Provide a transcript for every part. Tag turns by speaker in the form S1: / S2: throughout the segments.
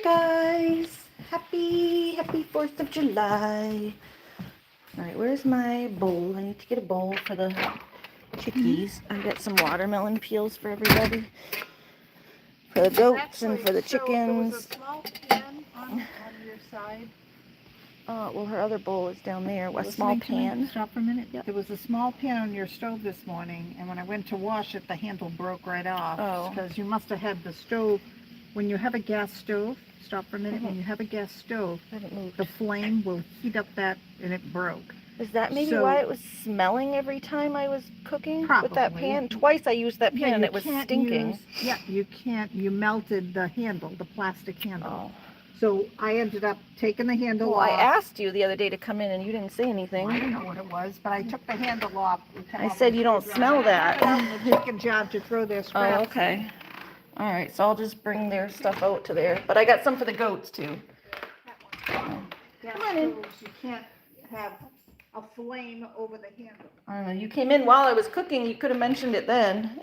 S1: guys, happy 4th of July. All right, where's my bowl? I need to get a bowl for the chickies. I got some watermelon peels for everybody, for the goats and for the chickens.
S2: There was a small pan on your side.
S1: Well, her other bowl is down there. A small
S2: Listening to me?
S1: pan.
S2: Stop for a minute.
S1: Yep.
S2: There was a small pan on your stove this morning, and when I went to wash it, the handle broke right off.
S1: Oh.
S2: Because you must have had the stove. When you have a gas stove, stop for a minute.
S1: Mhm.
S2: When you have a gas stove,
S1: I haven't moved.
S2: the flame will heat up that, and it broke.
S1: Is that maybe
S2: So-
S1: why it was smelling every time I was cooking with that
S2: Probably.
S1: pan? Twice I used that pan and
S2: you
S1: it was
S2: can't
S1: stinking.
S2: you can't. You melted the handle, the plastic handle.
S1: Oh.
S2: So I ended up taking the handle
S1: Well,
S2: off.
S1: I asked you the other day to come in and you didn't say anything.
S2: Well, I didn't know what it was, but I took the handle off.
S1: I said you don't smell that.
S2: The chicken job to throw their
S1: Oh,
S2: scraps.
S1: okay. All right, so I'll just bring their stuff out to there. But I got some for the goats too.
S2: Gas
S1: Come on in.
S2: stoves, you can't have a flame over the handle.
S1: I don't know. You came in while I was cooking. You could have mentioned it then.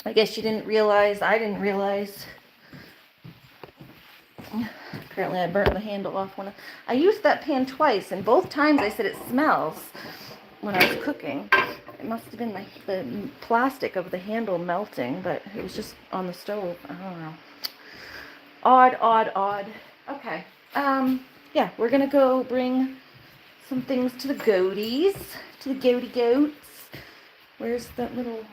S1: I guess you didn't realize. I didn't realize. Apparently, I burnt the handle off when I used that pan twice, and both times I said it smells when I was cooking. It must have been like the plastic of the handle melting, but it was just on the stove. I don't know. Odd. Okay. Yeah, we're gonna go bring some things to the goaties, to the goats. Where's that little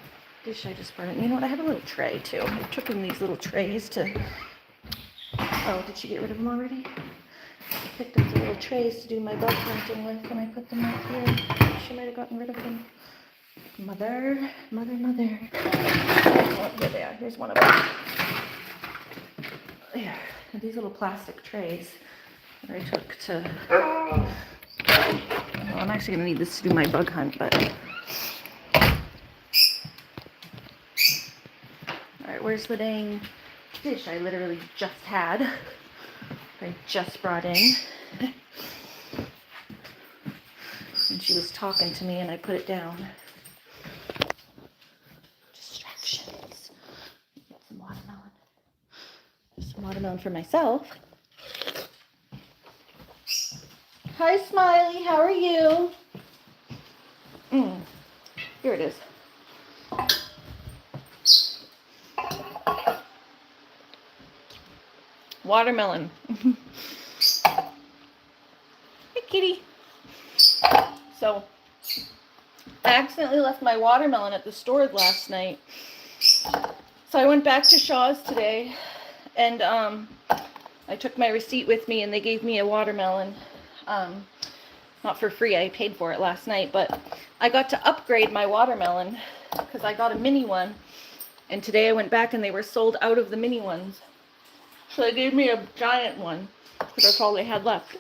S1: dish I just brought in? You know what? I have a little tray too. I took in these little trays to. Oh, did she get rid of them already? I picked up the little trays to do my bug hunting with, and I put them right here. She might have gotten rid of them. Mother. Oh, here they are. Here's one of them. There. These little plastic trays that I took to. Well, I'm actually gonna need this to do my bug hunt, but. All right, where's the dang dish I literally just had? I just brought in. And she was talking to me, and I put it down. Distractions. Get some watermelon. Some watermelon for myself. Hi, Smiley. How are you? Here it is. Watermelon. Hey, kitty. So, I accidentally left my watermelon at the store last night. So I went back to Shaw's today, and I took my receipt with me, and they gave me a watermelon. Not for free, I paid for it last night, but I got to upgrade my watermelon because I got a mini one, and today I went back and they were sold out of the mini ones. So they gave me a giant one because that's all they had left.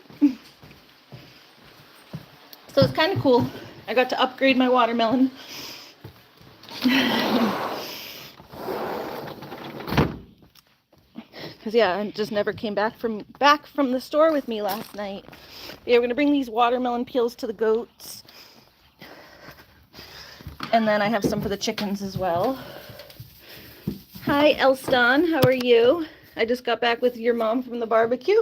S1: So it's kind of cool. I got to upgrade my watermelon. Because yeah, it just never came back from the store with me last night. Yeah, we're gonna bring these watermelon peels to the goats, and then I have some for the chickens as well. Hi, Elston. How are you? I just got back with your mom from the barbecue.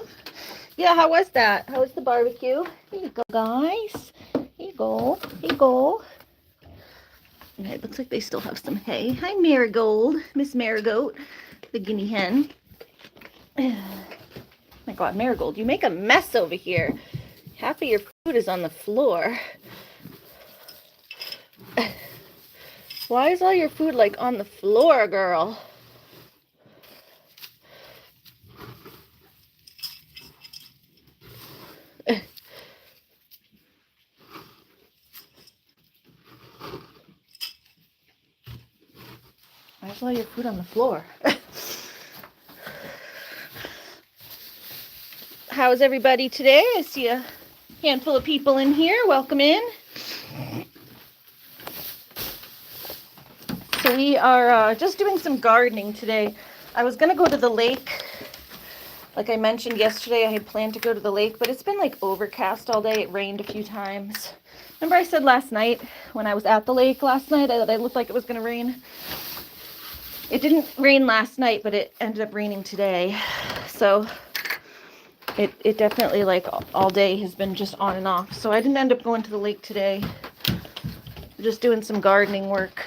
S1: Yeah, how was that? How was the barbecue? Here you go, guys. Here you go. Here you go. Okay, it looks like they still have some hay. Hi, Marigold. Miss Marigold, the guinea hen. My God, Marigold, you make a mess over here. Half of your food is on the floor. Why is all your food like on the floor, girl? Why is all your food on the floor? How's everybody today? I see a handful of people in here. Welcome in. So we are just doing some gardening today. I was going to go to the lake. Like I mentioned yesterday, I had planned to go to the lake, but it's been like overcast all day. It rained a few times. Remember I said last night when I was at the lake last night that I looked like it was going to rain? It didn't rain last night, but it ended up raining today. So it definitely, like, all day has been just on and off. So I didn't end up going to the lake today. Just doing some gardening work.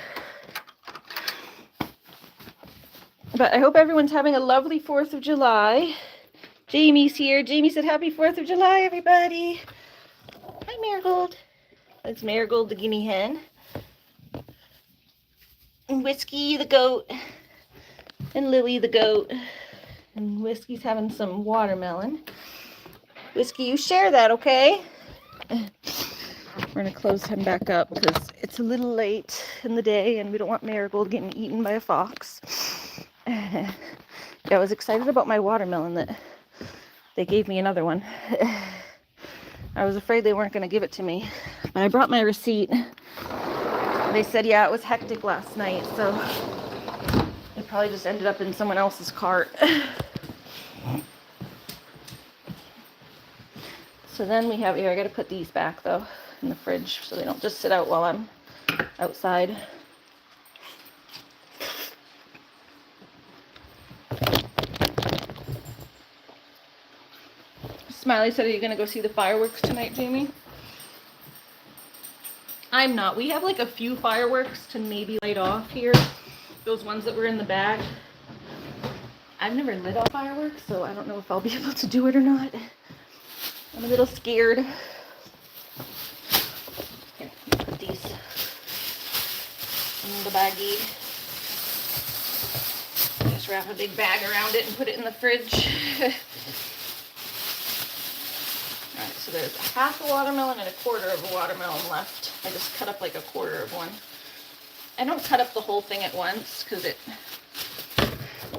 S1: But I hope everyone's having a lovely 4th of July. Jamie's here. Jamie said happy 4th of July, everybody. Hi, Marigold. That's Marigold, the guinea hen. And Whiskey, the goat. And Lily, the goat. And Whiskey's having some watermelon. Whiskey, you share that, okay? We're going to close him back up because it's a little late in the day and we don't want Marigold getting eaten by a fox. Yeah, I was excited about my watermelon that they gave me another one. I was afraid they weren't going to give it to me. But I brought my receipt. They said, yeah, it was hectic last night, so it probably just ended up in someone else's cart. So then we have here, I got to put these back though in the fridge so they don't just sit out while I'm outside. Smiley said, are you going to go see the fireworks tonight, Jamie? I'm not. We have like a few fireworks to maybe light off here. Those ones that were in the bag. I've never lit off fireworks, so I don't know if I'll be able to do it or not. I'm a little scared. Here, put these in the baggie. Just wrap a big bag around it and put it in the fridge. Alright, so there's a half a watermelon and a quarter of a watermelon left. I just cut up like a quarter of one. I don't cut up the whole thing at once because it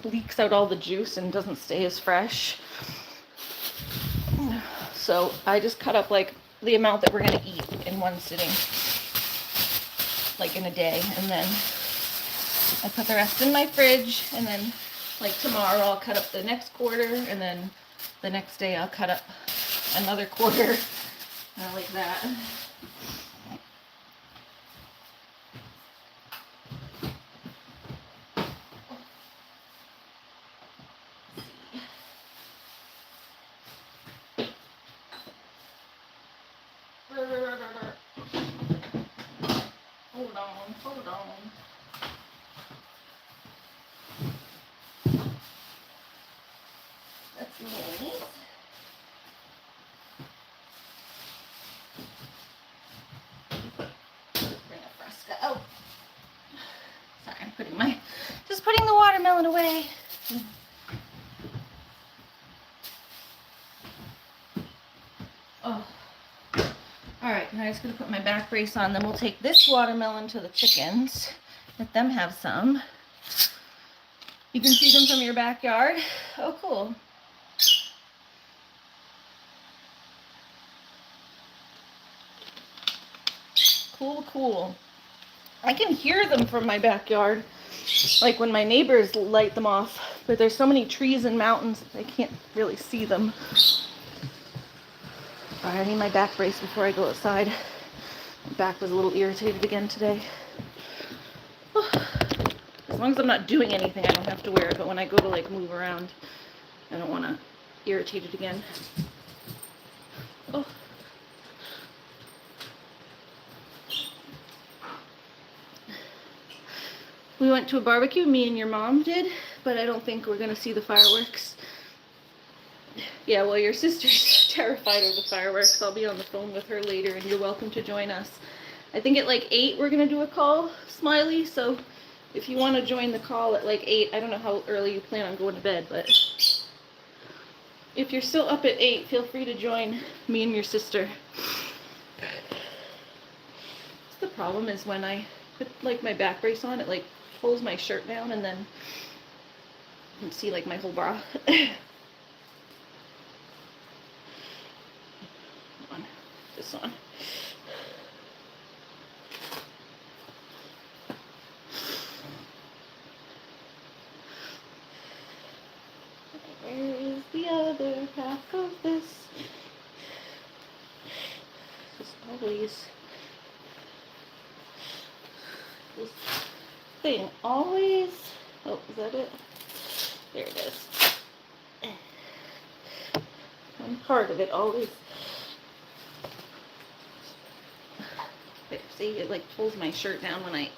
S1: leaks out all the juice and doesn't stay as fresh. So I just cut up like the amount that we're going to eat in one sitting, like in a day, and then I put the rest in my fridge, and then like tomorrow I'll cut up the next quarter, and then the next day I'll cut up another quarter, like that. Hold on. That's Looney. Bring a fresca out. Sorry, I'm putting the watermelon away. Oh. Alright, now I'm just going to put my back brace on, then we'll take this watermelon to the chickens, let them have some. You can see them from your backyard. Oh, cool. Cool. I can hear them from my backyard, like when my neighbors light them off, but there's so many trees and mountains, I can't really see them. Alright, I need my back brace before I go outside. My back was a little irritated again today. As long as I'm not doing anything, I don't have to wear it, but when I go to like move around, I don't want to irritate it again. Oh. We went to a barbecue, me and your mom did, but I don't think we're going to see the fireworks. Yeah, well, your sister's terrified of the fireworks. I'll be on the phone with her later, and you're welcome to join us. I think at like 8 we're going to do a call, Smiley, so if you want to join the call at like 8, I don't know how early you plan on going to bed, but if you're still up at 8, feel free to join me and your sister. The problem is when I put like my back brace on, it like pulls my shirt down, and then you can see like my whole bra. On this on. Where is the other half of this? Just always. This thing always Oh, is that it? There it is. One part of it always. There, see, it like pulls my shirt down when I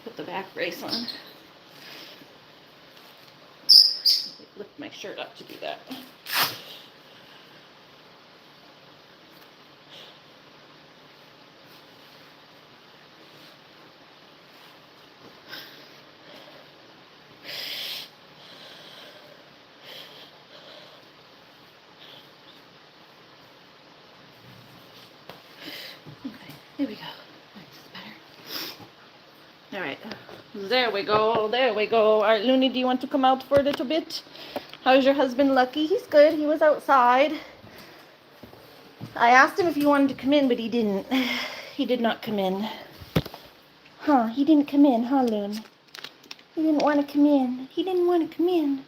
S1: put the back brace on. Lift my shirt up to do that. There we go. That's better. All right. There we go. There we go. All right, Looney, do you want to come out for a little bit? How's your husband, Lucky? He's good. He was outside. I asked him if he wanted to come in, but he didn't. He did not come in. Huh? He didn't come in, huh, Loon? He didn't want to come in. He didn't want to come in.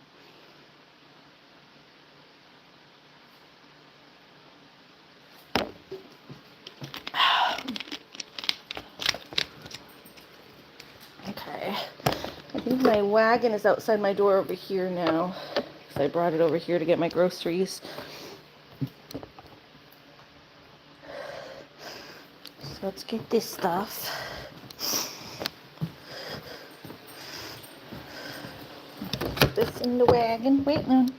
S1: Okay. I think my wagon is outside my door over here now. Because I brought it over here to get my groceries. So let's get this stuff. Put this in the wagon. Wait, Loon.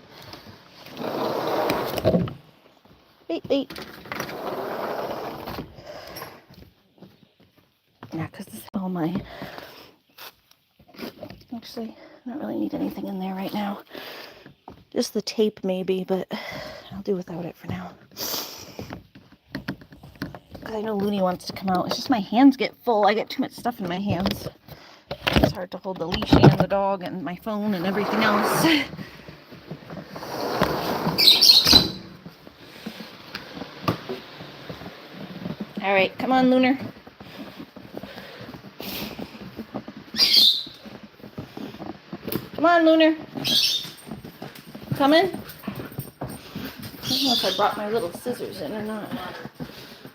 S1: Wait. Yeah, because this is all my... Actually, I don't really need anything in there right now. Just the tape maybe, but I'll do without it for now. Because I know Looney wants to come out. It's just my hands get full. I get too much stuff in my hands. It's hard to hold the leash and the dog and my phone and everything else. All right, come on, Lunar. Come on, Lunar. Coming? I don't know if I brought my little scissors in or not.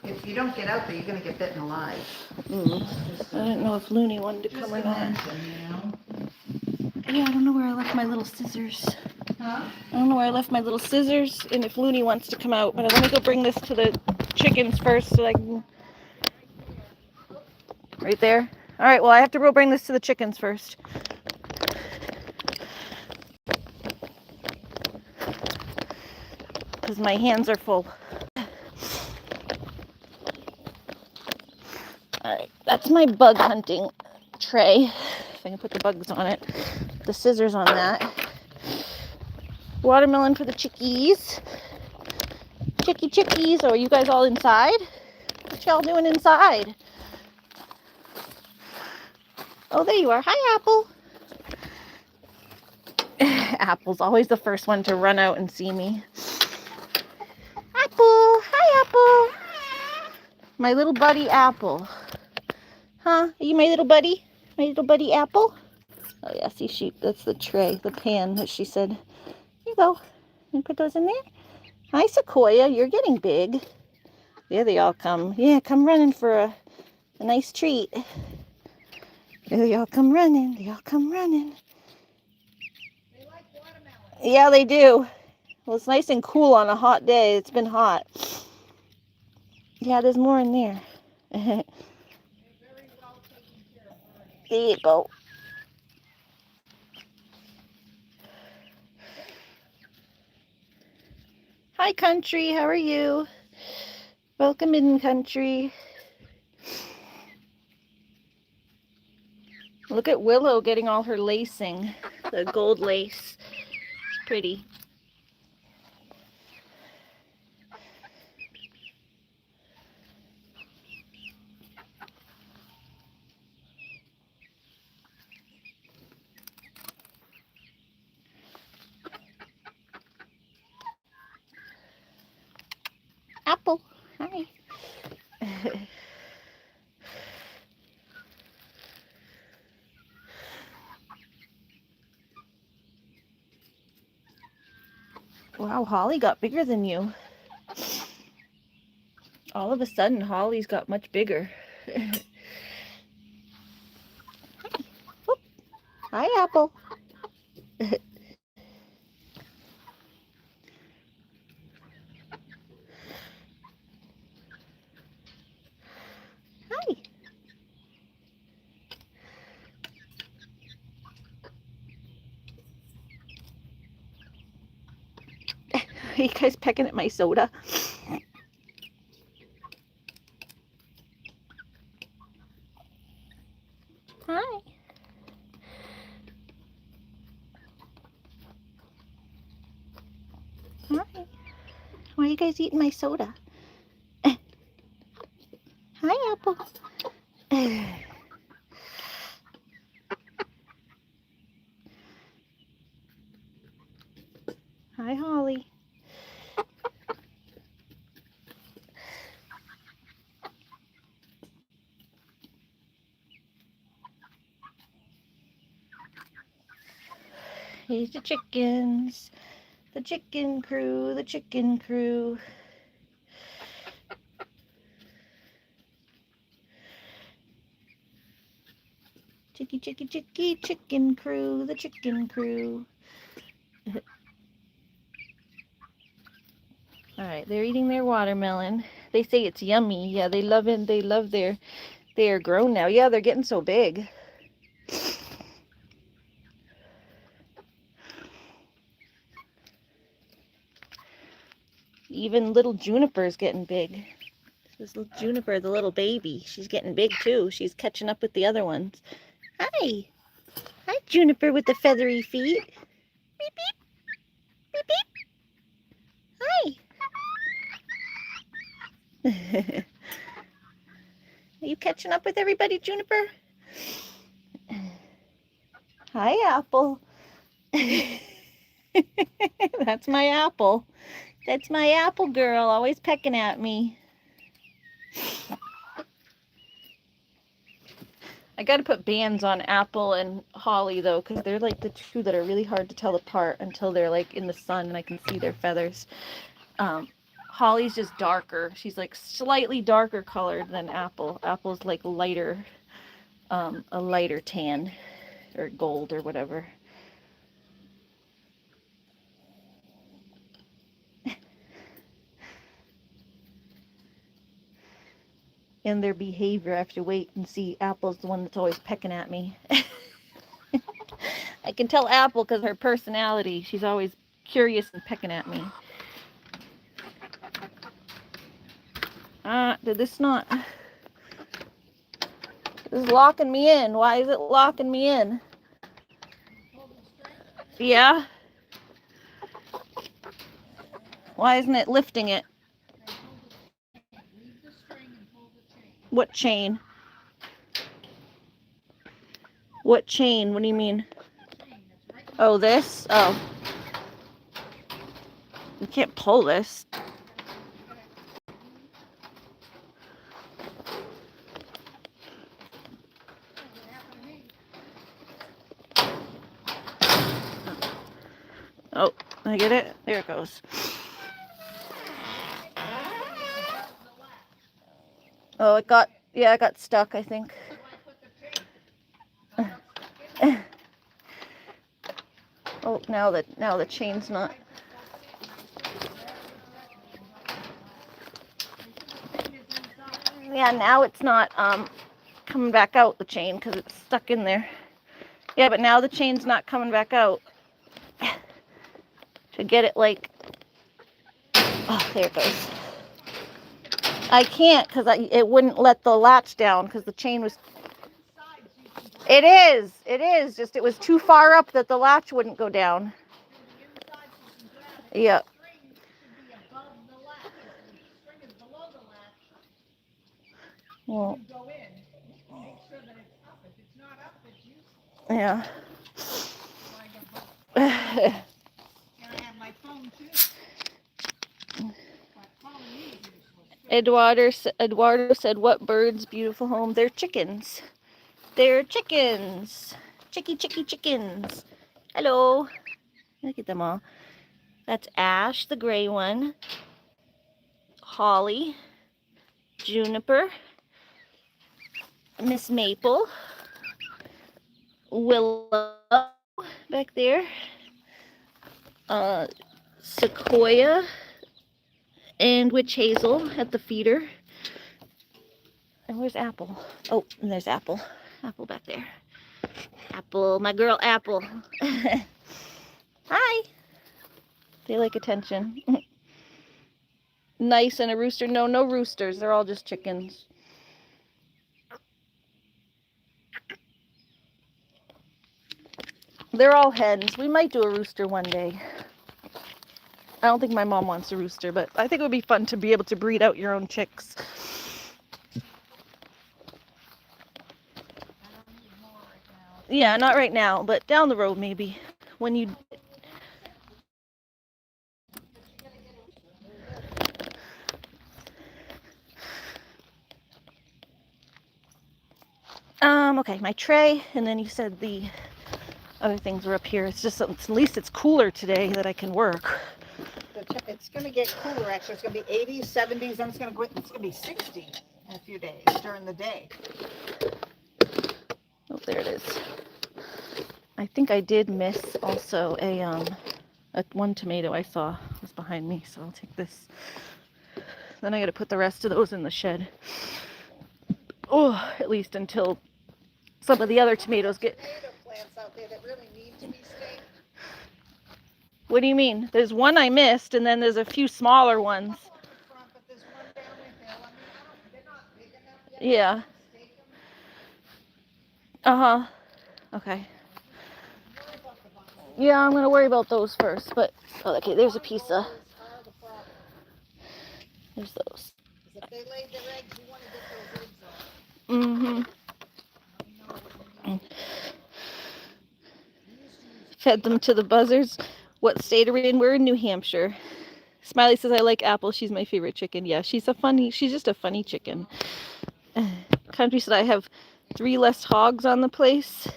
S2: If you don't get out there, you're going to get bitten alive.
S1: I didn't know if Looney wanted to come or not. Yeah, I don't know where I left my little scissors.
S2: Huh?
S1: I don't know where I left my little scissors and if Looney wants to come out. But let me go bring this to the chickens first so I can... Right there? All right, well, I have to go bring this to the chickens first. Because my hands are full. Alright, that's my bug hunting tray. If I can put the bugs on it. The scissors on that. Watermelon for the chickies. Chickies. Oh, are you guys all inside? What y'all doing inside? Oh, there you are. Hi, Apple. Apple's always the first one to run out and see me. Apple. Hi, Apple. My little buddy Apple. Huh? Are you my little buddy? My little buddy Apple? Oh, yeah. See, that's the tray, the pan that she said. Here you go. You put those in there. Hi, Sequoia. You're getting big. There they all come. Yeah, come running for a nice treat. There they all come running. They like watermelon. Yeah, they do. Well, it's nice and cool on a hot day. It's been hot. Yeah, there's more in there. There you go. Hi, country. How are you? Welcome in, country. Look at Willow getting all her lacing. The gold lace. It's pretty. Apple. Hi. Wow, Holly got bigger than you. All of a sudden, Holly's got much bigger. Hi, Apple. Hi. Are you guys pecking at my soda? Hi. Hi. Why are you guys eating my soda? Hi, Apple. Hi, Holly. Here's the chickens. The chicken crew. The chicken crew. Chicky, chicky, chicky, chicken crew. The chicken crew. All right, they're eating their watermelon. They say it's yummy. Yeah, they love it. They love they are grown now. Yeah, they're getting so big. Even little Juniper's getting big. This little Juniper, the little baby, she's getting big too. She's catching up with the other ones. Hi. Hi, Juniper with the feathery feet. Beep, beep. Beep, beep. Hi. Are you catching up with everybody, Juniper? Hi, Apple. That's my apple. That's my apple girl, always pecking at me. I gotta put bands on Apple and Holly though, because they're like the two that are really hard to tell apart until they're like in the sun and I can see their feathers. Holly's just darker. She's like slightly darker colored than Apple. Apple's like lighter, a lighter tan or gold or whatever. And their behavior, I have to wait and see. Apple's the one that's always pecking at me. I can tell Apple because her personality. She's always curious and pecking at me. Did this not... This is locking me in. Why is it locking me in? Yeah? Why isn't it lifting it? What chain? What chain? What do you mean? Oh, this? Oh. You can't pull this. Oh, I get it? There it goes. Oh, it got stuck, I think. Oh, now the chain's not. Yeah, now it's not coming back out, the chain, because it's stuck in there. Yeah, but now the chain's not coming back out. Should get it like... Oh, there it goes. I can't because it wouldn't let the latch down because the chain was... It is. Just it was too far up that the latch wouldn't go down. Yeah. Well, yeah. Eduardo said, "What birds? Beautiful home. They're chickens. They're chickens. Chicky, chicky, chickens. Hello. Look at them all. That's Ash, the gray one. Holly. Juniper. Miss Maple. willow back there, sequoia, and witch hazel at the feeder. And where's Apple? Oh, and there's Apple. Apple back there. Apple, my girl Apple. Hi. They like attention. Nice and a rooster. No, no roosters. They're all just chickens. They're all hens. We might do a rooster one day. I don't think my mom wants a rooster, but I think it would be fun to be able to breed out your own chicks. Yeah, not right now, but down the road maybe. When you... Okay, my tray, and then you said the other things were up here. It's just, at least it's cooler today that I can work.
S2: It's going to get cooler, actually. It's going to be 80s, 70s, and it's going to be 60 in a few days during the day.
S1: Oh, there it is. I think I did miss also a one tomato I saw was behind me, so I'll take this. Then I got to put the rest of those in the shed. Oh, at least until some of the other tomatoes get...
S2: Tomato plants out there that really need to be staked.
S1: What do you mean? There's one I missed, and then there's a few smaller ones. Yeah. Uh-huh. Okay. Yeah, I'm going to worry about those first, but... Oh, okay, there's a piece of... There's those.
S2: If they laid their eggs, you want to get those eggs off.
S1: Fed them to the buzzards. What state are we in? We're in New Hampshire. Smiley says, I like Apple. She's my favorite chicken. Yeah, she's just a funny chicken. Country said, I have 3 less hogs on the place.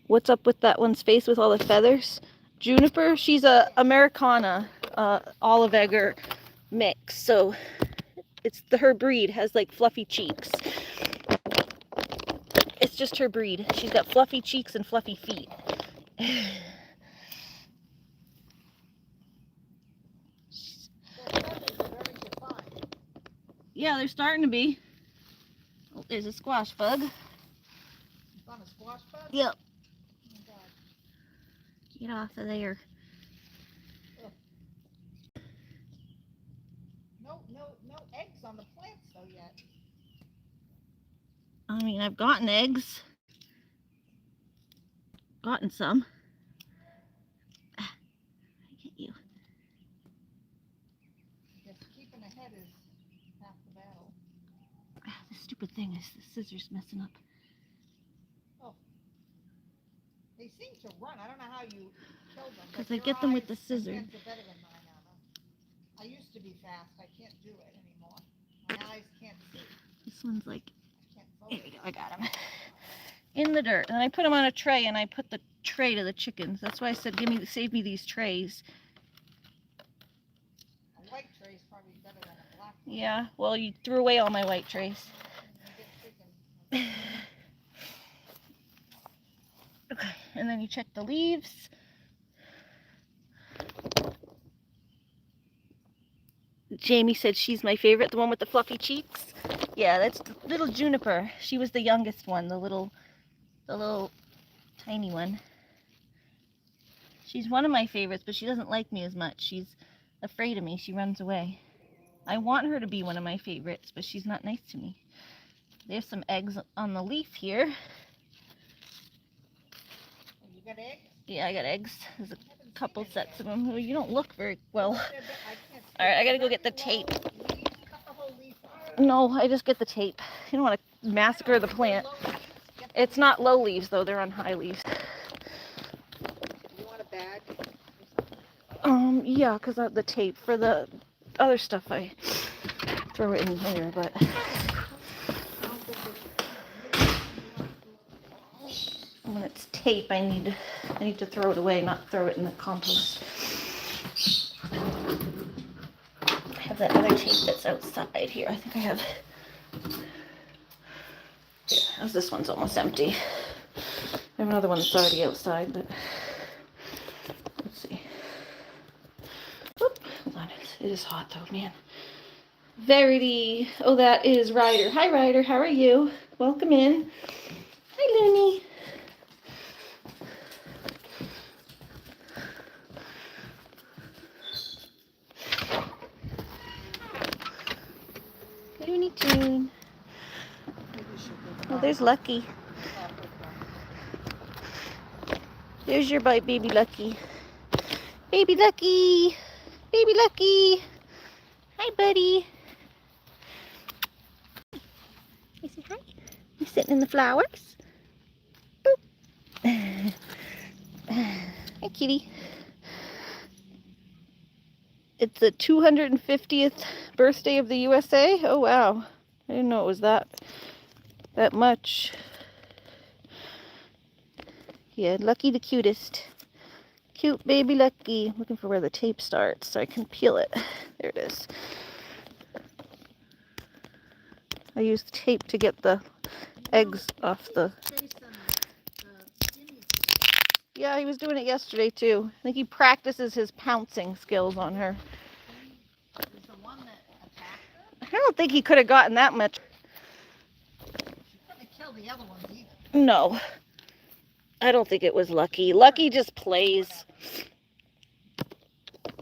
S1: What's up with that one's face with all the feathers? Juniper, she's a Americana olive egger mix. So it's her breed has like fluffy cheeks. It's just her breed. She's got fluffy cheeks and fluffy feet. Yeah, they're starting to be. Oh, there's a squash bug.
S2: You found a squash bug?
S1: Yep.
S2: Oh my God.
S1: Get off of there.
S2: No eggs on the plants though yet.
S1: I mean, I've gotten eggs. Gotten some. I get you.
S2: I guess keeping ahead is half the battle.
S1: This stupid thing is the scissors messing up.
S2: Oh. They seem to run. I don't know how you kill them.
S1: Because I get them with the scissor.
S2: Are better than mine, Anna. I used to be fast. I can't do it anymore. My eyes can't see.
S1: This one's like,
S2: I can't
S1: there
S2: focus.
S1: we go, I got him. In the dirt. And I put them on a tray, and I put the tray to the chickens. That's why I said, save me these trays.
S2: A white tray is probably better than a black one.
S1: Yeah, well, you threw away all my white trays. Okay, and then you check the leaves. Jamie said she's my favorite, the one with the fluffy cheeks. Yeah, that's little Juniper. She was the youngest one, the little tiny one. She's one of my favorites, but she doesn't like me as much. She's afraid of me. She runs away. I want her to be one of my favorites, but she's not nice to me. There's some eggs on the leaf here.
S2: You got eggs?
S1: Yeah, I got eggs. There's a couple sets of them. Well, you don't look very well. All right, I gotta go get the tape. No, I just get the tape. You don't want to massacre the plant. It's not low leaves, though. They're on high leaves.
S2: You want a bag?
S1: Yeah, because the tape for the other stuff, I throw it in here, but... When it's tape, I need to throw it away, not throw it in the compost. I have that other tape that's outside here. I think I have... Yeah. As this one's almost empty. I have another one that's already outside, but let's see. Whoop, hold on. It is hot though, man. Verity. Oh, that is Ryder. Hi, Ryder. How are you? Welcome in. Hi, Looney. Looney Tune. Oh, there's Lucky. There's your baby Lucky. Baby Lucky. Baby Lucky. Hi, buddy. You say hi? You sitting in the flowers? Boop. Hi, kitty. It's the 250th birthday of the USA. Oh, wow. I didn't know it was that much. Yeah, Lucky the cutest. Cute baby Lucky. I'm looking for where the tape starts so I can peel it. There it is. I used tape to get the eggs off the... Yeah, he was doing it yesterday too. I think he practices his pouncing skills on her. I don't think he could have gotten that much. No. I don't think it was Lucky. Lucky just plays.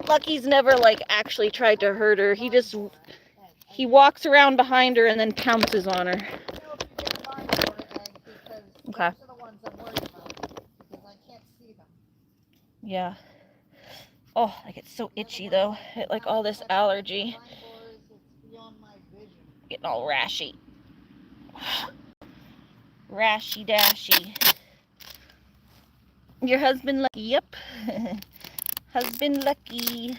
S1: Lucky's never, like, actually tried to hurt her. He walks around behind her and then pounces on her. Okay. Yeah. Oh, I get so itchy, though. I get, like, all this allergy. Getting all rashy. Rashy dashy. Your husband Lucky? Yep. Husband Lucky.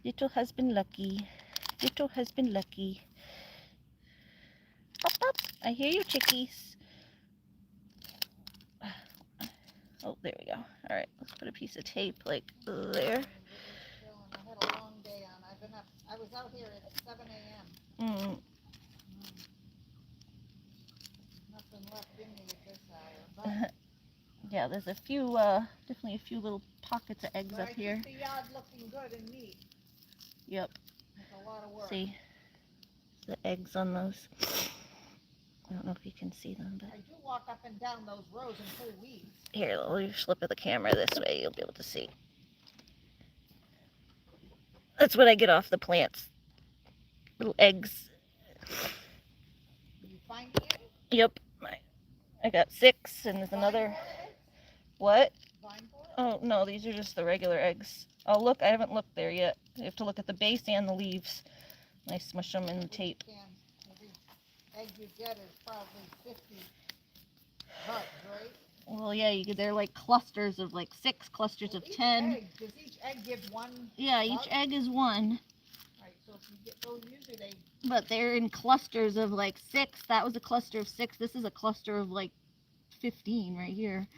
S1: Little husband Lucky. Little husband Lucky. Pop, pop. I hear you, chickies. Oh, there we go. All right, let's put a piece of tape like there.
S2: I had a long day on. I was out here at 7 a.m. Nothing left in me at this hour. But
S1: yeah, there's a few, definitely a few little pockets of eggs up here.
S2: The yard looking good and neat.
S1: Yep.
S2: It's a lot of work.
S1: See the eggs on those. I don't know if you can see them, but
S2: I do walk up and down those rows and pull weeds.
S1: Here, I'll flip the camera this way. You'll be able to see. That's what I get off the plants. Little eggs.
S2: You finding any?
S1: Yep. I got 6, and there's another. What? Oh, no, these are just the regular eggs. Oh, look, I haven't looked there yet. You have to look at the base and the leaves. And I smush them in the tape.
S2: Every egg you get is probably 50 buds, right?
S1: Well, yeah, they're like clusters of like 6 clusters of 10.
S2: Does each egg give one?
S1: Yeah, each egg is 1.
S2: Right, so if you get those, usually they...
S1: But they're in clusters of like 6. That was a cluster of 6. This is a cluster of like 15 right here.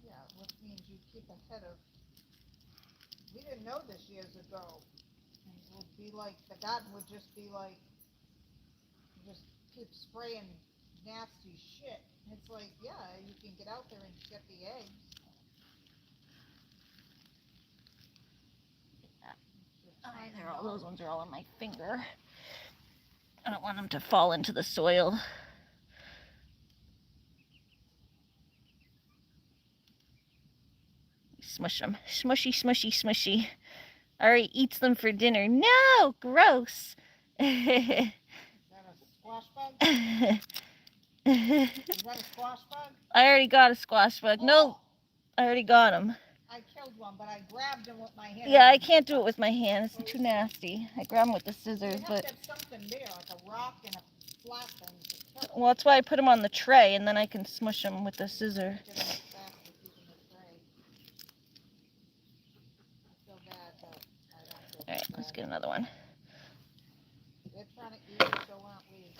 S2: Yeah, which means you keep ahead of... We didn't know this years ago. And it would be like, the garden would just be like, just keep spraying nasty shit. It's like, yeah, you can get out there and get the eggs.
S1: Those ones are all on my finger. I don't want them to fall into the soil. Smush them. Smushy, smushy, smushy. Ari eats them for dinner. No! Gross!
S2: Is that a squash bug? Is that a squash bug?
S1: I already got a squash bug. Oh. No, I already got him.
S2: I killed one, but I grabbed him with my hand.
S1: Yeah, I can't do it with my hand. It's too nasty. I grab them with the scissors, but...
S2: You have to have something there, like a rock and a flat thing to kill them.
S1: Well, that's why I put them on the tray, and then I can smush them with the scissor. Alright, let's get another one.
S2: They're trying to eat it, so aren't we?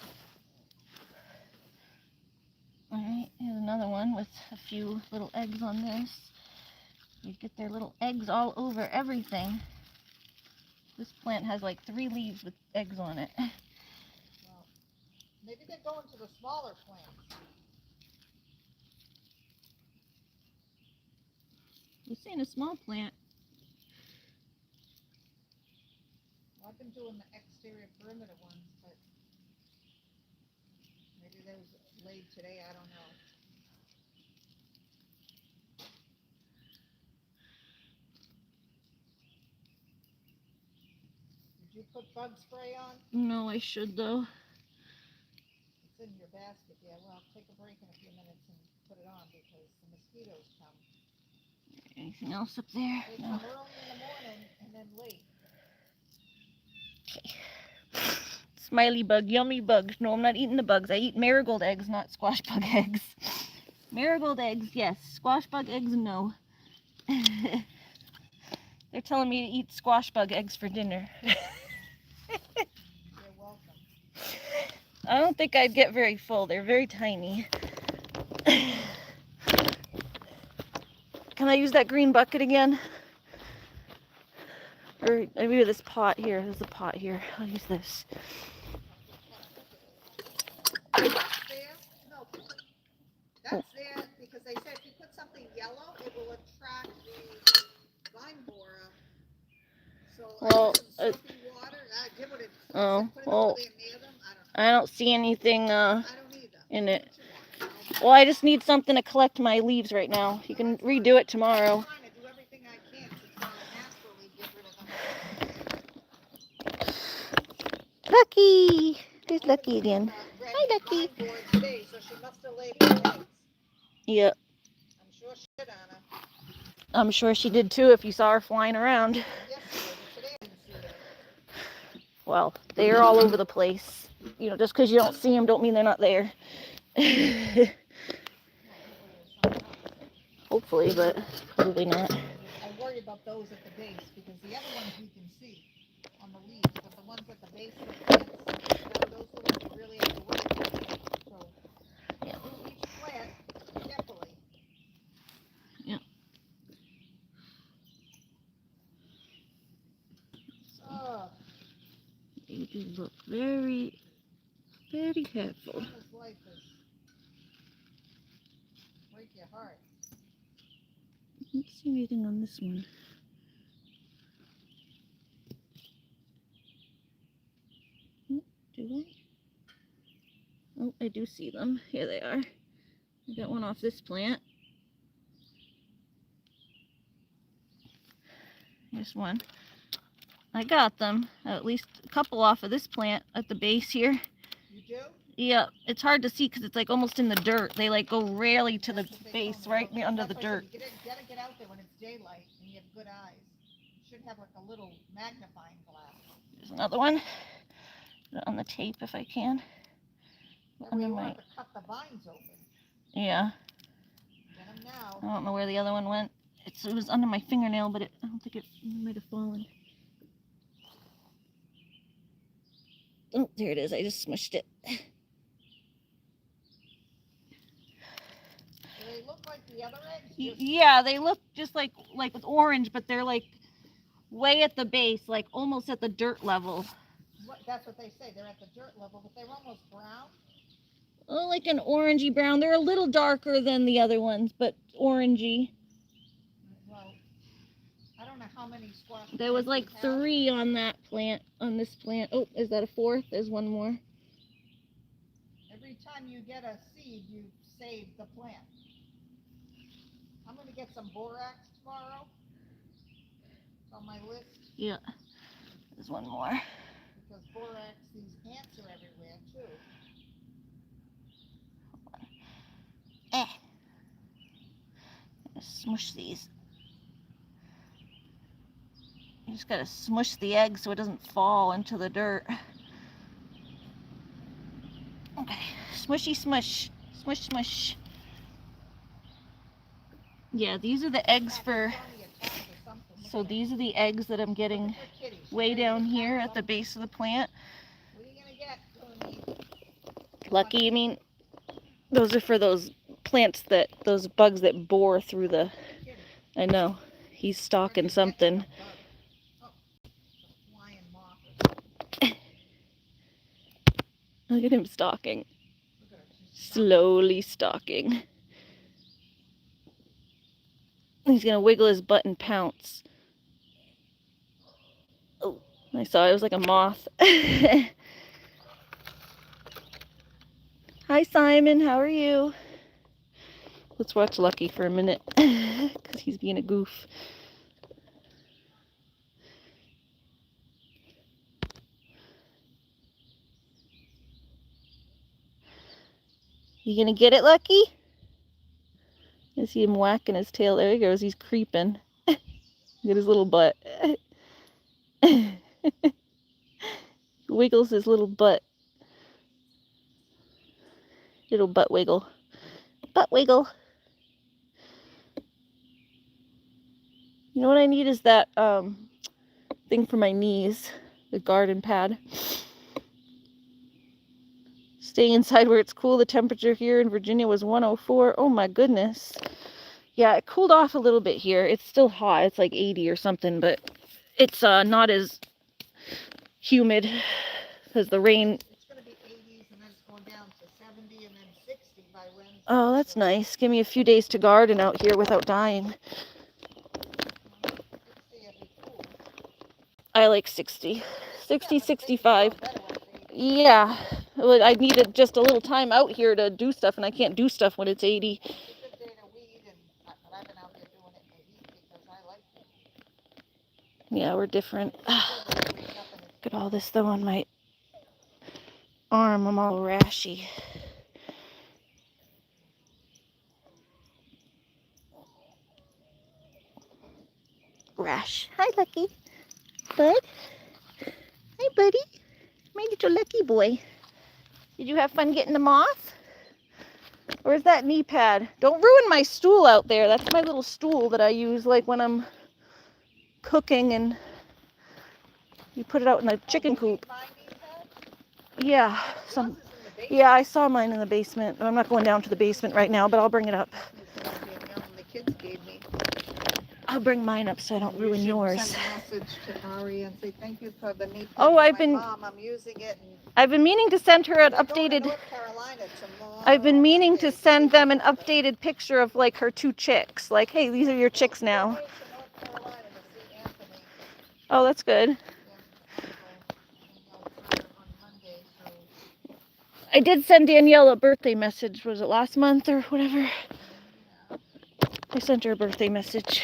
S1: Alright, here's another one with a few little eggs on this. You get their little eggs all over everything. This plant has like 3 leaves with eggs on it.
S2: Well, Maybe they're going to the smaller plants.
S1: You're saying a small plant.
S2: Well, I've been doing the exterior perimeter ones, but maybe those laid today, I don't know. Did you put bug spray on?
S1: No, I should though.
S2: It's in your basket. Yeah, well, take a break in a few minutes and put it on because the mosquitoes come.
S1: Anything else up there?
S2: They
S1: No.
S2: come early in the morning and then late.
S1: Okay. Smiley bug, yummy bugs. No, I'm not eating the bugs. I eat marigold eggs, not squash bug eggs. Marigold eggs, yes. Squash bug eggs, no. They're telling me to eat squash bug eggs for dinner.
S2: You're welcome.
S1: I don't think I'd get very full. They're very tiny. Can I use that green bucket again? Or maybe this pot here. There's a pot here. I'll use this.
S2: That's there? No, that's there because they said if you put something yellow, it will attract the vine borer. So
S1: Well,
S2: I put some soapy water. Give it a
S1: oh,
S2: put it
S1: well,
S2: over there near them. I don't know.
S1: I don't see anything
S2: I don't either.
S1: in it.
S2: What you want.
S1: Well, I just need something to collect my leaves right now. You can redo it tomorrow.
S2: I'm trying to do everything I can to try to naturally get rid of them.
S1: Lucky! There's Lucky again. Hi, Lucky.
S2: Vine borer today, so she must have laid her eggs.
S1: Yep.
S2: I'm sure she did, Anna.
S1: I'm sure she did too if you saw her flying around.
S2: Yesterday, but today I didn't see her.
S1: Well, they are all over the place. You know, just because you don't see them don't mean they're not there. Hopefully, but probably not.
S2: I worry about those at the base because the other ones you can see on the leaves, but the ones at the base of the plants, those are the ones you really have to worry about. So,
S1: Yeah.
S2: do each plant carefully.
S1: Yeah.
S2: Oh,
S1: You do look very, very careful.
S2: this life is break your heart.
S1: I don't see anything on this one. Oh, do I? Oh, I do see them. Here they are. I got one off this plant. Here's one. I got them. At least a couple off of this plant at the base here.
S2: You do?
S1: Yeah, it's hard to see because it's like almost in the dirt. They like go rarely to the
S2: That's what they
S1: base,
S2: told me.
S1: right under the
S2: That's why I
S1: dirt.
S2: said you gotta get out there when it's daylight and you have good eyes. You should have like a little magnifying glass.
S1: There's another one. Put it on the tape if I can.
S2: That way
S1: Under
S2: you
S1: my,
S2: won't have to cut the vines open.
S1: yeah.
S2: Get them
S1: I
S2: now.
S1: don't know where the other one went. It was under my fingernail, but I don't think it might have fallen. Oh, there it is. I just smushed it.
S2: Do they look like the other eggs?
S1: Yeah, they look just like with orange, but they're like way at the base, like almost at the dirt level.
S2: That's what they say. They're at the dirt level, but they're almost brown.
S1: Oh, like an orangey brown. They're a little darker than the other ones, but orangey.
S2: Well, I don't know how many squash.
S1: There was like
S2: plants we have.
S1: 3 on that plant, on this plant. Oh, is that a 4th? There's one more.
S2: Every time you get a seed, you save the plant. I'm gonna get some borax tomorrow. It's on my list
S1: Yeah. There's one more.
S2: because borax, these ants are everywhere too.
S1: Smush these. You just gotta smush the egg so it doesn't fall into the dirt. Okay, smushy smush. Smush smush. Yeah, these are the eggs for, so these are the eggs that I'm getting way down here at the base of the plant.
S2: What are you gonna get, Looney?
S1: Lucky, I mean, those are for those plants that, those bugs that bore through the, I know, he's stalking something. Look at him stalking. Slowly stalking. He's gonna wiggle his butt and pounce. Oh, I saw it was like a moth. Hi Simon, how are you? Let's watch Lucky for a minute because he's being a goof. You gonna get it, Lucky? I see him whacking his tail. There he goes. He's creeping. Look at his little butt. Wiggles his little butt. Little butt wiggle. Butt wiggle. You know what I need is that thing for my knees. The garden pad. Staying inside where it's cool. The temperature here in Virginia was 104. Oh my goodness. Yeah, it cooled off a little bit here. It's still hot. It's like 80 or something, but it's not as humid because the rain.
S2: It's going to be 80s and then it's going down to 70 and then 60 by Wednesday.
S1: Oh, that's nice. Give me a few days to garden out here without dying. I like 60. 60, 65. Yeah. Well, I needed just a little time out here to do stuff, and I can't do stuff when it's 80. Yeah, we're different. Look at all this though on my arm. I'm all rashy. Rash. Hi, Lucky. Bud? Hi, buddy. My little Lucky boy. Did you have fun getting the moth? Where's that knee pad? Don't ruin my stool out there. That's my little stool that I use like when I'm cooking and you put it out in the chicken coop. Yeah, yeah, I saw mine in the basement. I'm not going down to the basement right now, but I'll bring it up.
S2: The kids gave me.
S1: I'll bring mine up so I don't ruin yours.
S2: Send a message to Ari and say thank you for the knee pad.
S1: Oh,
S2: Mom, I'm using it.
S1: I've been meaning to send her an updated. I've been meaning to send them an updated picture of like her 2 chicks. Like, hey, these are your chicks now. Oh, that's good. I did send Danielle a birthday message. Was it last month or whatever? I sent her a birthday message.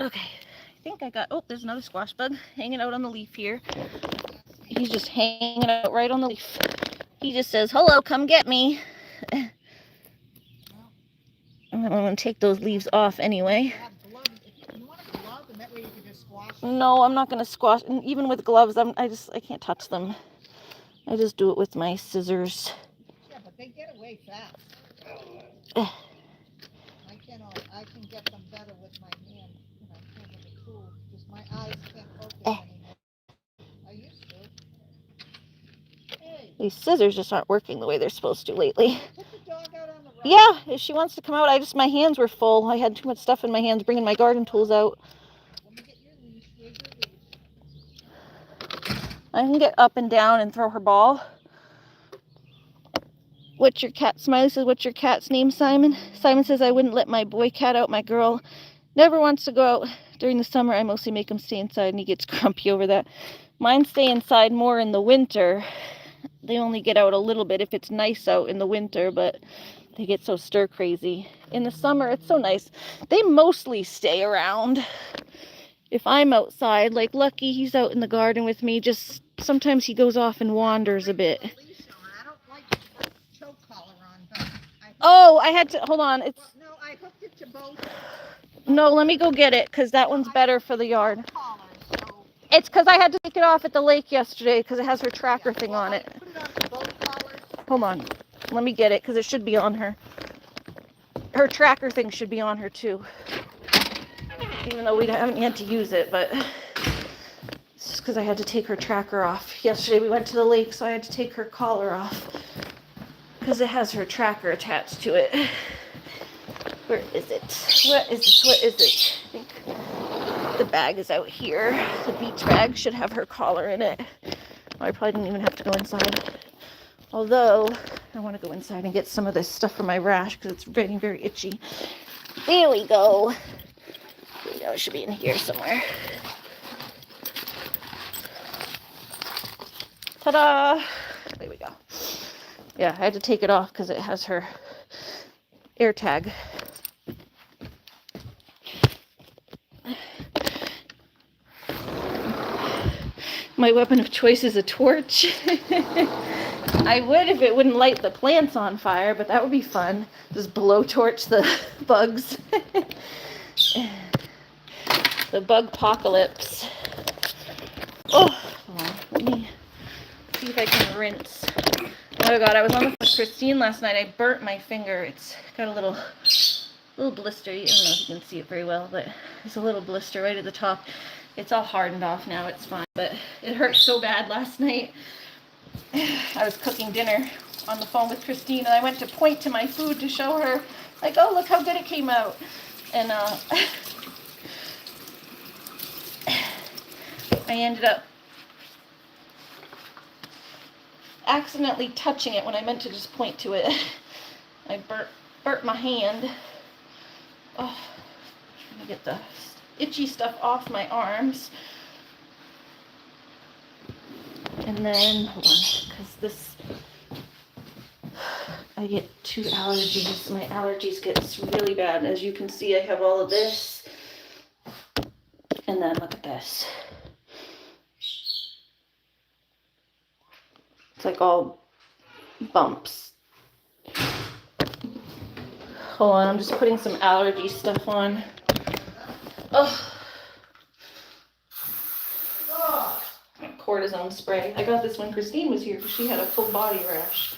S1: Okay, I think I got, oh, there's another squash bug hanging out on the leaf here. He's just hanging out right on the leaf. He just says, hello, come get me. I'm going to take those leaves off anyway. No, I'm not going to squash. And even with gloves, I can't touch them. I just do it with my scissors.
S2: Yeah, but they get away fast. I can get them better with my hand. I can't with a tool because my eyes can't focus anymore. I used to. Hey.
S1: These scissors just aren't working the way they're supposed to lately.
S2: Put the dog out on the road.
S1: Yeah, if she wants to come out, my hands were full. I had too much stuff in my hands bringing my garden tools out.
S2: Let me get your leash. Where's your leash?
S1: I can get up and down and throw her ball. What's your cat? Smiley says, what's your cat's name, Simon? Simon says, I wouldn't let my boy cat out. My girl never wants to go out during the summer. I mostly make him stay inside, and he gets grumpy over that. Mine stay inside more in the winter. They only get out a little bit if it's nice out in the winter, but they get so stir crazy. In the summer, it's so nice. They mostly stay around. If I'm outside, like Lucky, he's out in the garden with me. Just sometimes he goes off and wanders a bit. Oh, I had to, hold on.
S2: No, I hooked it to both.
S1: No, let me go get it, because that one's better for the yard. It's because I had to take it off at the lake yesterday, because it has her tracker thing on it. Hold on. Let me get it, because it should be on her. Her tracker thing should be on her, too. Even though we haven't yet to use it, but it's just because I had to take her tracker off. Yesterday we went to the lake, so I had to take her collar off. Because it has her tracker attached to it. Where is it? What is it? What is it? I think The bag is out here. The beach bag should have her collar in it. I probably didn't even have to go inside. Although, I want to go inside and get some of this stuff for my rash because it's getting very itchy. There we go. There we go. It should be in here somewhere. Ta-da! There we go. Yeah, I had to take it off because it has her air tag. My weapon of choice is a torch. I would if it wouldn't light the plants on fire, but that would be fun. Just blowtorch the bugs. The bug apocalypse. Oh, hold on. Let me see if I can rinse. Oh god, I was on the phone with Christine last night. I burnt my finger. It's got a little blister. I don't know if you can see it very well, but there's a little blister right at the top. It's all hardened off now. It's fine, but it hurt so bad last night. I was cooking dinner on the phone with Christine, and I went to point to my food to show her, like, oh, look how good it came out. And I ended up accidentally touching it when I meant to just point to it. I burnt my hand. Oh, let me get the itchy stuff off my arms. And then, hold on, because this, I get 2 allergies. My allergies get really bad. As you can see, I have all of this. And then look at this. It's like all bumps. Hold on, I'm just putting some allergy stuff on. Oh. Cortisone spray. I got this when Christine was here because she had a full body rash.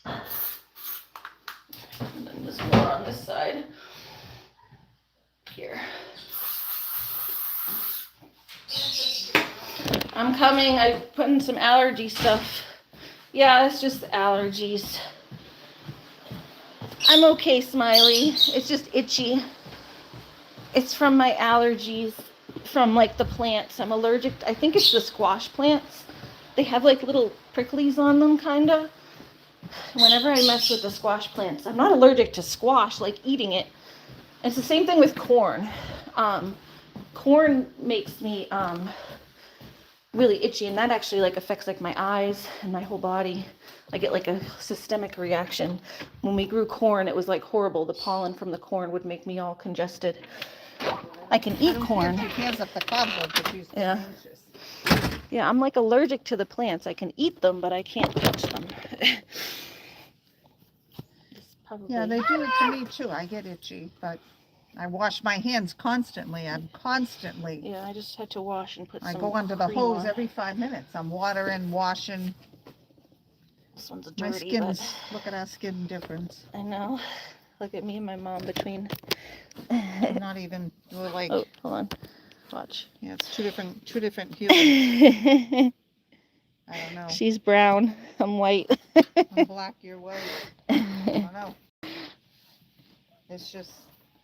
S1: And then there's more on this side. Here. I'm coming. I put in some allergy stuff. Yeah, it's just allergies. I'm okay, Smiley. It's just itchy. It's from my allergies. From like the plants. I'm allergic. I think it's the squash plants. They have like little pricklies on them, kind of. Whenever I mess with the squash plants, I'm not allergic to squash, like eating it. It's the same thing with corn. Corn makes me really itchy, and that actually like affects like my eyes and my whole body. I get like a systemic reaction. When we grew corn, it was like horrible. The pollen from the corn would make me all congested. I can eat corn.
S2: Your hands up the cobweb, but you
S1: Yeah. Yeah, I'm like allergic to the plants. I can eat them, but I can't touch them.
S2: Yeah, they do it to me too. I get itchy, but I wash my hands constantly. I'm constantly.
S1: Yeah, I just had to wash and put some
S2: I go under the
S1: cream
S2: hose
S1: on.
S2: every 5 minutes. I'm watering, washing.
S1: This one's
S2: My
S1: dirty,
S2: skin's,
S1: but
S2: look at our skin difference.
S1: I know. Look at me and my mom between.
S2: Not even, we're like,
S1: Oh, hold on. Watch.
S2: yeah, it's two different hues. I don't know.
S1: She's brown. I'm white.
S2: I'm black, you're white. I don't know. It's just,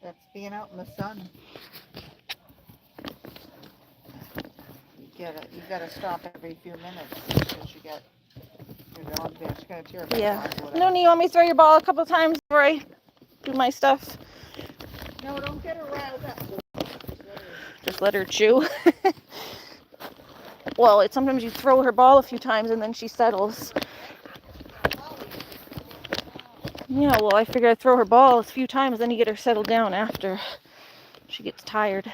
S2: that's being out in the sun. You gotta stop every few minutes because you get your dog there. She's gonna tear up
S1: Yeah.
S2: the dog.
S1: Looney, you want me to throw your ball a couple times before I do my stuff?
S2: No, don't get her riled up.
S1: Just let her chew. Well, it's sometimes you throw her ball a few times and then she settles. Yeah, well, I figure I throw her ball a few times, then you get her settled down after she gets tired.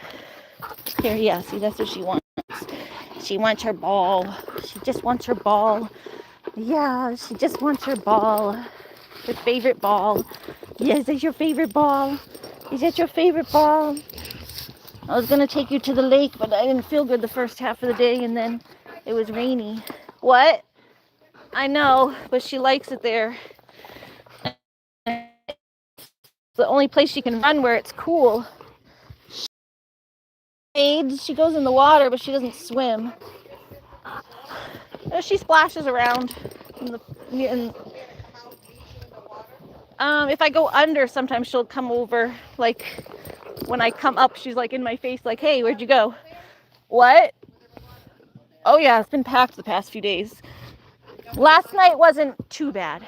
S1: Here, yeah, see, that's what she wants. She wants her ball. She just wants her ball. Yeah, she just wants her ball. Her favorite ball. Yes, it's your favorite ball. Is that your favorite ball? I was going to take you to the lake, but I didn't feel good the first half of the day, and then it was rainy. What? I know, but she likes it there. It's the only place she can run where it's cool. She goes in the water, but she doesn't swim. She splashes around in If I go under, sometimes she'll come over. Like when I come up, she's like in my face, like, "Hey, where'd you go?" What? Oh yeah, it's been packed the past few days. Last night wasn't too bad.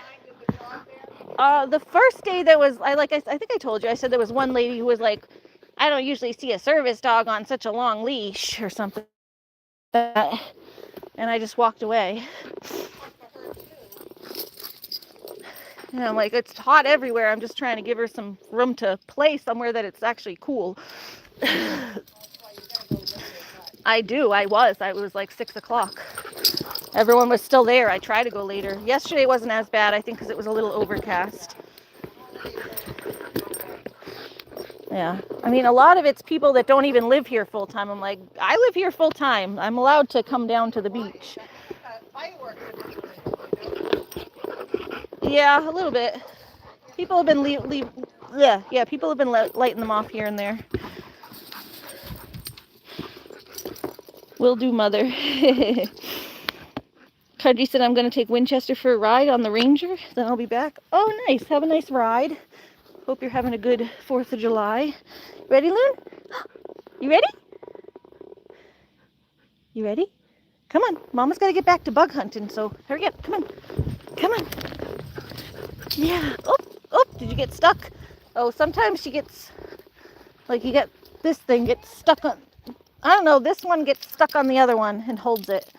S1: The first day there was, I think I told you, I said there was one lady who was like, "I don't usually see a service dog on such a long leash," or something. And I just walked away. And I'm like, it's hot everywhere. I'm just trying to give her some room to play somewhere that it's actually cool. I do. I was like 6 o'clock. Everyone was still there. I tried to go later. Yesterday wasn't as bad, I think, because it was a little overcast. Yeah. I mean, a lot of it's people that don't even live here full time. I'm like, I live here full time. I'm allowed to come down to the beach. Yeah, a little bit. People have been people have been lighting them off here and there. Will do, mother. Kadri said I'm going to take Winchester for a ride on the Ranger. Then I'll be back. Oh, nice. Have a nice ride. Hope you're having a good 4th of July. Ready, Loon? You ready? You ready? Come on. Mama's got to get back to bug hunting, so hurry up. Come on. Come on. Yeah. Oh, did you get stuck? Oh, sometimes she gets, like, you get this thing gets stuck on, I don't know, this one gets stuck on the other one and holds it.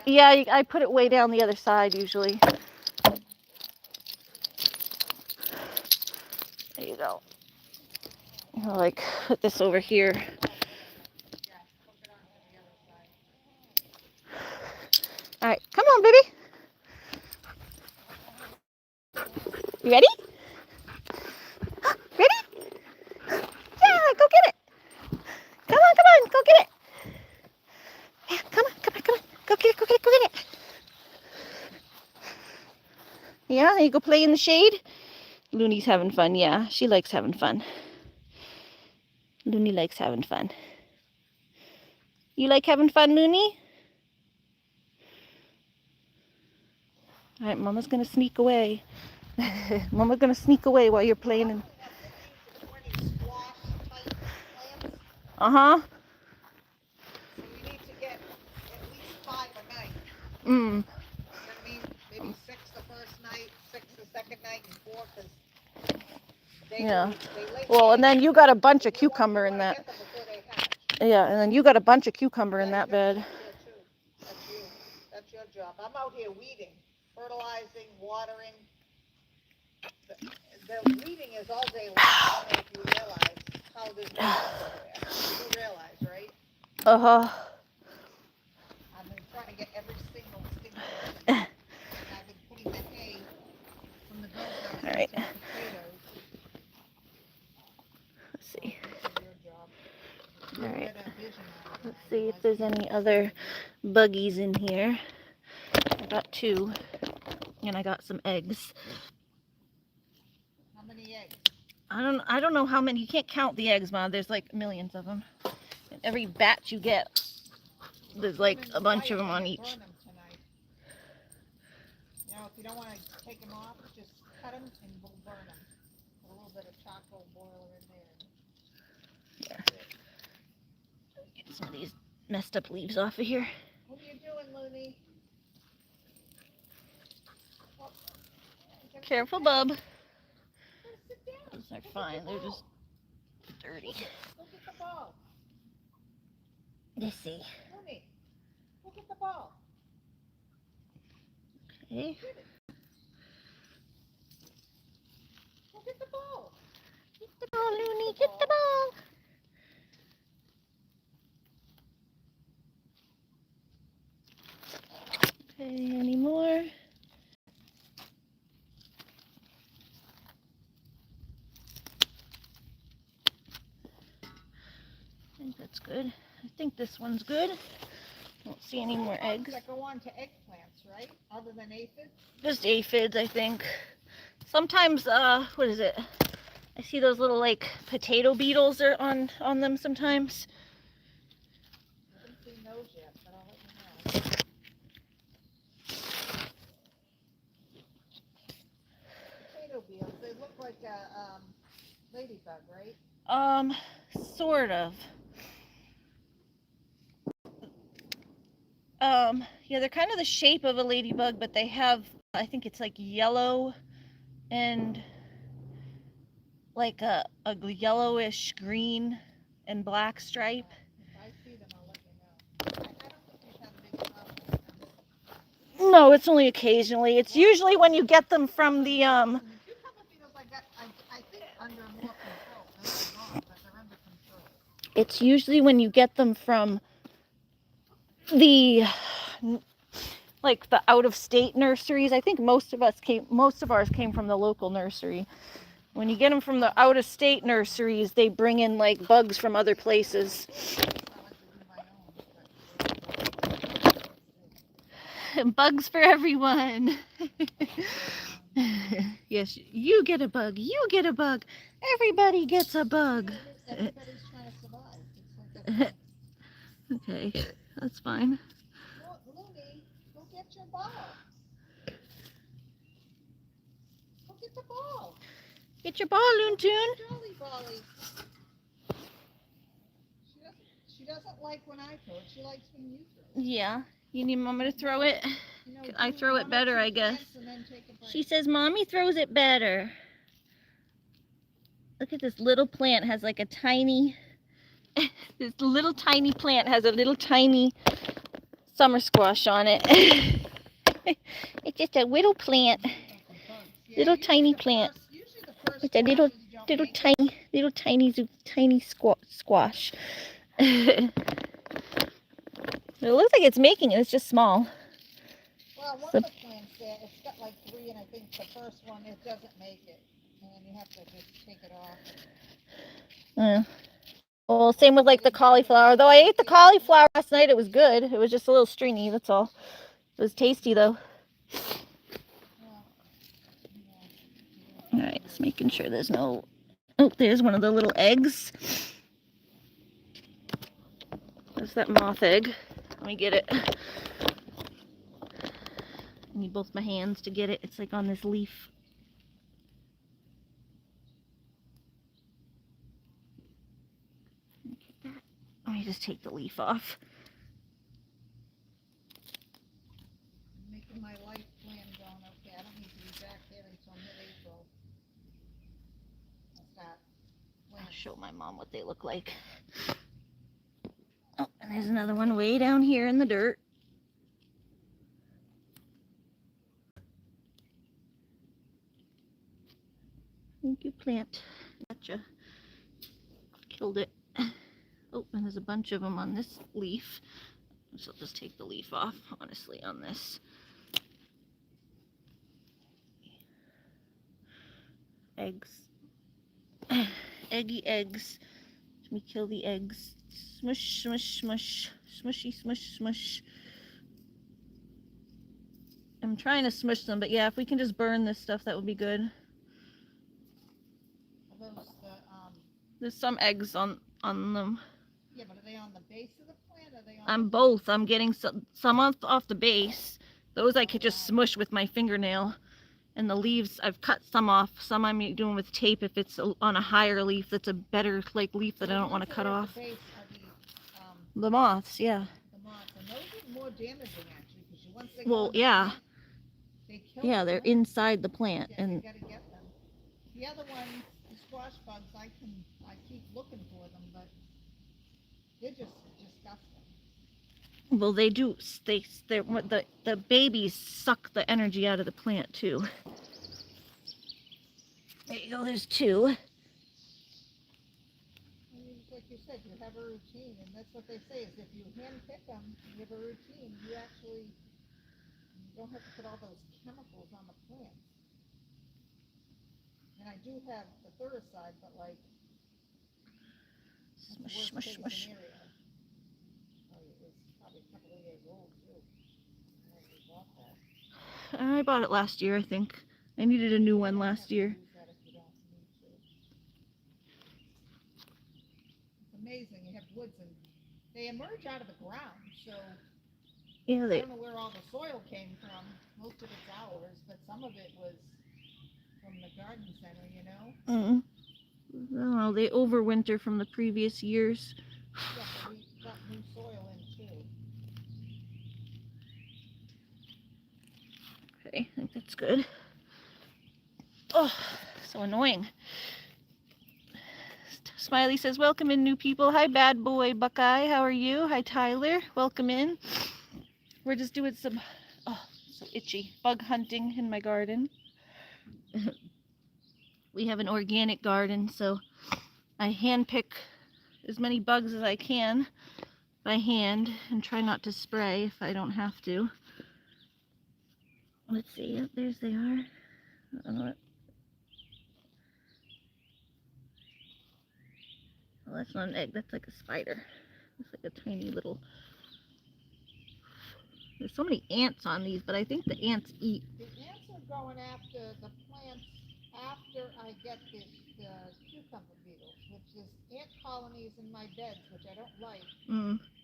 S1: Yeah, I put it way down the other side usually. There you go. I'll like put this over here. All right, come on, baby. You ready? Ready? Yeah, go get it. Come on, go get it. Yeah, come on. Go get it. Yeah, you go play in the shade. Looney's having fun. Yeah, she likes having fun. Looney likes having fun. You like having fun, Looney? All right, Mama's gonna sneak away. Mama's gonna sneak away while you're playing. And... Uh-huh.
S2: So we need to get at least 5 a night.
S1: Mm.
S2: You know what I mean? Maybe 6 the first night, 6 the second night, and 4 because
S1: yeah. Well, and then you got a bunch of cucumber in that. Yeah, and then you got a bunch of cucumber in that bed.
S2: That's your job. I'm out here weeding, fertilizing, watering. The weeding is all day long. I don't know if you realize how there's no over there. You realize, right?
S1: Uh-huh.
S2: I've been trying to get every single and I've been putting the hay from the greenhouse
S1: all right.
S2: into the potatoes.
S1: Let's see.
S2: All
S1: right. Let's see if there's any other buggies in here. I got 2, and I got some eggs.
S2: How many eggs?
S1: I don't know how many. You can't count the eggs, Mom. There's like millions of them. And every batch you get, there's like a bunch of them on each.
S2: Burn them tonight. You know, if you don't want to take them off, just cut them and we'll burn them. Put a little bit of charcoal boiler in there.
S1: Yeah. Get some of these messed up leaves off of here.
S2: What are you doing, Looney?
S1: Careful, bub. Those are fine. They're just dirty.
S2: Look at the ball.
S1: Let's see.
S2: Looney, look at the ball.
S1: Okay.
S2: Look at the ball.
S1: Get the ball, Looney. Get the ball. Okay, any more? I think that's good. I think this one's good. Don't see any more eggs.
S2: That go on to eggplants, right? Other than aphids?
S1: Just aphids, I think. Sometimes, what is it? I see those little, like, potato beetles are on them sometimes.
S2: I haven't seen those yet, but I'll let you know. a ladybug, right?
S1: Sort of. Yeah, they're kind of the shape of a ladybug, but they have, I think it's like yellow and like a yellowish green and black stripe.
S2: If I see them, I'll let you know. I don't think we've had a big problem with them.
S1: No, it's only occasionally. It's usually when you get them from the
S2: And the cucumber beetles I think under more control. I might be wrong, but they're under control.
S1: it's usually when you get them from the like the out of state nurseries. I think most of ours came from the local nursery. When you get them from the out of state nurseries, they bring in like bugs from other places. Bugs for everyone. Yes, you get a bug, you get a bug, everybody gets a bug.
S2: Everybody's trying to survive. It's like
S1: Okay, that's fine.
S2: Looney, go get your ball. Go get the ball.
S1: Get your ball, Loontoon.
S2: Jolly Bolly. She doesn't like when I throw it. She likes when you throw it.
S1: Yeah, you need Mama to throw it?
S2: You know,
S1: I throw it better, I guess. She says Mommy throws it better. Look at this little plant, has like a tiny, this little tiny plant has a little tiny summer squash on it. It's just a little plant, little tiny plant. It's a little tiny squash. It looks like it's making it, it's just small.
S2: Well, one of the plants there, it's got like 3, and I think the first one, it doesn't make it. And you have to just take it off.
S1: Yeah. Well, same with like the cauliflower. Though I ate the cauliflower last night, it was good. It was just a little stringy, that's all. It was tasty though. Alright, just making sure there's no... Oh, there's one of the little eggs. There's that moth egg. Let me get it. I need both my hands to get it. It's like on this leaf. Let me just take the leaf off.
S2: I'm making my life plan going. Okay, I don't need to be back there until mid-April.
S1: I'll show my mom what they look like. Oh, and there's another one way down here in the dirt. Thank you, plant. Gotcha. Killed it. Oh, and there's a bunch of them on this leaf. So I'll just take the leaf off, honestly, on this. Eggs. Eggy eggs. Let me kill the eggs. Smush, smush, smush. Smushy, smush, smush. I'm trying to smush them, but yeah, if we can just burn this stuff, that would be good. There's some eggs on them.
S2: Yeah, but are they on the base of the plant? Or are they on
S1: both. I'm getting some off the base. Those I could just smush with my fingernail. And the leaves, I've cut some off. Some I'm doing with tape if it's on a higher leaf that's a better like leaf that I don't want to cut off. The moths, yeah.
S2: The moths, and those are more damaging actually, because once they
S1: well, yeah.
S2: They kill
S1: yeah, they're inside the plant,
S2: yeah,
S1: and
S2: you gotta get them. The other one, the squash bugs, I keep looking for them, but they're just disgusting.
S1: well, they do. The babies suck the energy out of the plant too. There you go. There's 2.
S2: Like you said, you have a routine, and that's what they say is if you hand pick them, you have a routine. You actually don't have to put all those chemicals on the plants. And I do have the fungicide, but like
S1: Smush, smush, smush. I bought it last year, I think. I needed a new one last year.
S2: It's amazing. You have woods and they emerge out of the ground, so
S1: Yeah,
S2: I don't know where all the soil came from. Most of it's ours, but some of it was from the garden center, you know?
S1: Mm. I don't know, they overwinter from the previous years.
S2: Yeah, but we got new soil in too.
S1: Okay, I think that's good. Oh, so annoying. Smiley says, welcome in, new people. Hi, bad boy Buckeye. How are you? Hi, Tyler. Welcome in. We're just doing some, oh, so itchy, bug hunting in my garden. We have an organic garden, so I handpick as many bugs as I can by hand and try not to spray if I don't have to. Let's see. Yep, there's they are. Oh, that's not an egg. That's like a spider. It's like a tiny little. There's so many ants on these, but I think the ants eat.
S2: The ants are going after the plants after I get the cucumber beetles, which is ant colonies in my beds, which I don't like.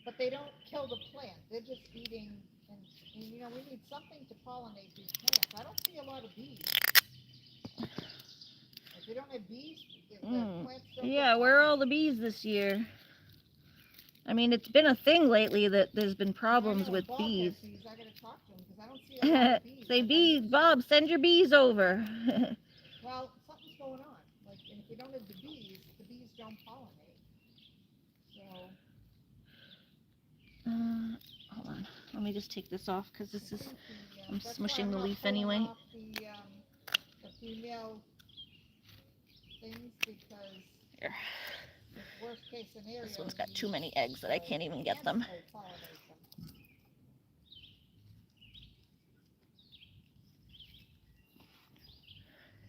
S2: But they don't kill the plant. They're just eating, and you know, we need something to pollinate these plants. I don't see a lot of bees. If you don't have bees, the plants don't.
S1: Yeah, where are all the bees this year? I mean, it's been a thing lately that there's been problems with bees.
S2: I gotta talk to them because I don't see a lot of bees.
S1: Say, bees, Bob, send your bees over.
S2: Well, something's going on. Like, and if you don't have the bees don't pollinate. So.
S1: Hold on. Let me just take this off because this is. I'm smushing the leaf anyway.
S2: The female things because.
S1: Here.
S2: Worst case scenario.
S1: This one's got too many eggs that I can't even get them.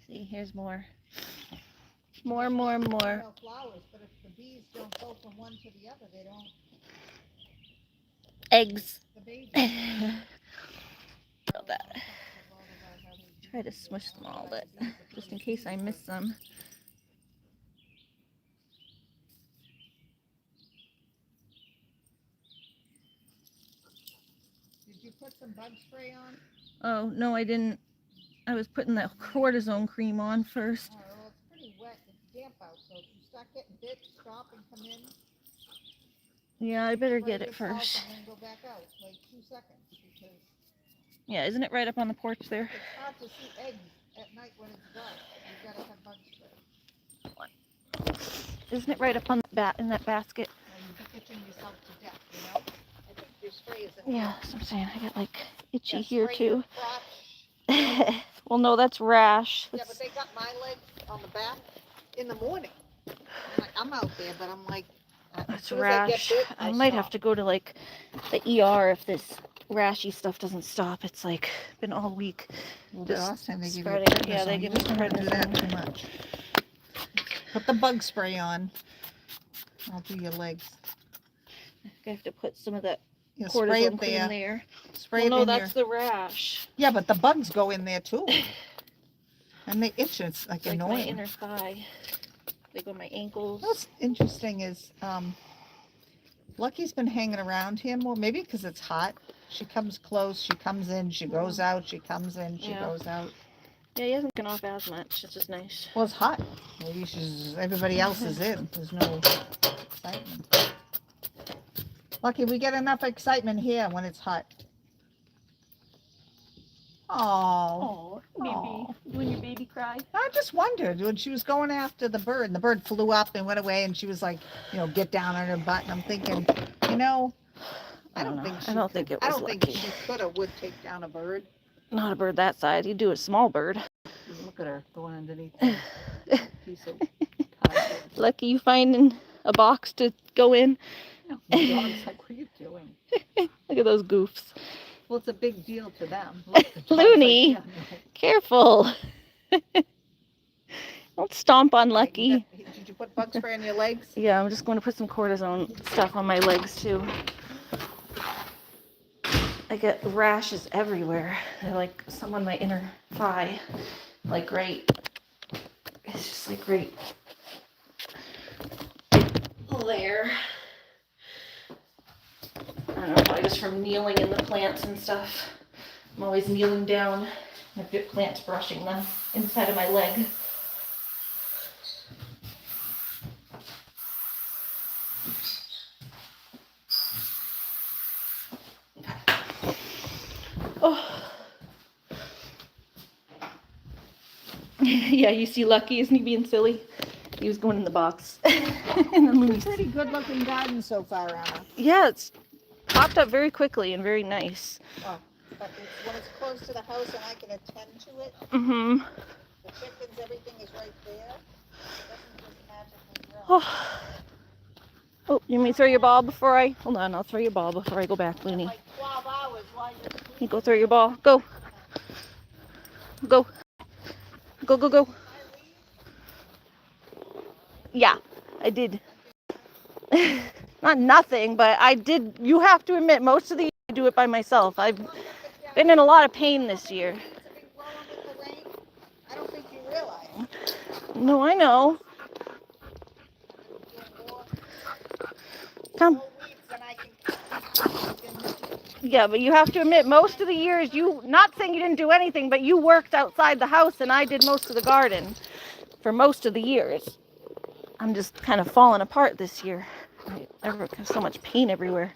S1: See, here's more. More.
S2: Flowers, but if the bees don't go from one to the other, they don't.
S1: Eggs.
S2: The babies.
S1: That. Try to smush them all, but just in case I miss some.
S2: Did you put some bug spray on?
S1: Oh, no, I didn't. I was putting the cortisone cream on first.
S2: Oh, well, it's pretty wet. It's damp out, so if you start getting bit, stop and come in.
S1: Yeah, I better get it first.
S2: And then go back out, like 2 seconds, because...
S1: Yeah, isn't it right up on the porch there?
S2: It's hard to see eggs at night when it's dark. You gotta have bug spray.
S1: Isn't it right up on the in that basket?
S2: Well, you'd be itching yourself to death, you know? I think your spray is in
S1: Yeah, that's what I'm saying. I got like itchy
S2: yeah,
S1: here too.
S2: Crotch.
S1: Well, no, that's rash.
S2: Yeah, but they got my legs on the back in the morning. I'm out there, but I'm like,
S1: that's rash. I might have to go to like the ER if this rashy stuff doesn't stop. It's like been all week.
S2: Just
S1: spreading. Yeah, they give me prednisone.
S2: Too much. Put the bug spray on. I'll do your legs.
S1: I have to put some of that
S2: yeah, spray it there.
S1: In there.
S2: Spray
S1: well,
S2: it
S1: no,
S2: in
S1: that's the rash.
S2: Yeah, but the bugs go in there too. And they itch. It's like annoying.
S1: My inner thigh. They go my ankles.
S2: What's interesting is Lucky's been hanging around here more, maybe because it's hot. She comes close, she comes in, she goes out, she comes in, she goes out.
S1: Yeah, he hasn't gone off as much. It's just nice.
S2: Well, it's hot. Maybe everybody else is in. There's no excitement. Lucky, we get enough excitement here when it's hot.
S1: Oh, baby. When your baby cried?
S2: I just wondered when she was going after the bird, and the bird flew up and went away, and she was like, get down on her butt. And I'm thinking, I don't think she could or would take down a bird.
S1: Not a bird that size. You do a small bird.
S2: Look at her going underneath the piece of concrete.
S1: Lucky you finding a box to go in.
S2: The dog's like, what are you doing?
S1: Look at those goofs.
S2: Well, it's a big deal to them.
S1: Looney, like, careful. Don't stomp on Lucky.
S2: Did you put bug spray on your legs?
S1: Yeah, I'm just going to put some cortisone stuff on my legs too. I get rashes everywhere. They're like some on my inner thigh. Like right. It's just like right there. I don't know, probably just from kneeling in the plants and stuff. I'm always kneeling down. I've got plants brushing the inside of my leg. Oh. Yeah, you see Lucky, isn't he being silly? He was going in the box. In the Looney.
S2: Pretty good looking garden so far, Anna.
S1: Yeah, it's popped up very quickly and very nice.
S2: Oh, but when it's close to the house and I can attend to it,
S1: Mm-hmm.
S2: the chickens, everything is right there. It doesn't just magically grow.
S1: Oh. Oh, you may throw your ball before I... Hold on, I'll throw your ball before I go back, Looney.
S2: Like 12 hours while you're sleeping.
S1: You go throw your ball. Go. Go. Go, go, go. Yeah, I did. Not nothing, but I did. You have to admit, most of the year I do it by myself. I've been in a lot of pain this year.
S2: I don't think you realize.
S1: No, I know. Come. Yeah, but you have to admit, most of the years you, not saying you didn't do anything, but you worked outside the house and I did most of the garden for most of the years. I'm just kind of falling apart this year. I have so much pain everywhere.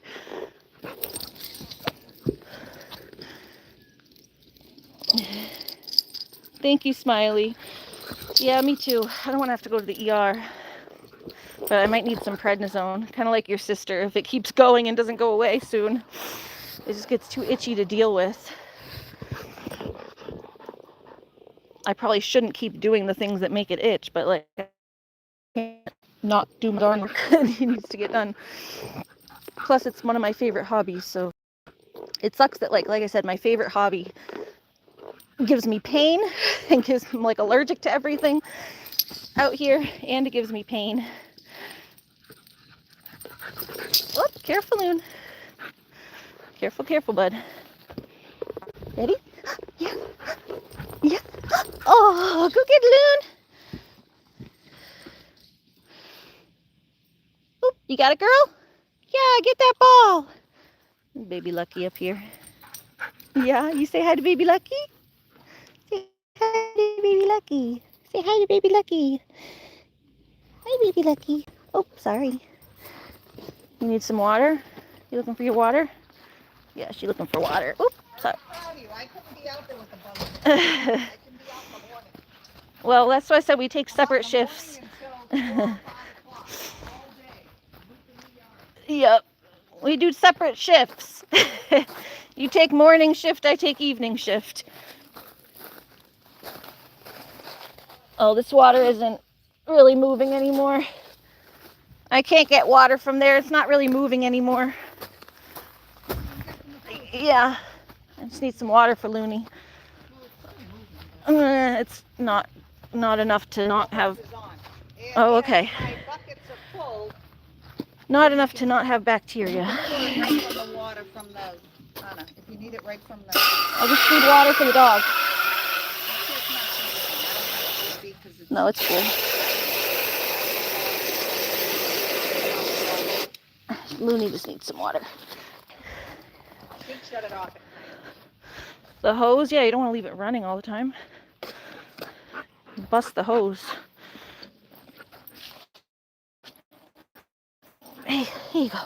S1: Thank you, Smiley. Yeah, me too. I don't want to have to go to the ER. But I might need some prednisone. Kind of like your sister. If it keeps going and doesn't go away soon, it just gets too itchy to deal with. I probably shouldn't keep doing the things that make it itch, but like, I can't not do my darn work that he needs to get done. Plus, it's one of my favorite hobbies, so it sucks that, like I said, my favorite hobby gives me pain and gives me, like, allergic to everything out here, and it gives me pain. Oh, careful, Loon. Careful, careful, bud. Ready? Yeah. Yeah. Oh, go get Loon. Oh, you got it, girl? Yeah, get that ball. Baby Lucky up here. Yeah, you say hi to Baby Lucky? Say hi to Baby Lucky. Say hi to Baby Lucky. Hi, Baby Lucky. Oh, sorry. You need some water? You looking for your water? Yeah, she's looking for water. Oop, sorry.
S2: I'm proud of you. I couldn't be out there with the bugs. I can be out in the morning.
S1: Well, that's why I said we take separate shifts. Yep. We do separate shifts. You take morning shift, I take evening shift. Oh, this water isn't really moving anymore. I can't get water from there. It's not really moving anymore. Yeah. I just need some water for Looney. It's not enough to not have... Oh, okay.
S2: My buckets are full.
S1: Not enough to not have bacteria.
S2: Right from the water from the, Anna, if you need it right from the...
S1: I just need water for the dog. No, it's cool. Looney just needs some water.
S2: Shut it off.
S1: The hose? Yeah, you don't want to leave it running all the time. Bust the hose. Hey, here you go.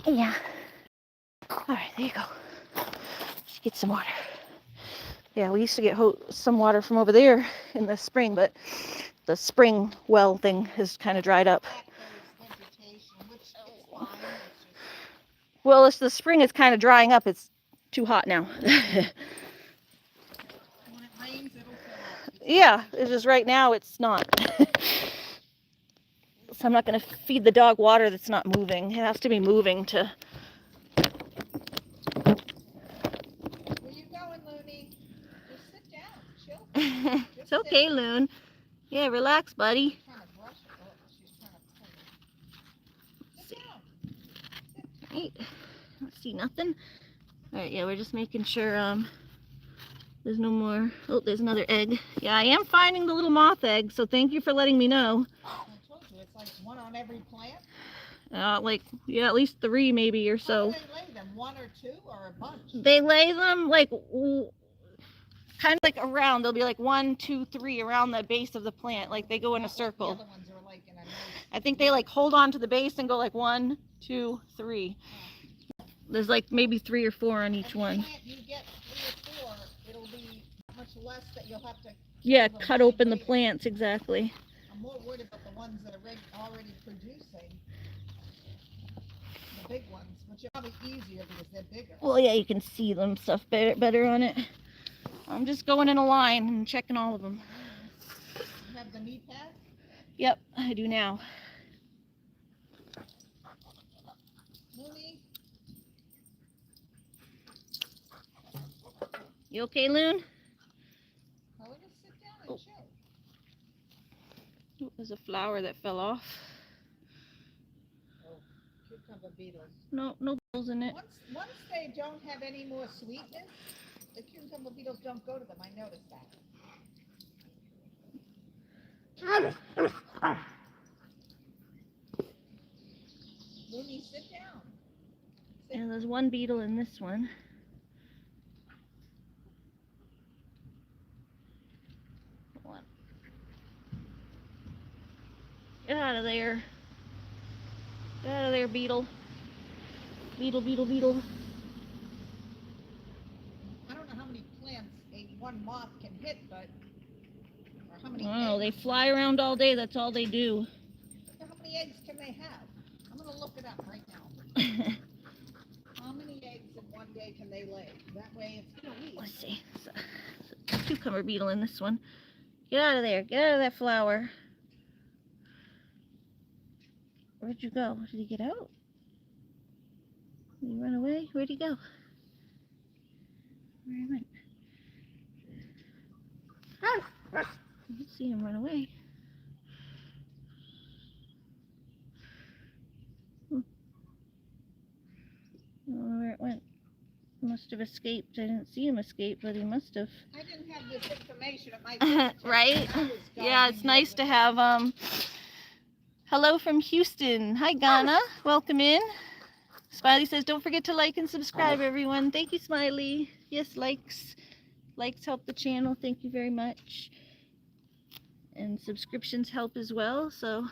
S1: Yeah. All right, there you go. Just get some water. Yeah, we used to get some water from over there in the spring, but the spring well thing has kind of dried up. Well, the spring is kind of drying up. It's too hot now.
S2: When it rains, it'll fill up.
S1: Yeah, it's just right now it's not. So I'm not going to feed the dog water that's not moving. It has to be moving to...
S2: Where you going, Looney? Just sit down, chill.
S1: It's okay, Loon. Yeah, relax, buddy.
S2: She's trying to brush it up. She's trying to pull it. Sit down.
S1: Right. I don't see nothing. All right, yeah, we're just making sure there's no more. Oh, there's another egg. Yeah, I am finding the little moth egg, so thank you for letting me know.
S2: I told you, it's like one on every plant.
S1: Like, yeah, at least 3 maybe or
S2: How
S1: so.
S2: do they lay them? 1 or 2 or a bunch?
S1: They lay them like kind of like around. They'll be like 1, 2, 3 around the base of the plant. Like they go in a
S2: The
S1: circle.
S2: other ones are like in a nice.
S1: I think they like hold on to the base and go like 1, 2, 3. There's like maybe 3 or 4 on each one.
S2: You get 3 or 4, it'll be much less that you'll have to.
S1: Yeah, cut open the plants, exactly.
S2: I'm more worried about the ones that are already producing. The big ones, which are probably easier because they're bigger.
S1: Well, yeah, you can see them stuff better on it. I'm just going in a line and checking all of them.
S2: You have the knee pad?
S1: Yep, I do now.
S2: Looney?
S1: You okay, Loon?
S2: Oh, we'll just sit down and chill.
S1: Oh, there's a flower that fell off.
S2: Oh, cucumber beetles.
S1: No beetles in it.
S2: Once they don't have any more sweetness, the cucumber beetles don't go to them. I noticed that. Looney, sit down.
S1: And there's one beetle in this one. Get out of there. Get out of there, beetle. Beetle.
S2: I don't know how many plants one moth can hit, but or how many eggs.
S1: They fly around all day. That's all they do.
S2: How many eggs can they have? I'm going to look it up right now. How many eggs in one day can they lay? That way it's going to weed.
S1: Let's see. So, a cucumber beetle in this one. Get out of there. Get out of that flower. Where'd you go? Did he get out? Did he run away? Where'd he go? Where he went? I didn't see him run away. I don't know where it went. Must have escaped. I didn't see him escape, but he must have.
S2: I didn't have this information at my
S1: right? Yeah, it's nice to have hello from Houston. Hi Ghana. Welcome in. Smiley says don't forget to like and subscribe, everyone. Thank you, Smiley. Yes, likes help the channel. Thank you very much. And subscriptions help as well. So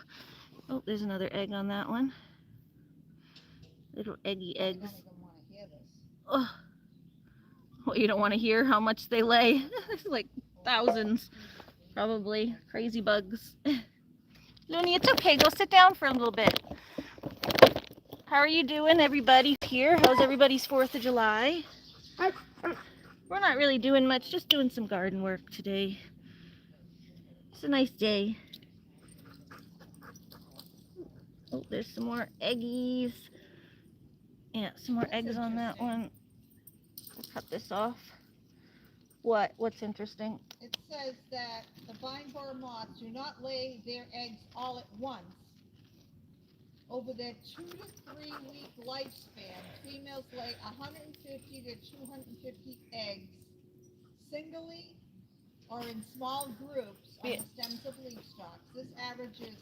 S1: oh, there's another egg on that one. Little eggy eggs.
S2: I don't even want to hear this.
S1: Oh, well, you don't want to hear how much they lay. It's like thousands, probably. Crazy bugs. Looney, it's okay. Go sit down for a little bit. How are you doing, everybody here? How's everybody's 4th of July? We're not really doing much, just doing some garden work today. It's a nice day. Oh, there's some more eggies. Yeah, some more eggs on that one. We'll cut this off. What's interesting?
S2: It says that the vine borer moths do not lay their eggs all at once. Over their 2 to 3 week lifespan, females lay 150 to 250 eggs singly or in small groups on the stems of leaf stalks. This averages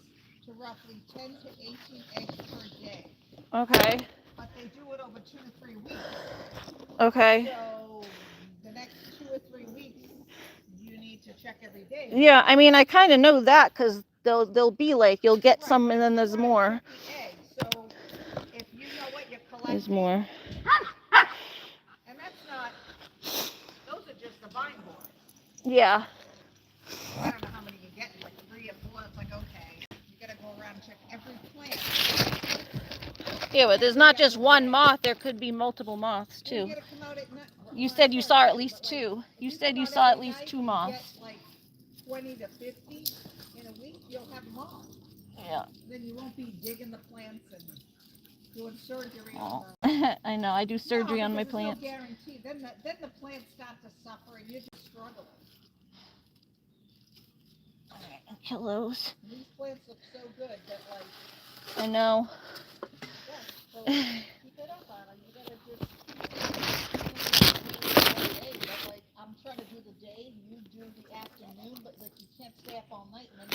S2: to roughly 10 to 18 eggs per day.
S1: Okay.
S2: But they do it over 2 to 3 weeks.
S1: Okay.
S2: So the next 2 or 3 weeks, you need to check every day.
S1: Yeah, I mean, I kind of know that because they'll be like, you'll get some and then there's more.
S2: So if you know what you're collecting.
S1: There's more.
S2: And that's not, those are just the vine borers.
S1: Yeah.
S2: I don't know how many you get, like 3 or 4. It's like, okay, you gotta go around and check every plant.
S1: Yeah, but there's not just one moth. There could be multiple moths too. You said you saw at least 2. You said you saw at least 2 moths.
S2: Get like 20 to 50 in a week, you'll have moths.
S1: Yeah.
S2: Then you won't be digging the plants and doing surgery on them.
S1: I know. I do surgery on my
S2: there's
S1: plants.
S2: No guarantee. Then the plants start to suffer and you're just struggling.
S1: All right, I'll kill those.
S2: These plants look so good that like.
S1: I know.
S2: Yeah, so keep it up on them. You gotta just. But like I'm trying to do the day, you do the afternoon, but like you can't stay up all night and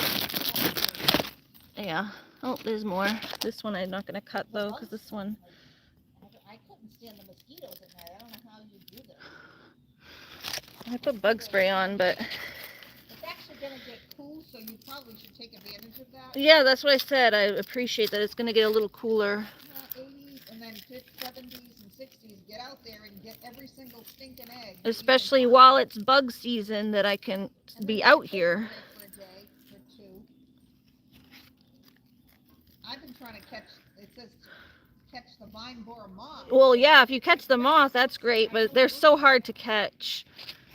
S2: then.
S1: Yeah. Oh, there's more. This one I'm not going to cut though, because this one.
S2: I couldn't stand the mosquitoes at night. I don't know how you do this.
S1: I put bug spray on, but.
S2: It's actually going to get cool, so you probably should take advantage of that.
S1: Yeah, that's what I said. I appreciate that it's going to get a little cooler.
S2: 80s and then 70s and 60s. Get out there and get every single stinking egg.
S1: Especially while it's bug season, that I can be out here.
S2: For a day or two. I've been trying to catch, it says catch the vine borer moth.
S1: Well, yeah, if you catch the moth, that's great, but they're so hard to catch.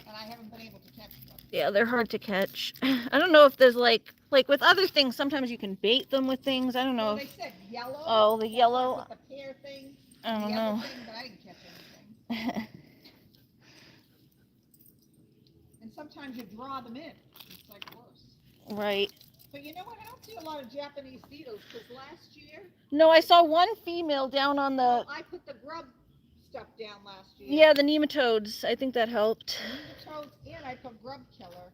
S2: And I haven't been able to catch them.
S1: Yeah, they're hard to catch. I don't know if there's like with other things, sometimes you can bait them with things. I don't know.
S2: Well, they said yellow.
S1: Oh, the yellow.
S2: With the pear thing.
S1: I don't know.
S2: Thing, but I didn't catch anything. And sometimes you draw them in. It's like worse.
S1: Right.
S2: But you know what? I don't see a lot of Japanese beetles because last year.
S1: No, I saw one female down on the.
S2: Well, I put the grub stuff down last year.
S1: Yeah, the nematodes. I think that helped.
S2: Nematodes, and I put grub killer.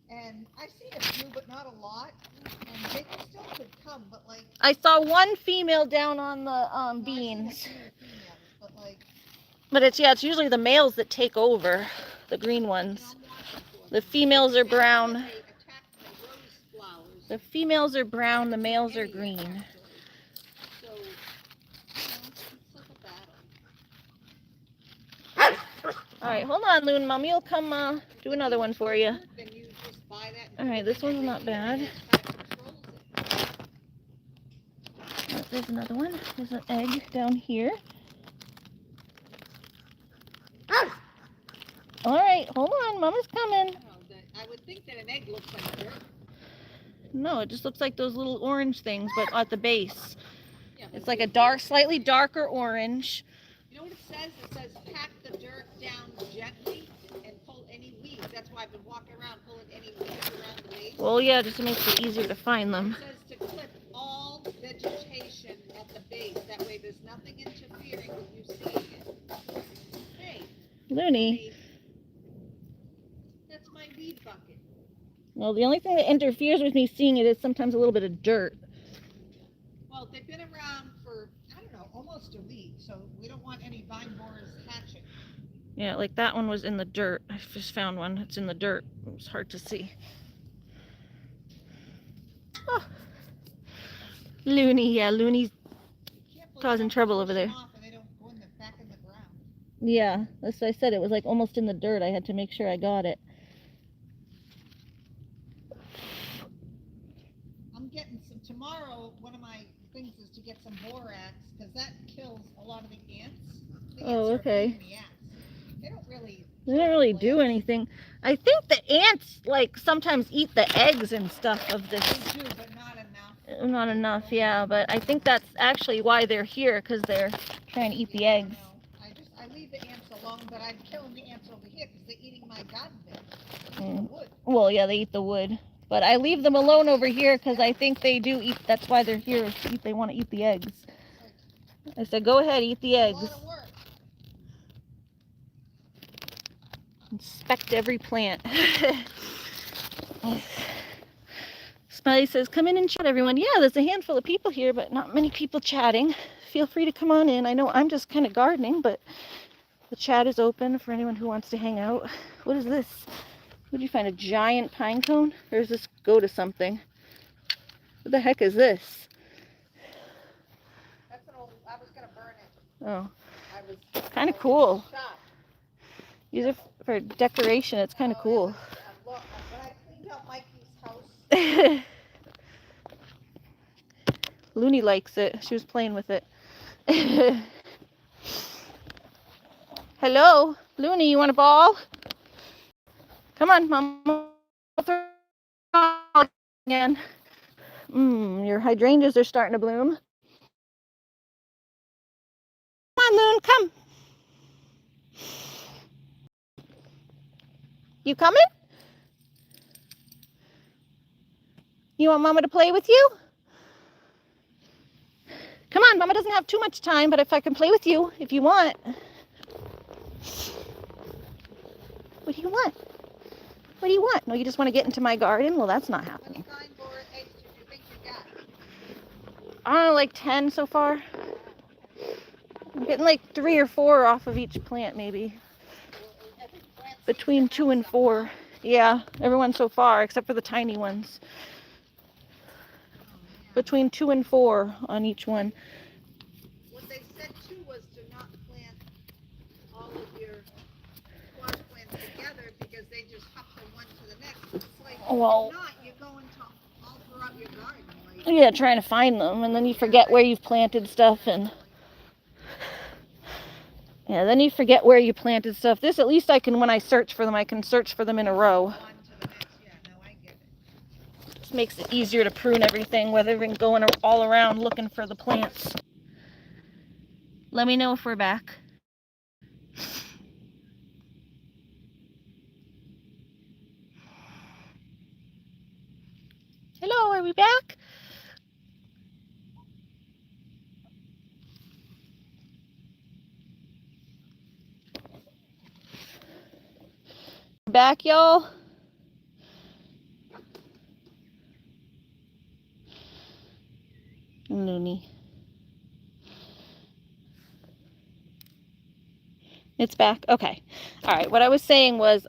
S2: And I've seen a few, but not a lot. And they still could come, but like.
S1: I saw one female down on the beans. But it's usually the males that take over, the green ones. The females are brown. The females are brown, the males are green. Alright, hold on, Loon. Mommy will come do another one for you. Alright, this one's not bad. There's another one. There's an egg down here. Alright, hold on. Mama's coming.
S2: I would think that an egg looks like dirt.
S1: No, it just looks like those little orange things, but at the base. Yeah, it's like a slightly darker orange.
S2: You know what it says? It says pack the dirt down gently and pull any weeds. That's why I've been walking around pulling any weeds around the base.
S1: Well, yeah, just to make it easier to find them.
S2: It says to clip all vegetation at the base. That way there's nothing interfering with you seeing it. Hey.
S1: Looney.
S2: That's my weed bucket.
S1: Well, the only thing that interferes with me seeing it is sometimes a little bit of dirt.
S2: Well, they've been around for, I don't know, almost a week, so we don't want any vine borers hatching.
S1: Yeah, like that one was in the dirt. I just found one. It's in the dirt. It was hard to see. Oh. Looney, yeah, Looney's causing trouble over there.
S2: They don't go back in the ground.
S1: Yeah, that's what I said. It was like almost in the dirt. I had to make sure I got it.
S2: I'm getting some, tomorrow, one of my things is to get some borax, because that kills a lot of the ants.
S1: Oh, okay.
S2: They don't
S1: really do anything. I think the ants, like, sometimes eat the eggs and stuff of this.
S2: They do, but not enough.
S1: Not enough, yeah. But I think that's actually why they're here, because they're trying to eat the eggs.
S2: I leave the ants alone, but I'm killing the ants over here, because they're eating my garden bed. They're eating the wood.
S1: Well, yeah, they eat the wood. But I leave them alone over here, because I think they do eat, that's why they're here, is to eat, they want to eat the eggs. I said, go ahead, eat the eggs.
S2: A lot of work.
S1: Inspect every plant. Smiley says, come in and chat, everyone. Yeah, there's a handful of people here, but not many people chatting. Feel free to come on in. I know I'm just kind of gardening, but the chat is open for anyone who wants to hang out. What is this? What did you find, a giant pine cone? Or does this go to something? What the heck is this?
S2: That's an old, I was going to burn it.
S1: Oh. Kind of cool. Use it for decoration. It's kind of cool.
S2: When I cleaned out Mikey's house.
S1: Looney likes it. She was playing with it. Hello, Looney, you want a ball? Come on, Mom. Again. Your hydrangeas are starting to bloom. Come on, Loon, come. You coming? You want Mama to play with you? Come on, Mama doesn't have too much time, but if I can play with you, if you want. What do you want? What do you want? No, you just want to get into my garden? Well, that's not happening.
S2: What kind of eggs do you think you got?
S1: I don't know, like 10 so far. I'm getting like 3 or 4 off of each plant, maybe. Between 2 and 4. Yeah, everyone so far, except for the tiny ones. Between 2 and 4 on each one.
S2: What they said too was to not plant all of your squash plants together because they just hop from one to the next. It's like,
S1: Well,
S2: if not, you're going to all throughout your garden. Like,
S1: yeah, trying to find them, and then you forget where you've planted stuff, and yeah, then you forget where you planted stuff. This, at least I can, when I search for them, I can search for them in a row.
S2: one to the next. Yeah, no, I get it.
S1: Just makes it easier to prune everything, rather than going all around looking for the plants. Let me know if we're back. Hello, are we back? Back, y'all? Looney. It's back? Okay. All right, what I was saying was,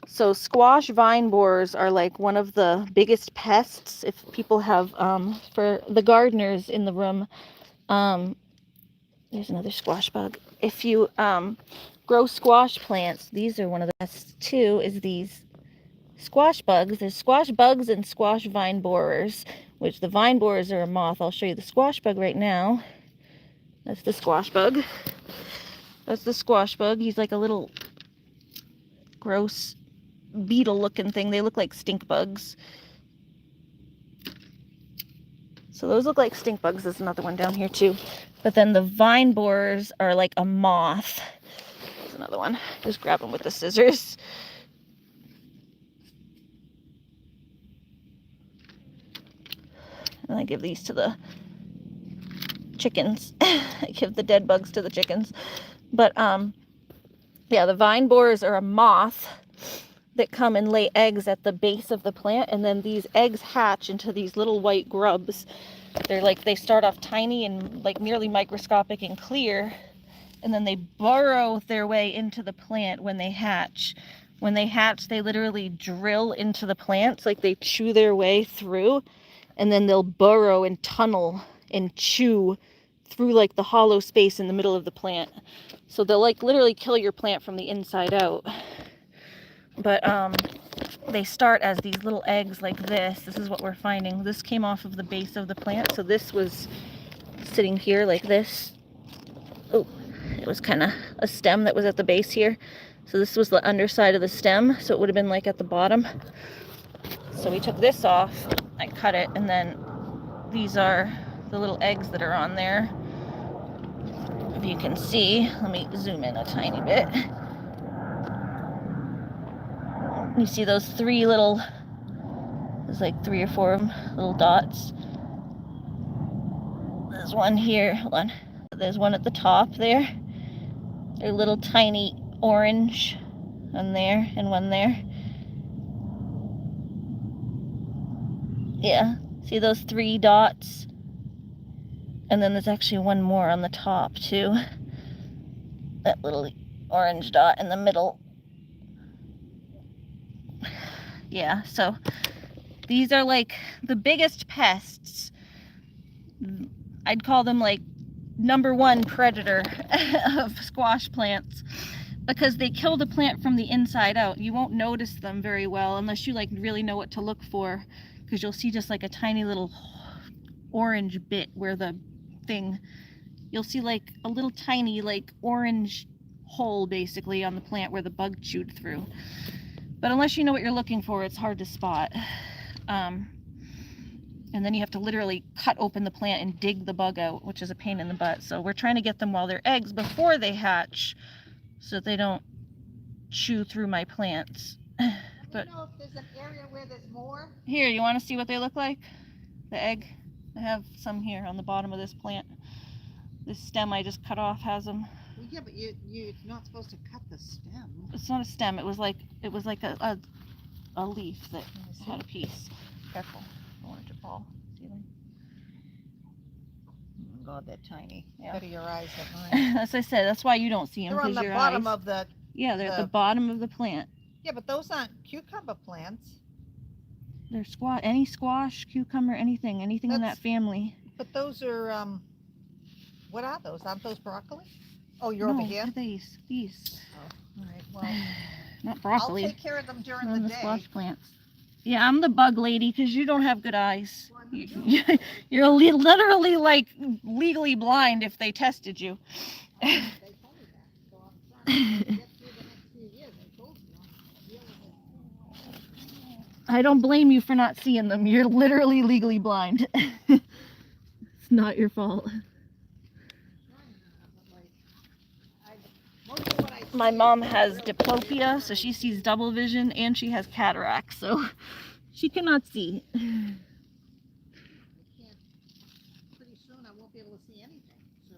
S1: so squash vine borers are like one of the biggest pests if people have, for the gardeners in the room, there's another squash bug. If you grow squash plants, these are one of the pests too, is these squash bugs. There's squash bugs and squash vine borers, which the vine borers are a moth. I'll show you the squash bug right now. That's the squash bug. That's the squash bug. He's like a little gross beetle looking thing. They look like stink bugs. So those look like stink bugs. There's another one down here too. But then the vine borers are like a moth. There's another one. Just grab them with the scissors. And I give these to the chickens. I give the dead bugs to the chickens. But yeah, the vine borers are a moth that come and lay eggs at the base of the plant, and then these eggs hatch into these little white grubs. They're like, they start off tiny and like nearly microscopic and clear, and then they burrow their way into the plant when they hatch. When they hatch, they literally drill into the plants, like they chew their way through, and then they'll burrow and tunnel and chew through like the hollow space in the middle of the plant. So they'll like literally kill your plant from the inside out. But they start as these little eggs like this. This is what we're finding. This came off of the base of the plant. So this was sitting here like this. Oh, it was kind of a stem that was at the base here. So this was the underside of the stem. So it would have been like at the bottom. So we took this off. I cut it, and then these are the little eggs that are on there. If you can see, let me zoom in a tiny bit. You see those three little, there's like 3 or 4 of them, little dots. There's one here, hold on. There's one at the top there. They're little tiny orange, one there and one there. Yeah, see those 3 dots? And then there's actually one more on the top too. That little orange dot in the middle. Yeah, so these are like the biggest pests. I'd call them like #1 predator of squash plants, because they kill the plant from the inside out. You won't notice them very well unless you like really know what to look for, because you'll see just like a tiny little orange bit where the thing, you'll see like a little tiny like orange hole basically on the plant where the bug chewed through. But unless you know what you're looking for, it's hard to spot. And then you have to literally cut open the plant and dig the bug out, which is a pain in the butt. So we're trying to get them while they're eggs before they hatch, so that they don't chew through my plants.
S2: But do you know if there's an area where there's more? Here,
S1: you want to see what they look like? The egg? I have some here on the bottom of this plant. This stem I just cut off has them.
S2: Well, yeah, but you're not supposed to cut the stem.
S1: It's not a stem. It was like a leaf that had a piece. Careful, I don't want it to fall. See them?
S2: God, they're tiny.
S1: Yeah.
S2: Better your eyes than mine.
S1: As I said, that's why you don't see them,
S2: They're on
S1: because
S2: the
S1: your
S2: bottom
S1: eyes.
S2: of the.
S1: Yeah, they're at the bottom of the plant.
S2: Yeah, but those aren't cucumber plants.
S1: They're any squash, cucumber, anything in that family.
S2: But those are what are those? Aren't those broccoli? Oh, you're
S1: No,
S2: over here.
S1: These.
S2: Oh, all right. Well,
S1: not broccoli.
S2: I'll take care of them during
S1: They're
S2: the
S1: the
S2: day.
S1: squash plants. Yeah, I'm the bug lady because you don't have good eyes. You're literally like legally blind if they tested you.
S2: They told me that, so I'm trying to get through the next few years. I told you, I'm dealing with.
S1: I don't blame you for not seeing them. You're literally legally blind. It's not your fault. My mom has diplopia, so she sees double vision, and she has cataracts, so she cannot see.
S2: Pretty soon I won't be able to see anything. So.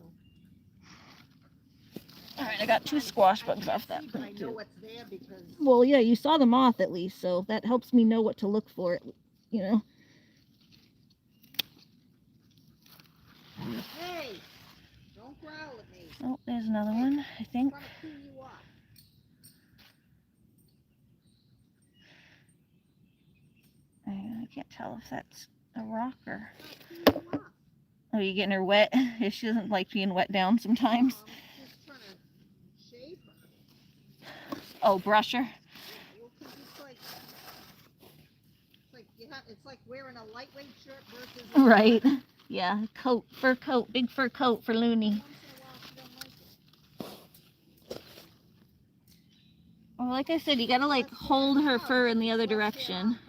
S1: All right, I got 2 squash bugs off that
S2: I
S1: plant
S2: know
S1: too.
S2: what's there because.
S1: Well, yeah, you saw the moth at least, so that helps me know what to look for. You know.
S2: Hey, don't growl at me.
S1: Oh, there's another one, I think.
S2: I'm gonna pee you off.
S1: I can't tell if that's a rock or. Oh, you getting her wet? She doesn't like being wet down sometimes.
S2: I'm just trying to shave her.
S1: Oh, brush her.
S2: Well, 'cause it's like wearing a lightweight shirt versus.
S1: Right. Yeah, coat, fur coat, big fur coat for Looney.
S2: Once in a while she don't like it.
S1: Well, like I said, you gotta like hold her fur in the other direction.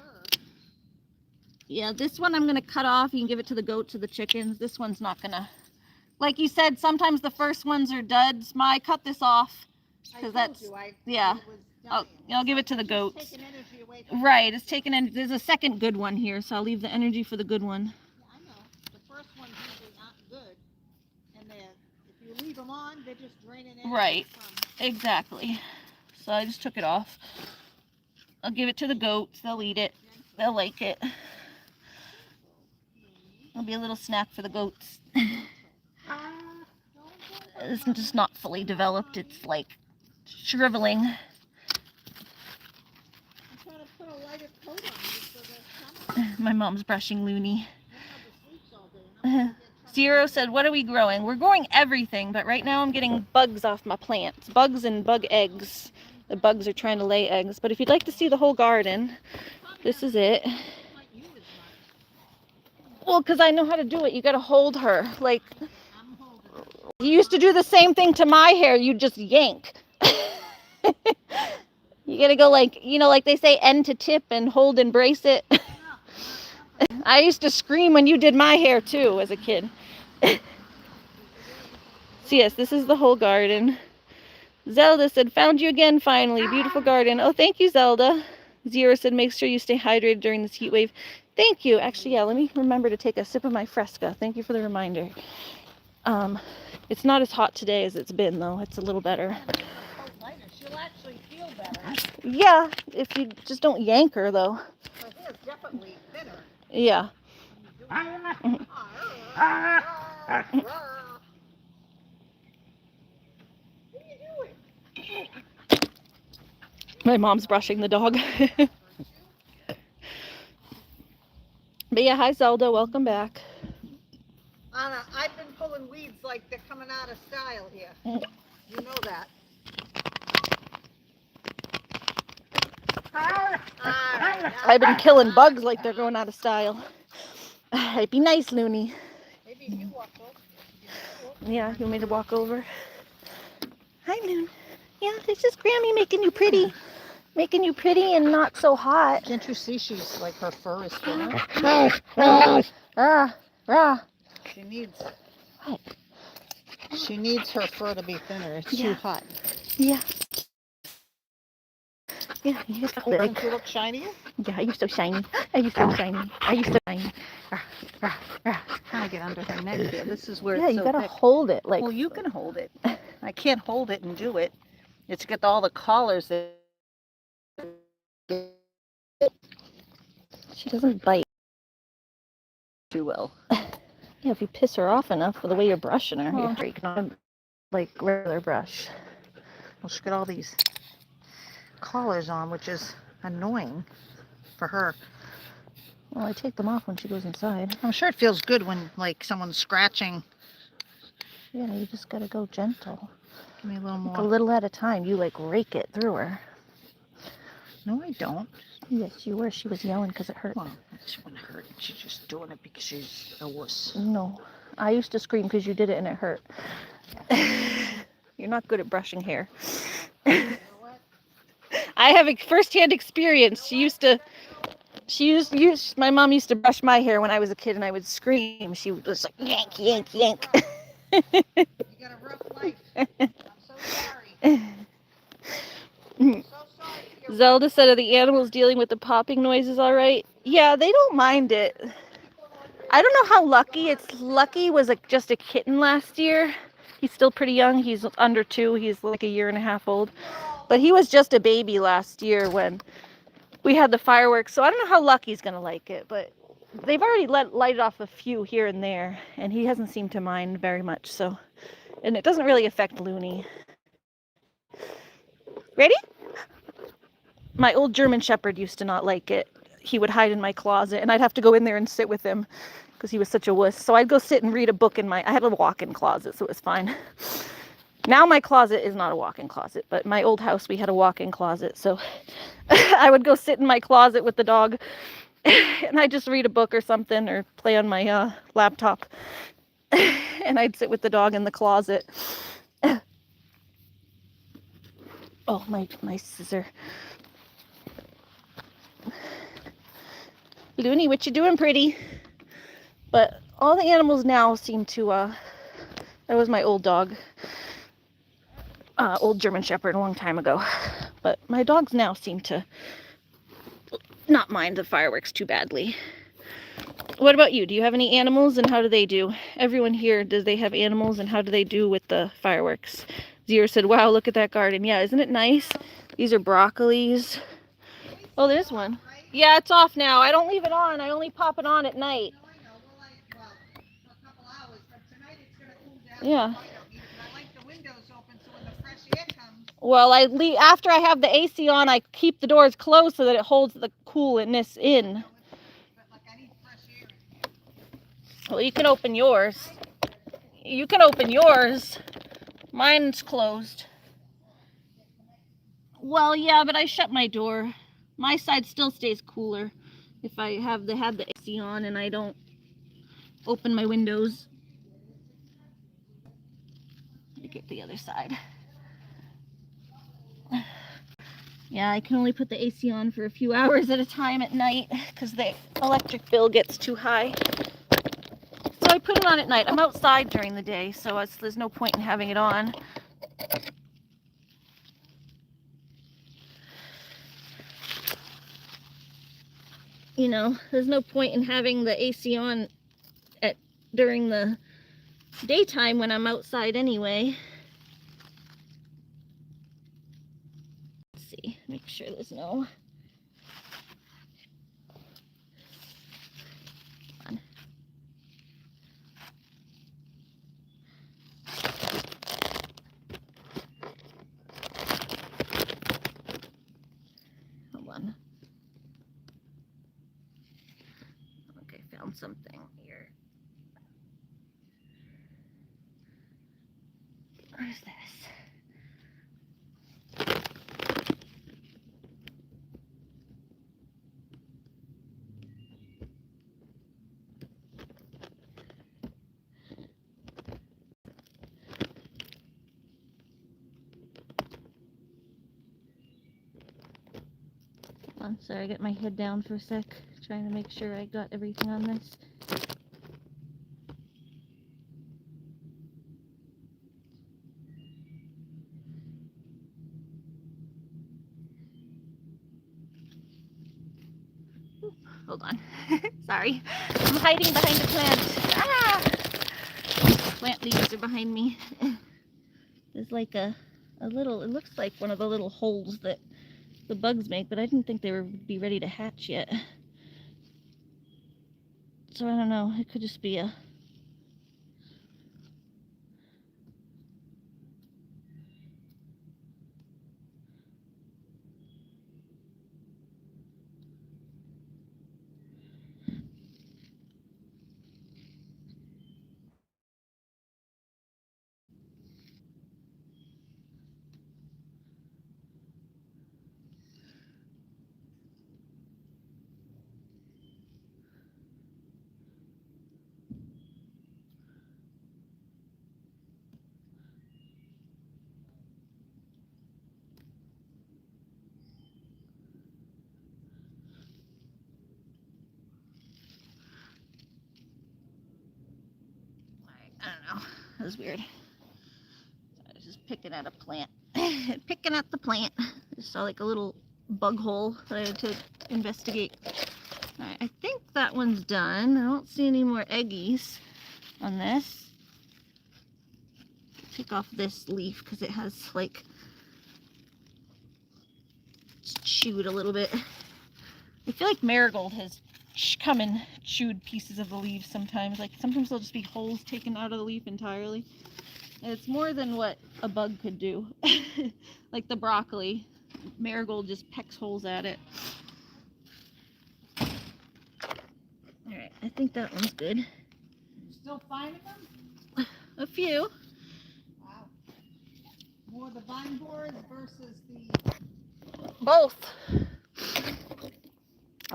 S1: Yeah, this one I'm gonna cut off. You can give it to the goats or the chickens. This one's not gonna. Like you said, sometimes the first ones are duds. I cut this off because that's yeah. I'll give it to the goats. Right, it's taken in. There's a second good one here, so I'll leave the energy for the good one.
S2: Yeah, I know. The first ones usually aren't good, and if you leave them on, they're just draining energy.
S1: Right, exactly. So I just took it off. I'll give it to the goats. They'll eat it. They'll like it. It'll be a little snack for the goats. It's just not fully developed. It's like shriveling. My mom's brushing Looney. Zero said, what are we growing? We're growing everything, but right now I'm getting bugs off my plants. Bugs and bug eggs. The bugs are trying to lay eggs. But if you'd like to see the whole garden, this is it. Well, because I know how to do it. You got to hold her. Like, you used to do the same thing to my hair. You just yank. You got to go like, you know, like they say end to tip and hold and brace it. I used to scream when you did my hair too as a kid. So yes, this is the whole garden. Zelda said, found you again finally. Beautiful garden. Oh, thank you, Zelda. Zero said, make sure you stay hydrated during this heat wave. Thank you. Actually, yeah, let me remember to take a sip of my Fresca. Thank you for the reminder. It's not as hot today as it's been, though. It's a little better.
S2: She'll actually feel better.
S1: Yeah, if you just don't yank her, though.
S2: Her hair's definitely thinner.
S1: Yeah. My mom's brushing the dog. But yeah, hi Zelda, welcome back.
S2: Anna, I've been pulling weeds like they're coming out of style here. You know that.
S1: I've been killing bugs like they're going out of style. It'd be nice, Looney.
S2: Maybe if you walk over.
S1: Yeah, you want me to walk over? Hi, Loon. Yeah, this is Grammy making you pretty. Making you pretty and not so hot.
S2: Can't you see she's like her fur is thinner? She needs her fur to be thinner. It's too hot.
S1: Yeah. Yeah, you just hold it like.
S2: Don't you look shinier?
S1: Yeah, you're so shiny. Are you so shiny? Are you so shiny?
S2: Trying to get under her neck here. This is where
S1: yeah,
S2: it's
S1: you
S2: so
S1: gotta
S2: thick.
S1: hold it like.
S2: Well, you can hold it. I can't hold it and do it. It's got all the collars that.
S1: She doesn't bite
S2: Too well.
S1: Yeah, if you piss her off enough with the way you're brushing her, you're freaking on like regular brush.
S2: Well, she's got all these collars on, which is annoying for her.
S1: Well, I take them off when she goes inside.
S2: I'm sure it feels good when, like, someone's scratching.
S1: Yeah, you just gotta go gentle.
S2: Give me a little more.
S1: Like a little at a time. You like rake it through her.
S2: No, I don't.
S1: Yes, you were. She was yelling because it hurt.
S2: Well, it wouldn't hurt. She's just doing it because she's a wuss.
S1: No, I used to scream because you did it and it hurt. You're not good at brushing hair. I have a first-hand experience. My mom used to brush my hair when I was a kid, and I would scream. She was like, yank, yank, yank.
S2: You got a rough life. I'm so sorry. I'm so sorry.
S1: Zelda said, are the animals dealing with the popping noises all right? Yeah, they don't mind it. I don't know how Lucky was just a kitten last year. He's still pretty young. He's under 2. He's like a year and a half old. But he was just a baby last year when we had the fireworks. So I don't know how Lucky's going to like it. But they've already lighted off a few here and there. And he hasn't seemed to mind very much. So, and it doesn't really affect Looney. Ready? My old German Shepherd used to not like it. He would hide in my closet. And I'd have to go in there and sit with him, because he was such a wuss. So I'd go sit and read a book I had a walk-in closet, so it was fine. Now my closet is not a walk-in closet, but my old house, we had a walk-in closet. So I would go sit in my closet with the dog, and I'd just read a book or something, or play on my laptop. And I'd sit with the dog in the closet. Oh, my scissor. Looney, what you doing, pretty? But all the animals now seem to, that was my old dog, old German Shepherd a long time ago. But my dogs now seem to not mind the fireworks too badly. What about you? Do you have any animals, and how do they do? Everyone here, does they have animals, and how do they do with the fireworks? Zero said, wow, look at that garden. Yeah, isn't it nice? These are broccolis. Oh, there's one. Yeah, it's off now. I don't leave it on. I only pop it on at night. Yeah.
S2: I like the windows open so when the fresh air comes.
S1: Well, after I have the AC on, I keep the doors closed so that it holds the coolness in.
S2: But like I need fresh air in here.
S1: Well, you can open yours. You can open yours. Mine's closed. Well, yeah, but I shut my door. My side still stays cooler if I had the AC on and I don't open my windows. Let me get the other side. Yeah, I can only put the AC on for a few hours at a time at night because the electric bill gets too high. So I put it on at night. I'm outside during the day, so there's no point in having it on. You know, there's no point in having the AC on during the daytime when I'm outside anyway. Let's see, make sure there's no... Hold on. Okay, found something here. What is this? Hold on, sorry, I get my head down for a sec, trying to make sure I got everything on this. Hold on. Sorry. I'm hiding behind a plant. Ah! Plant leaves are behind me. There's like a little, it looks like one of the little holes that the bugs make, but I didn't think they would be ready to hatch yet. So I don't know. It could just be a was weird. I was just picking at a plant. Picking at the plant. Just saw like a little bug hole that I had to investigate. Alright, I think that one's done. I don't see any more eggies on this. Take off this leaf because it has like, it's chewed a little bit. I feel like marigold has come and chewed pieces of the leaves sometimes. Like sometimes there'll just be holes taken out of the leaf entirely. And it's more than what a bug could do. Like the broccoli. Marigold just pecks holes at it. Alright, I think that one's good.
S2: You still finding them?
S1: A few.
S2: Wow. More the vine borers versus the...
S1: Both.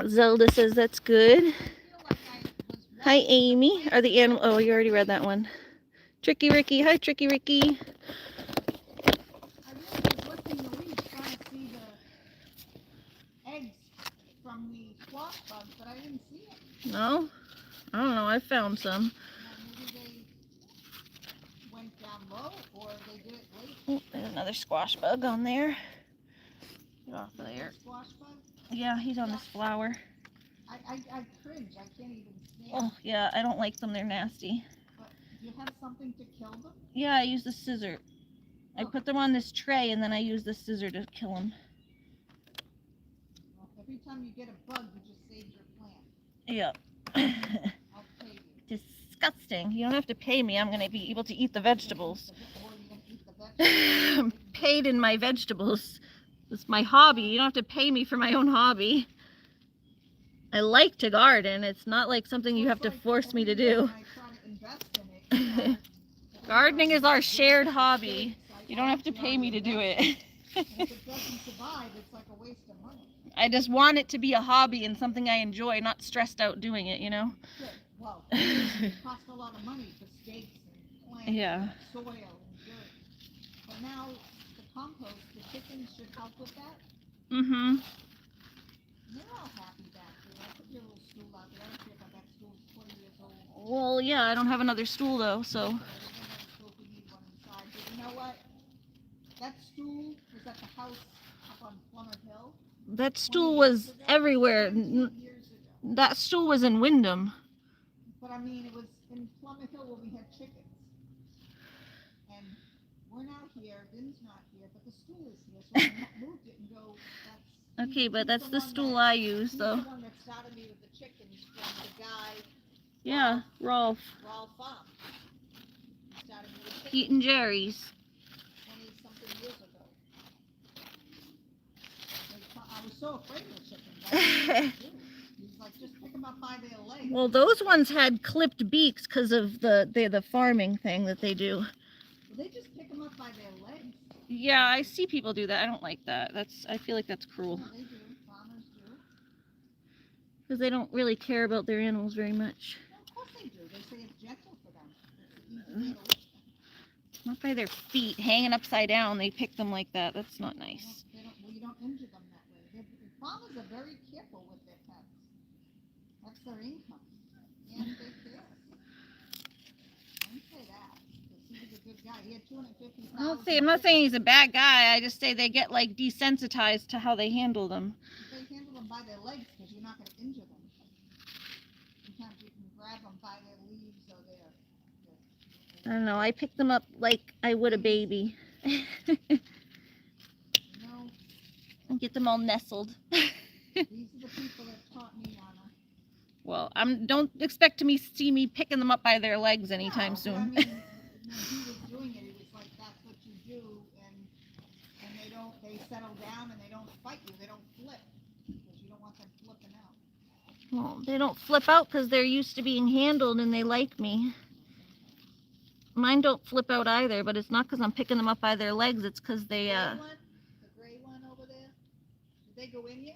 S1: Zelda says that's good.
S2: I feel like I was
S1: Hi, Amy. Are the animal? Oh, you already read that one. Tricky Ricky. Hi, Tricky Ricky.
S2: I really was lifting the leaves trying to see the eggs from the squash bugs, but I didn't see it.
S1: No? I don't know. I found some.
S2: Maybe they went down low or they did it late.
S1: Oh, there's another squash bug on there. Get off of there.
S2: Squash bug?
S1: Yeah, he's on this flower.
S2: I cringe. I can't even stand.
S1: Oh, yeah. I don't like them. They're nasty.
S2: But do you have something to kill them?
S1: Yeah, I use the scissor. I
S2: Oh.
S1: put them on this tray and then I use the scissor to kill them.
S2: Well, every time you get a bug, you just saved your plant.
S1: Yep.
S2: I'll pay you.
S1: Disgusting. You don't have to pay me. I'm going to be able to eat the vegetables.
S2: Or you can eat the vegetables.
S1: I'm paid in my vegetables. It's my hobby. You don't have to pay me for my own hobby. I like to garden. It's not like something you have to force me to do.
S2: When I try to invest in it, you know,
S1: Gardening is our shared hobby. You don't have to pay me to do it.
S2: And if it doesn't survive, it's like a waste of money.
S1: I just want it to be a hobby and something I enjoy, not stressed out doing it, you know?
S2: Good. Well, it costs a lot of money for stakes and plants
S1: Yeah.
S2: and soil and dirt. But now the compost, the chickens should help with that.
S1: Mm-hmm.
S2: They're all happy back there. I put your little stool out there. I don't care if that stool's 20 years old.
S1: Well, yeah, I don't have another stool though, so.
S2: We're gonna have a stool if we need one inside. But you know what? That stool was at the house up on Plummer Hill.
S1: That stool was everywhere.
S2: 20 years ago.
S1: That stool was in Wyndham.
S2: But I mean, it was in Plummer Hill where we had chickens. And we're not here, Vin's not here, but the stool is here. So we moved it and go, that's...
S1: Okay, but
S2: he's
S1: that's the
S2: one
S1: stool
S2: that-
S1: I use
S2: he's
S1: though.
S2: the one that started me with the chickens from the guy,
S1: Yeah, Rolf.
S2: Rawl Farm. He started me with chickens
S1: Pete and Jerry's.
S2: 20-something years ago. I was so afraid of the chickens. I didn't know what to do. He was like, just pick them up by their legs.
S1: Well, those ones had clipped beaks because of the farming thing that they do.
S2: They just pick them up by their legs.
S1: Yeah, I see people do that. I don't like that. I feel like that's cruel
S2: Yeah, they do. Farmers do.
S1: because they don't really care about their animals very much.
S2: Well, of course they do. They say it's gentle for them. It's an easy way to lift them.
S1: Not by their feet hanging upside down. They pick them like that. That's not nice.
S2: Well, you don't injure them that way. Farmers are very careful with their pets. That's their income. And they care. Don't say that. Because he was a good guy. He had 250,000.
S1: I'm not saying he's a bad guy. I just say they get like desensitized to how they handle them.
S2: They handle them by their legs because you're not going to injure them. Sometimes you can grab them by their leaves or
S1: I don't know. I pick them up like I would a baby.
S2: you know,
S1: And get them all nestled.
S2: these are the people that taught me, Anna.
S1: Well, don't expect to see me picking them up by their legs anytime
S2: No,
S1: soon.
S2: but I mean, when he was doing it, it was like that's what you do, and they settle down and they don't fight you, they don't flip, because you don't want them flipping out.
S1: Well, they don't flip out because they're used to being handled and they like me. Mine don't flip out either, but it's not because I'm picking them up by their legs. It's because they,
S2: The gray one over there, did they go in yet?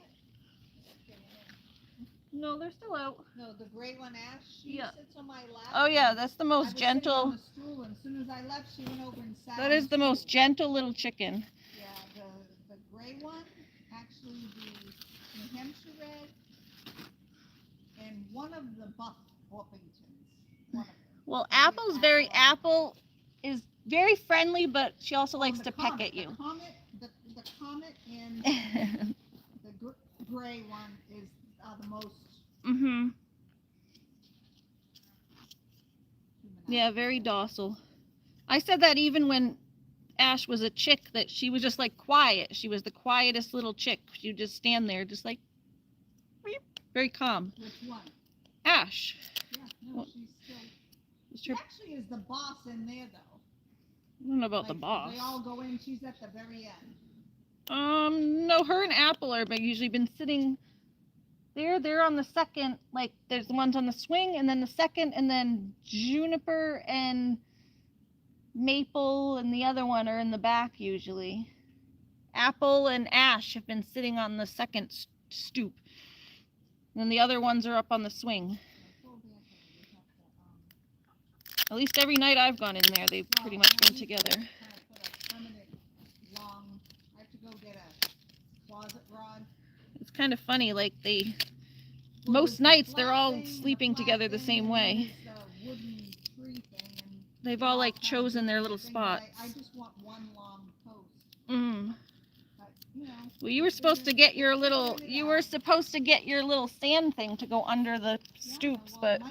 S1: No, they're still out.
S2: No, the gray one, Ash, she
S1: Yeah.
S2: sits on my lap.
S1: Oh yeah, that's the
S2: I
S1: most
S2: was sitting on
S1: gentle.
S2: the stool, and as soon as I left, she went over and sat
S1: That
S2: on
S1: is the most
S2: stool.
S1: gentle little chicken.
S2: Yeah, the gray one, actually the New Hampshire red, and one of the buff Orpingtons. One of them.
S1: Well, Apple's very apple. is very friendly, but she also
S2: Oh,
S1: likes
S2: the
S1: to
S2: comet,
S1: peck at you.
S2: The comet and the gray one are the most.
S1: Mhm. Yeah, very docile. I said that even when Ash was a chick, that she was just like quiet. She was the quietest little chick. She would just stand there, just like very calm.
S2: Which one?
S1: Ash.
S2: Yeah, no, she actually is the boss in there, though.
S1: I don't know about the boss.
S2: They all go in. She's at the very end.
S1: No, her and Apple are usually been sitting there. They're on the second. Like, there's the ones on the swing, and then the second, and then Juniper and Maple and the other one are in the back usually. Apple and Ash have been sitting on the second stoop. And then the other ones are up on the swing. At least every night I've gone in there, they've pretty much been together.
S2: I have to go get a closet rod.
S1: It's kind of funny, like most nights they're all sleeping together the same way. They've all like chosen their little spots.
S2: I just want one long post.
S1: Well, you were supposed to get your little sand thing to go under the stoops, but
S2: I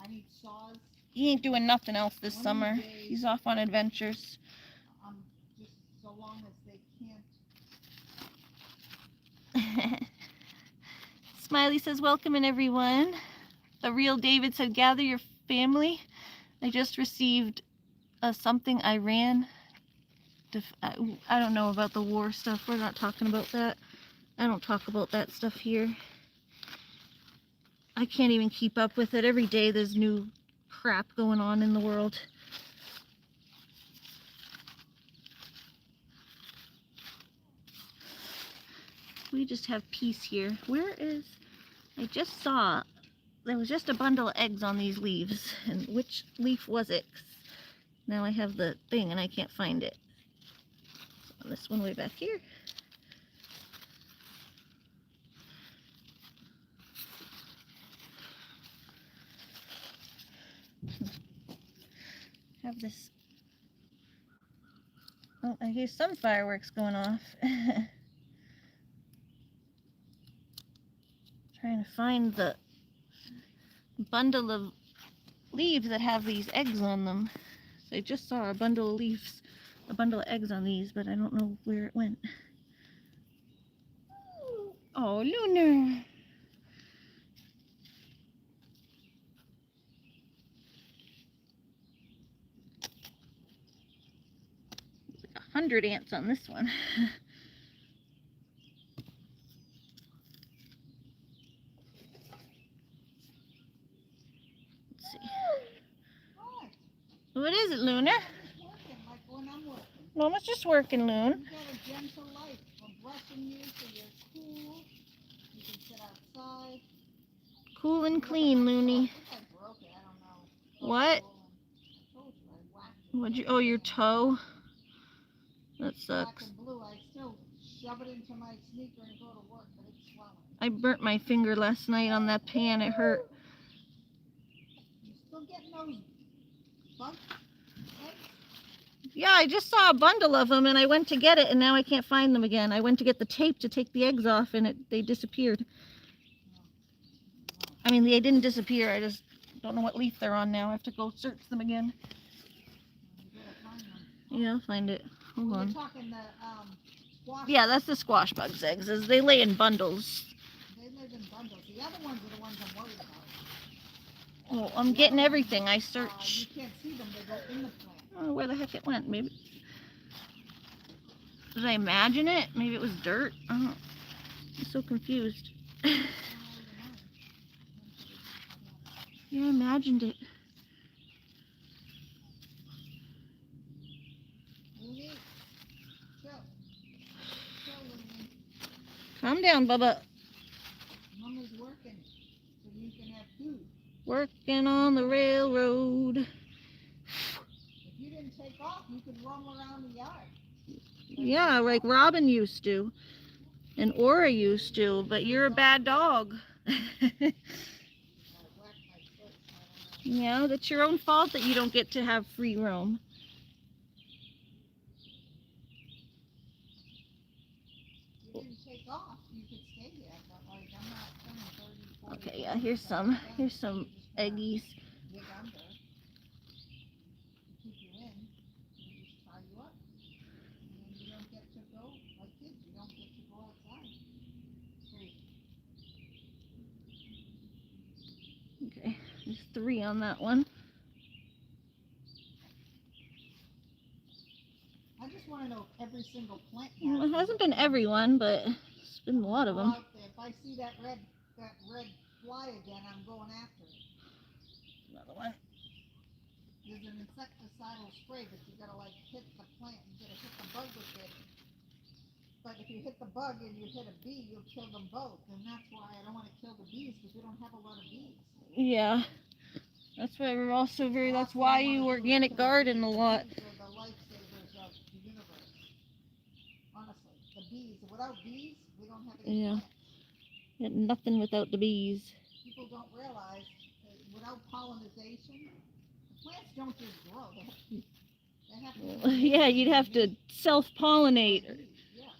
S2: need saws.
S1: he ain't doing nothing else this summer. He's off on adventures.
S2: Just so long as they can't.
S1: Smiley says, welcome in everyone. The real David said, gather your family. I just received something Iran. I don't know about the war stuff. We're not talking about that. I don't talk about that stuff here. I can't even keep up with it. Every day there's new crap going on in the world. We just have peace here. Where is... I just saw... There was just a bundle of eggs on these leaves. And which leaf was it? Now I have the thing and I can't find it. So this one way back here. Have this. Oh, I hear some fireworks going off. Trying to find the bundle of leaves that have these eggs on them. So I just saw a bundle of leaves, a bundle of eggs on these, but I don't know where it went. Oh, Lunar. Like 100 ants on this one. Let's see. What is it, Luna?
S2: Like when I'm working.
S1: Mama's just working, Loon.
S2: You got a gentle life. I'm brushing you so you're cool. You can sit outside.
S1: Cool and clean, Looney.
S2: I broke it. I don't know.
S1: What?
S2: I told you I whacked it.
S1: What'd you? Oh, your toe. That
S2: It's black
S1: sucks.
S2: and blue. I still shove it into my sneaker and go to work, but it's swelling.
S1: I burnt my finger last night on that pan. It hurt.
S2: You still getting those bugs?
S1: Yeah, I just saw a bundle of them and I went to get it and now I can't find them again. I went to get the tape to take the eggs off and they disappeared. I mean, they didn't disappear. I just don't know what leaf they're on now. I have to go search them again.
S2: You gotta find them.
S1: Yeah, I'll find it. Hold
S2: We're
S1: on.
S2: talking the squash.
S1: Yeah, that's the squash bug's eggs. They lay in bundles.
S2: They live in bundles. The other ones are the ones I'm worried about.
S1: Oh, I'm getting everything. I
S2: You
S1: search.
S2: can't see them. They go in the plant.
S1: Oh, where the heck it went? Maybe. Did I imagine it? Maybe it was dirt. Oh, I'm so confused. Yeah, I imagined it.
S2: Looney, chill. Chill, Looney.
S1: Calm down, Bubba.
S2: Mama's working, so you can have food.
S1: Working on the railroad.
S2: If you didn't take off, you could roam around the yard.
S1: Yeah, like Robin used to. And Aura used to, but you're a bad dog. Yeah, that's your own fault that you don't get to have free roam.
S2: You didn't take off. You could stay there, but like I'm not spending 30, 40.
S1: Okay, yeah, here's some eggies.
S2: Dig under to keep you in. You just tie you up, and then you don't get to go like kids. You don't get to go outside. Free.
S1: Okay, there's 3 on that one.
S2: I just want to know if every single plant.
S1: Well, it hasn't been everyone, but it's been a lot of them.
S2: Out there. If I see that red fly again, I'm going after it.
S1: Another one.
S2: There's an insecticidal spray, but you gotta like hit the plant. You gotta hit the bug with it. But if you hit the bug and you hit a bee, you'll kill them both. And that's why I don't want to kill the bees because we don't have a lot of bees.
S1: Yeah. That's why we're also that's why you organic garden a lot.
S2: Bees are the lifesavers of the universe. Honestly, the bees. Without bees, we don't have any plants.
S1: Got nothing without the bees.
S2: People don't realize that without pollination, the plants don't just grow. They have to
S1: Yeah, you'd have to self-pollinate
S2: yeah.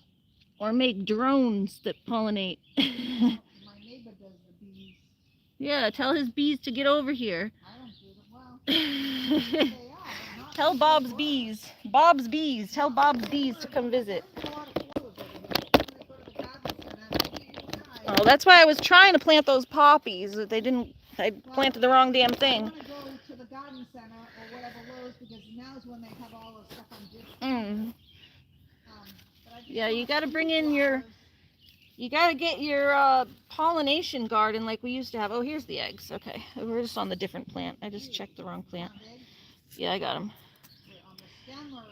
S1: or make drones that pollinate.
S2: My neighbor does the bees.
S1: Yeah, tell his bees to get over here.
S2: I don't do them well. They are, not
S1: Tell Bob's bees. Bob's bees. Tell Bob's bees to come visit. Oh, that's why I was trying to plant those poppies. They didn't. I planted the wrong damn
S2: I
S1: thing.
S2: want to go to the garden center or whatever Lowe's because now's when they have all the stuff on discount.
S1: Yeah, you got to bring in your. You got to get your pollination garden like we used to have. Oh, here's the eggs. Okay, we're just on the different plant. I just checked the wrong plant. Yeah, I got them.
S2: On the stem or?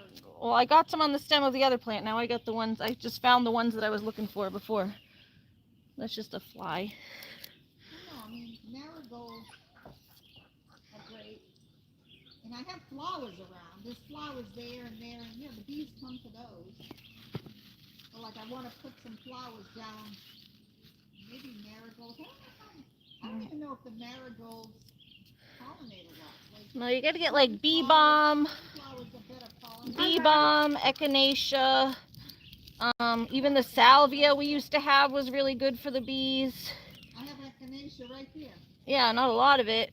S1: Well, I got some on the stem of the other plant. Now I got the ones. I just found the ones that I was looking for before. That's just a fly.
S2: No, I mean marigolds are great, and I have flowers around. There's flowers there and there, and you know the bees come to those. So like I want to put some flowers down, maybe marigolds. I don't even know if the marigolds pollinate a lot. Like,
S1: No, you got to get like bee balm, echinacea. Even the salvia we used to have was really good for the bees.
S2: I have echinacea right here.
S1: Yeah, not a lot of it.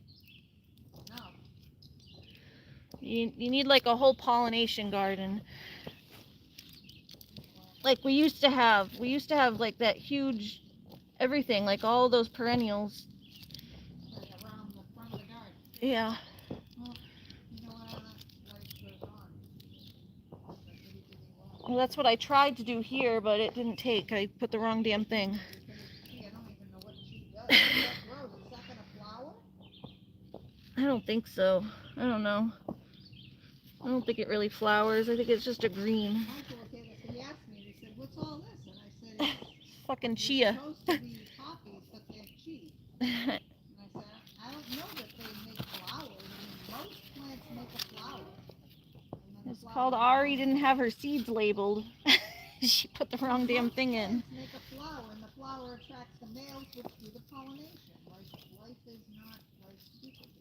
S2: No.
S1: You need like a whole pollination garden. Like we used to have. We used to have like that huge everything, like all those perennials.
S2: Like around the front of the garden.
S1: Yeah.
S2: Well, you know what? Life goes on.
S1: Well, that's what I tried to do here, but it didn't take. I put the wrong damn thing.
S2: I don't even know what she does. Is that gonna flower?
S1: I don't think so. I don't know. I don't think it really flowers. I think it's just a green.
S2: He asked me, he said, what's all this? And I said, it's
S1: fucking chia.
S2: supposed to be poppies, but they're cheap. And I said, I don't know that they make flowers. I mean, most plants make a flower.
S1: It's called Ari didn't have her seeds labeled. She put the wrong damn thing in.
S2: Make a flower, and the flower attracts the males, which do the pollination. Like life is not like people do.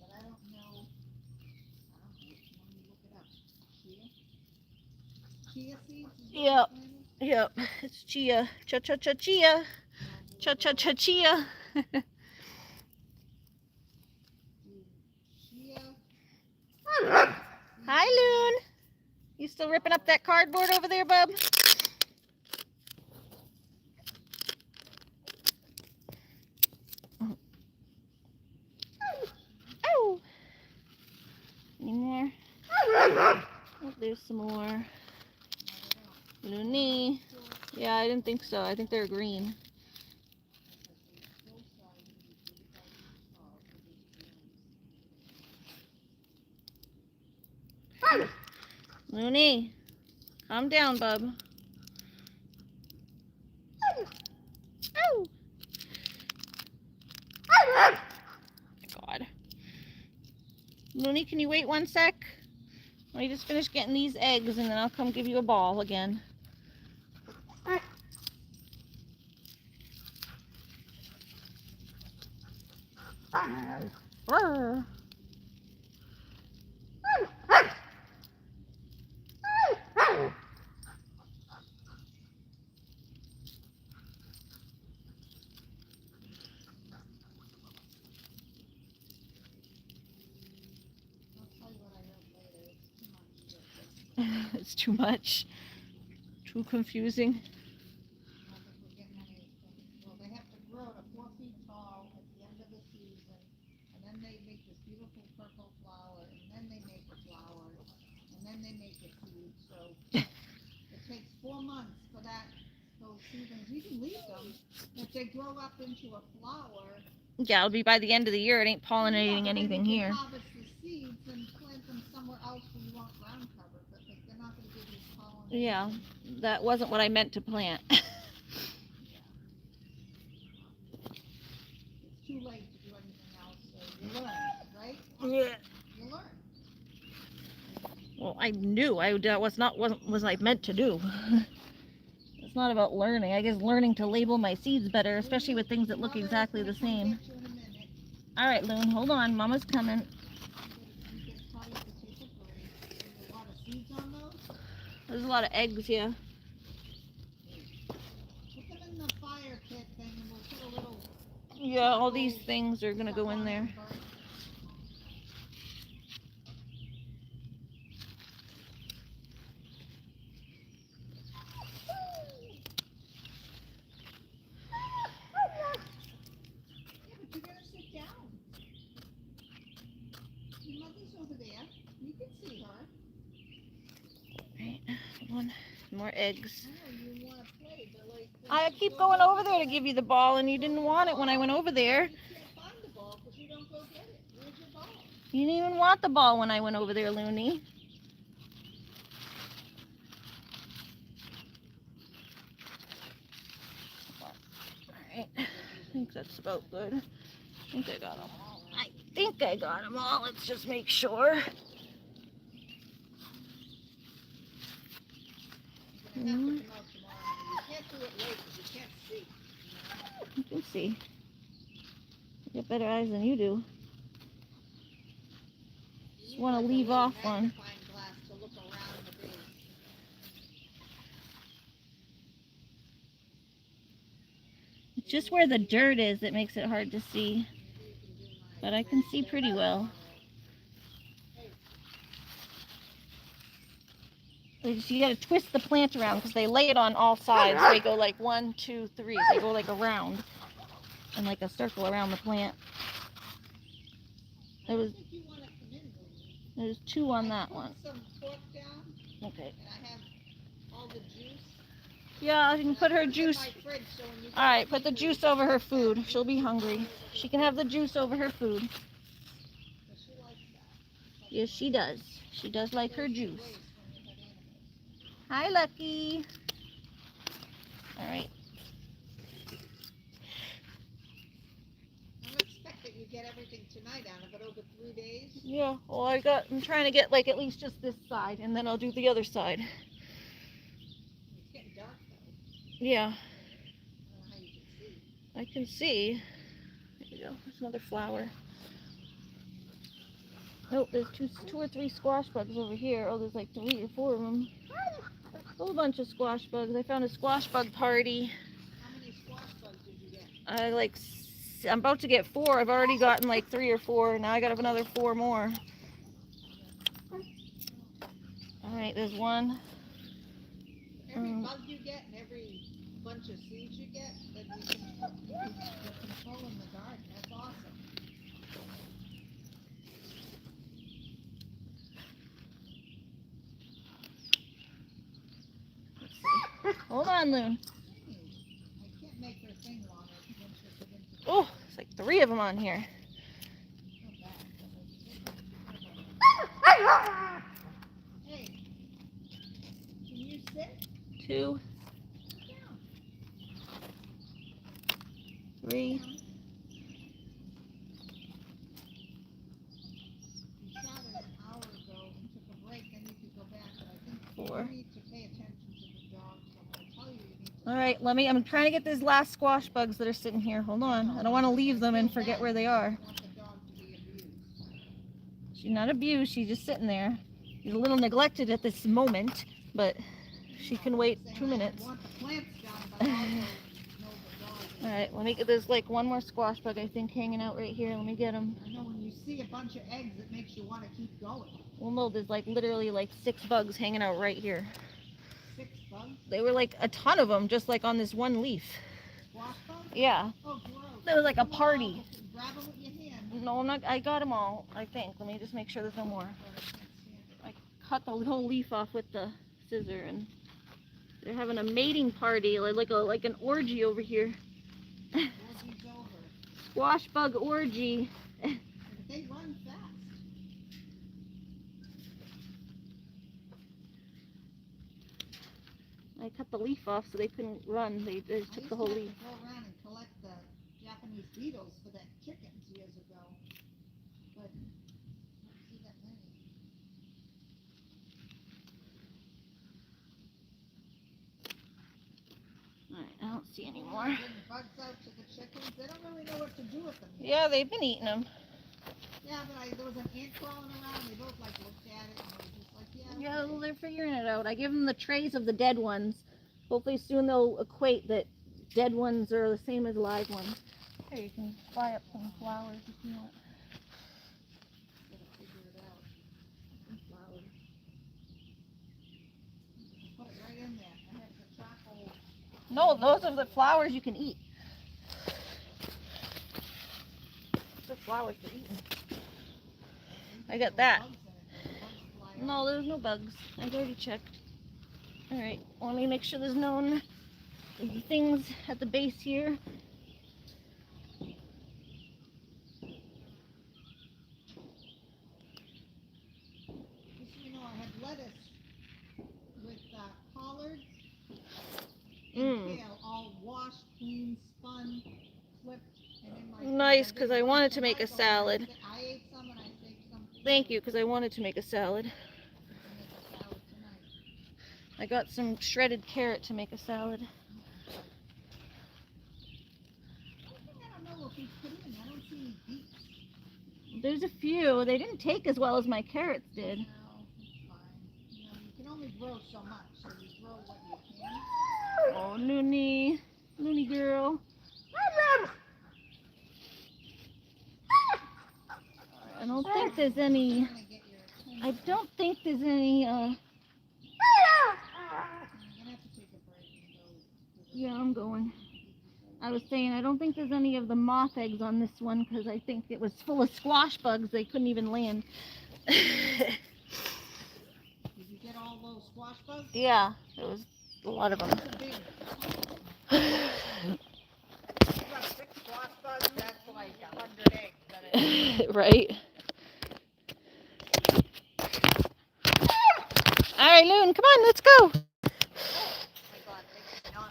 S2: But I don't know. Let me look it up. Chia seeds?
S1: Yep. Yep. It's chia. Cha-cha-cha-chia. Cha-cha-cha-chia. Hi, Loon. You still ripping up that cardboard over there, bub? Oh. Any more? Oh, there's some more. Looney. Yeah, I didn't think so. I think they're green. Looney, calm down, bub. Oh. God. Looney, can you wait 1 sec? Let me just finish getting these eggs and then I'll come give you a ball again. It's too much. Too confusing.
S2: I don't think we're getting anything. Well, they have to grow to 4 feet tall at the end of the season, and then they make this beautiful purple flower, and then they make a flower, and then they make a seed. So it takes 4 months for those seasons. You can leave them. If they grow up into a flower,
S1: Yeah, it'll be by the end of the year. It ain't pollinating
S2: yeah,
S1: anything
S2: then you
S1: here.
S2: can harvest the seeds and plant them somewhere else where you want ground cover, but they're not going to give you pollination.
S1: Yeah, that wasn't what I meant to plant.
S2: It's too late to do anything else, so you learn, right?
S1: Yeah.
S2: You learn.
S1: Well, I knew that wasn't I meant to do. It's not about learning. I guess learning to label my seeds better, especially with things that look exactly the same. All right, Loon, hold on. Mama's coming. There's a lot of eggs, yeah.
S2: Put them in the fire pit thing and we'll put a little...
S1: Yeah, all these things are gonna go in there.
S2: Yeah, but you gotta sit down. Your mother's over there. You can see her.
S1: Right, one more eggs.
S2: I know you want to play, but like...
S1: I keep going over there to give you the ball, and you didn't want it when I went over there.
S2: You can't find the ball because you don't go get it. Where's your ball?
S1: You didn't even want the ball when I went over there, Looney. Alright, I think that's about good. I think I got them all. Let's just make sure.
S2: You're gonna have to come out tomorrow. You can't do it late because you can't see.
S1: You can see. You got better eyes than you do. Just want to leave off one.
S2: Magnifying glass to look around the base.
S1: It's just where the dirt is that makes it hard to see.
S2: Maybe you can do my...
S1: But I can see pretty well. You got to twist the plant around because they lay it on all sides. They go like 1, 2, 3. They go like around and like a circle around the plant. There's 2 on that one.
S2: Some pork down,
S1: Okay.
S2: and I have all the juice.
S1: Yeah, you can put her
S2: In
S1: juice.
S2: my fridge, so when you
S1: All right, put the juice over her food. She'll be hungry. She can have the juice over her food.
S2: She likes that.
S1: Yes, she does. She does like her juice.
S2: Waste when you have animals.
S1: Hi, Lucky. All right.
S2: I don't expect that you get everything tonight, Anna, but over 3 days.
S1: Yeah. Well, I'm trying to get like at least just this side, and then I'll do the other side.
S2: It's getting dark though.
S1: Yeah.
S2: I don't know how you can see.
S1: I can see. There you go. There's another flower. Oh, there's two or three squash bugs over here. Oh, there's like 3 or 4 of them. A whole bunch of squash bugs. I found a squash bug party.
S2: How many squash bugs did you get?
S1: I'm about to get 4. I've already gotten like 3 or 4. Now I got another 4 more. All right, there's one.
S2: Every bug you get and every bunch of seeds you get, that you're controlling the garden. That's awesome.
S1: Hold on, Loon.
S2: I can't make her thing longer once you get into the
S1: Oh, it's like 3 of them on here.
S2: Hey, can you sit?
S1: 2,
S2: Sit down.
S1: 3.
S2: You shot it an hour ago and took a break, then you could go back, but I think
S1: 4.
S2: you need to pay attention to the dog, so I'm gonna tell you you need to.
S1: All right, I'm trying to get these last squash bugs that are sitting here. Hold on. I don't want to leave them and forget where they are.
S2: I want the dog to be abused.
S1: She's not abused. She's just sitting there. She's a little neglected at this moment, but she can wait 2 minutes.
S2: I want the plants done, but I also know the dog
S1: Alright, let me get, there's like one more squash bug I think hanging out right here. Let me get him.
S2: I know when you see a bunch of eggs, it makes you want to keep going.
S1: Well, no, there's like literally like 6 bugs hanging out right here.
S2: 6 bugs?
S1: They were like a ton of them just like on this one leaf.
S2: Squash bugs?
S1: Yeah.
S2: Oh, gross.
S1: There was like a party.
S2: Grab them with your hand.
S1: No, I'm not, I got them all, I think. Let me just make sure there's no more. I cut the whole leaf off with the scissor and they're having a mating party, like an orgy over here.
S2: Orgy's over.
S1: Squash bug orgy.
S2: They run fast.
S1: I cut the leaf off so they couldn't run. They just took the whole leaf.
S2: I used to go around and collect the Japanese beetles for the chickens years ago, but I don't see that many.
S1: Alright, I don't see any more.
S2: Getting bugs out to the chickens. They don't really know what to do with them yet.
S1: Yeah, they've been eating them.
S2: Yeah, but there was an ant crawling around. They both like looked at it and they were just like, yeah.
S1: Yeah, well, they're figuring it out. I give them the trays of the dead ones. Hopefully soon they'll equate that dead ones are the same as live ones. Here, you can buy up some flowers if you want.
S2: Gotta figure it out.
S1: Some flowers.
S2: Put it right in there. I have the charcoal.
S1: No, those are the flowers you can eat. The flowers for eating. I got that. No, there's no bugs. I've already checked. Alright, let me make sure there's no things at the base here.
S2: Just so you know, I have lettuce with collards and kale, all washed, clean, spun, clipped, and in my
S1: Nice, because I wanted to make a salad.
S2: I ate some and I saved some.
S1: Thank you, because I wanted to make a salad.
S2: Make a salad tonight.
S1: I got some shredded carrot to make a salad.
S2: I don't know if we put in. I don't see any beets.
S1: There's a few. They didn't take as well as my carrots did.
S2: No, it's fine. You know, you can only grow so much, so you grow what you can.
S1: Oh, Looney. Looney girl. I don't think there's any.
S2: Trying to get your
S1: I don't think there's any.
S2: You're gonna have to take a break and go.
S1: Yeah, I'm going. I was saying I don't think there's any of the moth eggs on this one because I think it was full of squash bugs. They couldn't even land.
S2: Did you get all those squash bugs?
S1: Yeah, there was a lot of them.
S2: That's a big. You got 6 squash bugs. That's like 100 eggs. That is.
S1: Right. All right, Loon, come on, let's go.
S2: Oh my God, they cannot.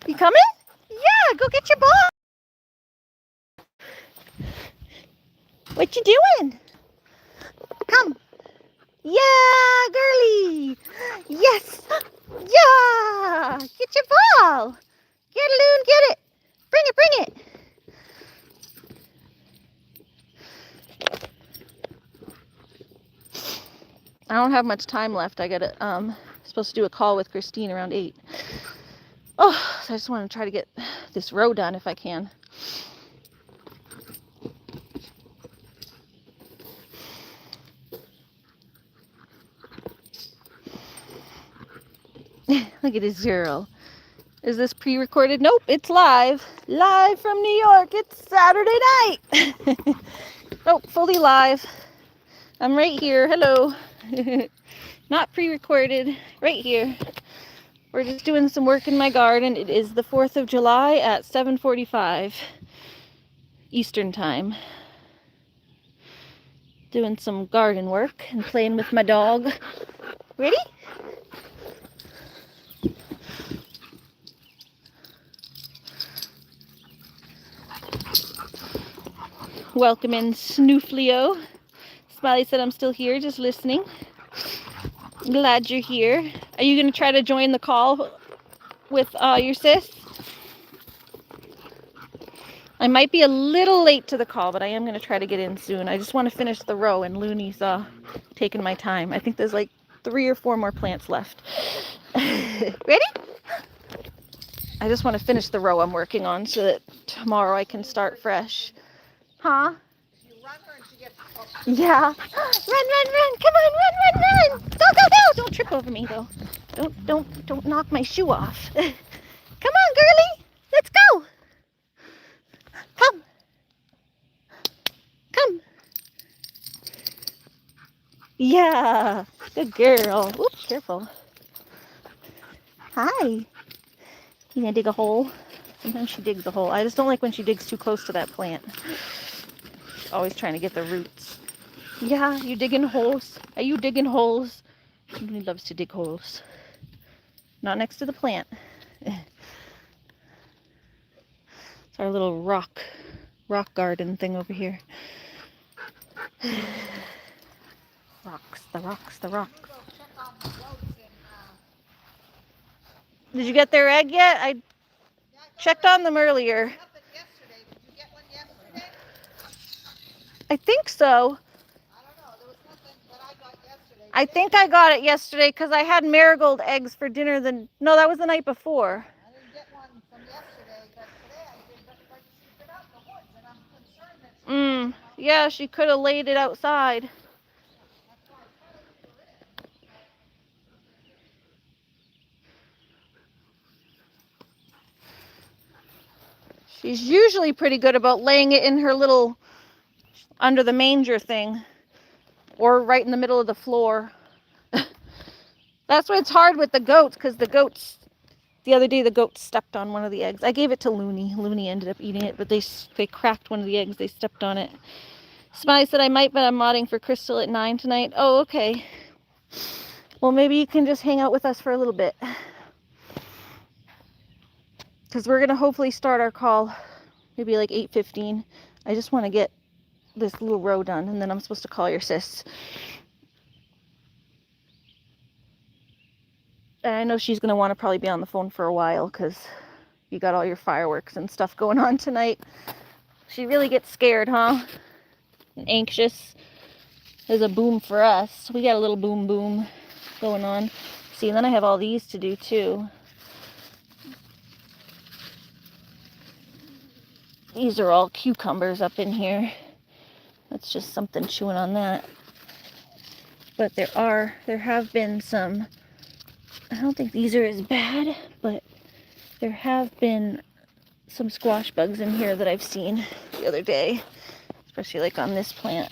S1: You coming? Yeah, go get your ball. What you doing? Come. Yeah, girly. Yes. Yeah. Get your ball. Get it, Loon, get it. Bring it, bring it. I don't have much time left. I gotta supposed to do a call with Christine around 8. Oh, so I just want to try to get this row done if I can. Look at this girl. Is this pre-recorded? Nope, it's live. Live from New York. It's Saturday night. Nope, fully live. I'm right here. Hello. Not pre-recorded. Right here. We're just doing some work in my garden. It is the 4th of July at 7:45 Eastern Time. Doing some garden work and playing with my dog. Ready? Welcome in, Snoofleo. Smiley said I'm still here, just listening. Glad you're here. Are you going to try to join the call with your sis? I might be a little late to the call, but I am going to try to get in soon. I just want to finish the row, and Looney's taking my time. I think there's like 3 or 4 more plants left. Ready? I just want to finish the row I'm working on so that tomorrow I can start fresh. Huh?
S2: You run her and she gets up.
S1: Yeah. Run, run, run. Come on, run, run, run. Go, go, go. Don't trip over me though. Don't knock my shoe off. Come on, girly. Let's go. Come. Come. Yeah. Good girl. Oops, careful. Hi. You gonna dig a hole? Sometimes she digs a hole. I just don't like when she digs too close to that plant. Always trying to get the roots. Yeah, you digging holes? Are you digging holes? He loves to dig holes. Not next to the plant. It's our little rock garden thing over here. Rocks, the rocks, the rocks.
S2: Go check on the goats and,
S1: Did you get their egg yet? I
S2: yeah, I got
S1: checked
S2: it.
S1: on them earlier.
S2: Nothing yesterday. Did you get one yesterday?
S1: I think so.
S2: I don't know. There was nothing that I got yesterday.
S1: I think I got it yesterday because I had marigold eggs for dinner. No, that was the night before.
S2: I didn't get one from yesterday, but today I did. But she's been out in the woods, and I'm concerned that
S1: Yeah, she could have laid it outside.
S2: that's why I try to leave her in.
S1: She's usually pretty good about laying it in her little under the manger thing or right in the middle of the floor. That's why it's hard with the goats, because the other day the goat stepped on one of the eggs. I gave it to Looney. Looney ended up eating it, but they cracked one of the eggs. They stepped on it. Smiley said I might, but I'm modding for Crystal at 9 tonight. Oh, okay. Well, maybe you can just hang out with us for a little bit. Because we're going to hopefully start our call maybe like 8:15. I just want to get this little row done, and then I'm supposed to call your sis. And I know she's going to want to probably be on the phone for a while because you got all your fireworks and stuff going on tonight. She really gets scared, huh? And anxious. There's a boom for us. We got a little boom boom going on. See, and then I have all these to do too. These are all cucumbers up in here. That's just something chewing on that. But there have been some, I don't think these are as bad, but there have been some squash bugs in here that I've seen the other day, especially like on this plant.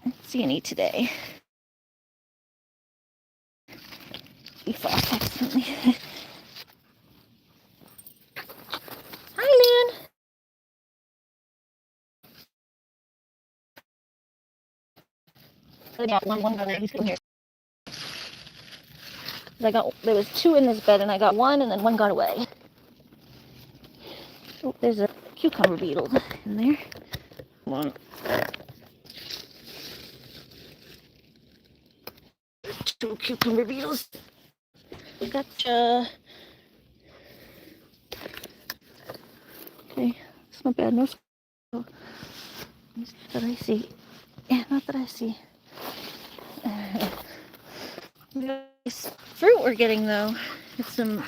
S1: I don't see any today. We fought accidentally. Hi, Loon. I got one brother who's in here. There was 2 in this bed, and I got 1, and then 1 got away. Oh, there's a cucumber beetle in there. Come on. 2 cucumber beetles. Gotcha. Okay, it's not bad. No, not that I see. Yeah, not that I see. This fruit we're getting though, it's some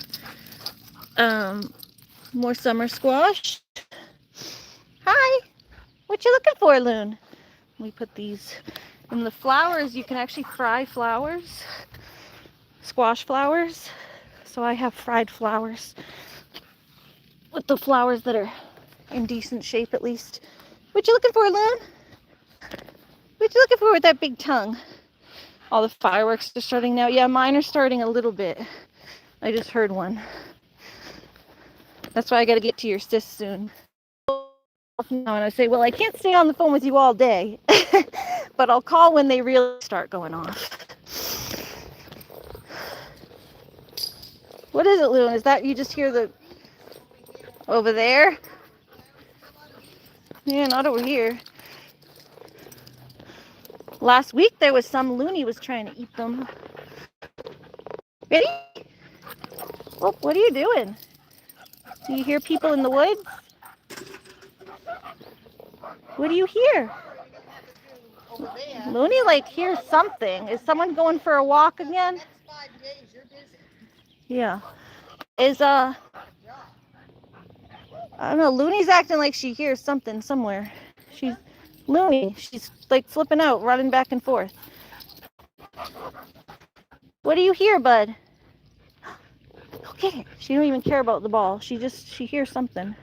S1: more summer squash. Hi, what you looking for, Loon? We put these in the flowers. You can actually fry flowers, squash flowers. So I have fried flowers with the flowers that are in decent shape at least. What you looking for, Loon? What you looking for with that big tongue? All the fireworks are starting now. Yeah, mine are starting a little bit. I just heard one. That's why I got to get to your sis soon. And I say, well, I can't stay on the phone with you all day, but I'll call when they really start going off. What is it, Loon? Is that you just hear the over there? Yeah, not over here. Last week there was some Looney was trying to eat them. Ready? Oh, what are you doing? Do you hear people in the woods? What do you hear?
S2: over there.
S1: Looney like hears something. Is someone going for a walk again?
S2: Next 5 days, you're busy.
S1: Yeah. Is
S2: Yeah.
S1: I don't know. Looney's acting like she hears something somewhere. She's Looney. She's like flipping out, running back and forth. What do you hear, bud? Okay. She don't even care about the ball. She hears something.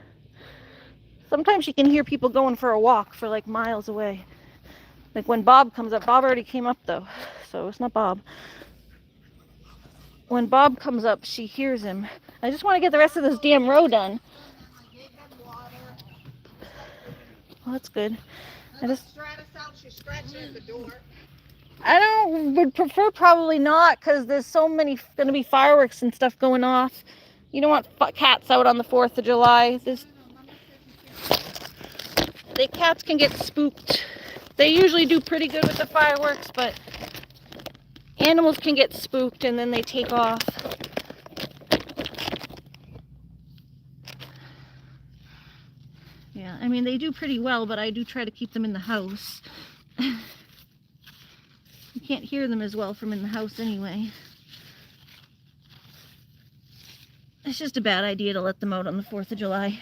S1: Sometimes she can hear people going for a walk for like miles away. Like when Bob comes up. Bob already came up though, so it's not Bob. When Bob comes up, she hears him. I just want to get the rest of this damn row done.
S2: I gave them water.
S1: Well, that's good.
S2: I just Stratus out. She's scratching at the door.
S1: Would prefer probably not, because there's so many going to be fireworks and stuff going off. You don't want cats out on the 4th of July. The cats can get spooked. They usually do pretty good with the fireworks, but animals can get spooked and then they take off. Yeah, I mean, they do pretty well, but I do try to keep them in the house. You can't hear them as well from in the house anyway. It's just a bad idea to let them out on the 4th of July.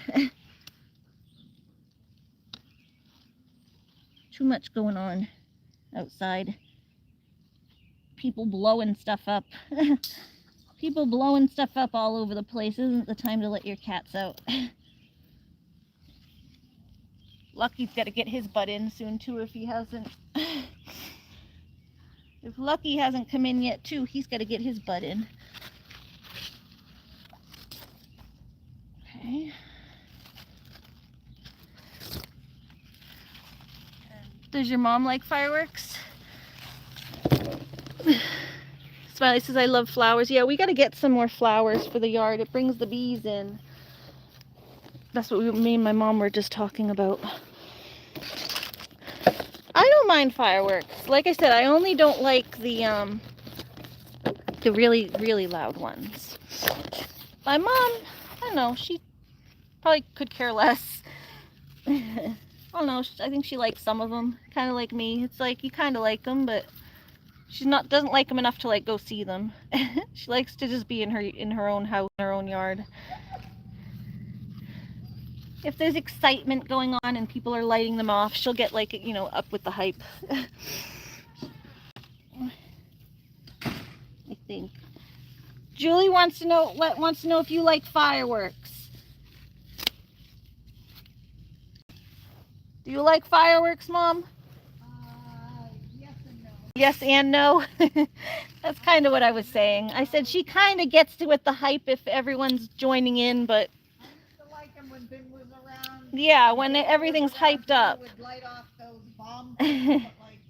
S1: Too much going on outside. People blowing stuff up. People blowing stuff up all over the place. Isn't the time to let your cats out. Lucky's got to get his butt in soon too if he hasn't. If Lucky hasn't come in yet too, he's got to get his butt in. Okay. Does your mom like fireworks? Smiley says, I love flowers. Yeah, we got to get some more flowers for the yard. It brings the bees in. That's what me and my mom were just talking about. I don't mind fireworks. Like I said, I only don't like the really, really loud ones. My mom, I don't know, she probably could care less. I don't know, I think she likes some of them. Kind of like me. It's like, you kind of like them, but she doesn't like them enough to like go see them. She likes to just be in her own house, in her own yard. If there's excitement going on and people are lighting them off, she'll get like, you know, up with the hype. I think. Julie wants to know if you like fireworks. Do you like fireworks, Mom?
S2: Yes and no.
S1: Yes and no. That's kind of what I was saying. I said she kind of gets to with the hype if everyone's joining in, but
S2: I used to like them when Ben was around.
S1: yeah, when everything's hyped up.
S2: Would light off those bombs, but like,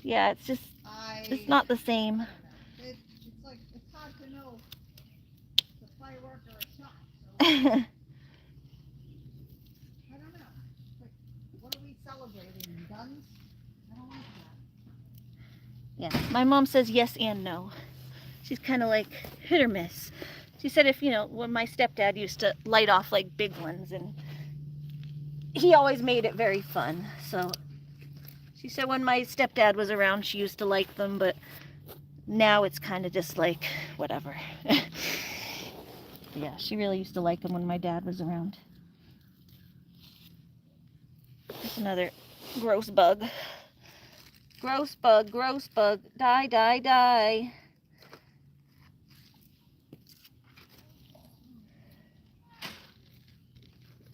S1: yeah, it's just it's not the same.
S2: It's like it's hard to know the firework or a shot. So, I don't know. Like, what are we celebrating? Guns? I don't like that.
S1: Yeah, my mom says yes and no. She's kind of like hit or miss. She said if, you know, when my stepdad used to light off like big ones, and he always made it very fun. So she said when my stepdad was around, she used to like them, but now it's kind of just like whatever. Yeah, she really used to like them when my dad was around. There's another gross bug. Gross bug, gross bug. Die, die, die.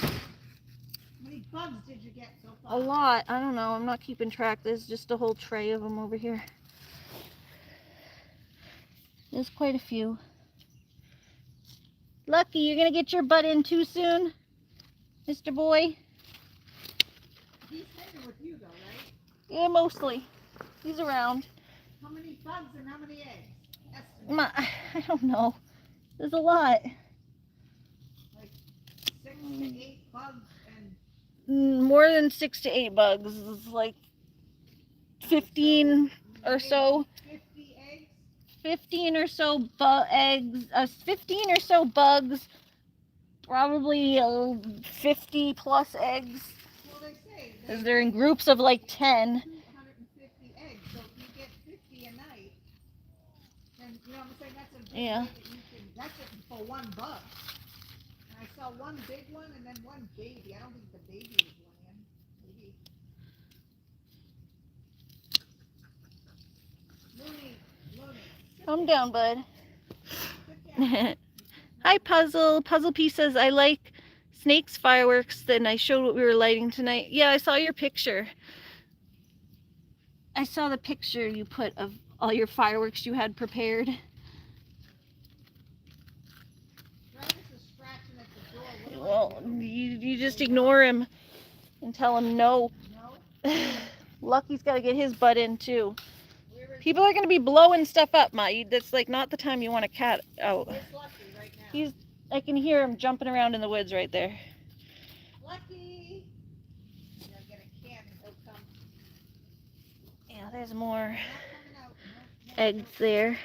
S2: How many bugs did you get so
S1: A
S2: far?
S1: lot. I don't know. I'm not keeping track. There's just a whole tray of them over here. There's quite a few. Lucky, you're going to get your butt in too soon, Mr. Boy?
S2: He's hanging with you though, right?
S1: Yeah, mostly. He's around.
S2: How many bugs and how many eggs?
S1: I don't know. There's a lot.
S2: Like 6 to 8 bugs and
S1: More than 6 to 8 bugs. It's like 15 or so.
S2: 50 eggs?
S1: 15 or so eggs. 15 or so bugs. Probably 50 plus eggs.
S2: Well, they say
S1: Because they're in groups of like 10.
S2: you know what I'm saying? That's a good
S1: Yeah.
S2: way that you can, that's it for one bug. And I saw one big one and then one baby. I don't think the baby was laying. Maybe. Looney.
S1: Calm down, bud.
S2: Sit down.
S1: Hi, Puzzle. Puzzle P says, I like Snake's fireworks. Then I showed what we were lighting tonight. Yeah, I saw your picture. I saw the picture you put of all your fireworks you had prepared.
S2: Travis is scratching at the door. What do I
S1: Well,
S2: do?
S1: you just ignore him and tell him no.
S2: No?
S1: Lucky's got to get his butt in, too.
S2: Where is
S1: People are going to be blowing stuff up, Ma. That's like not the time you want a cat out.
S2: Where's Lucky right now?
S1: I can hear him jumping around in the woods right there.
S2: Lucky! I'm gonna get a can and he'll come.
S1: Yeah, there's more
S2: Not coming out. No.
S1: eggs there.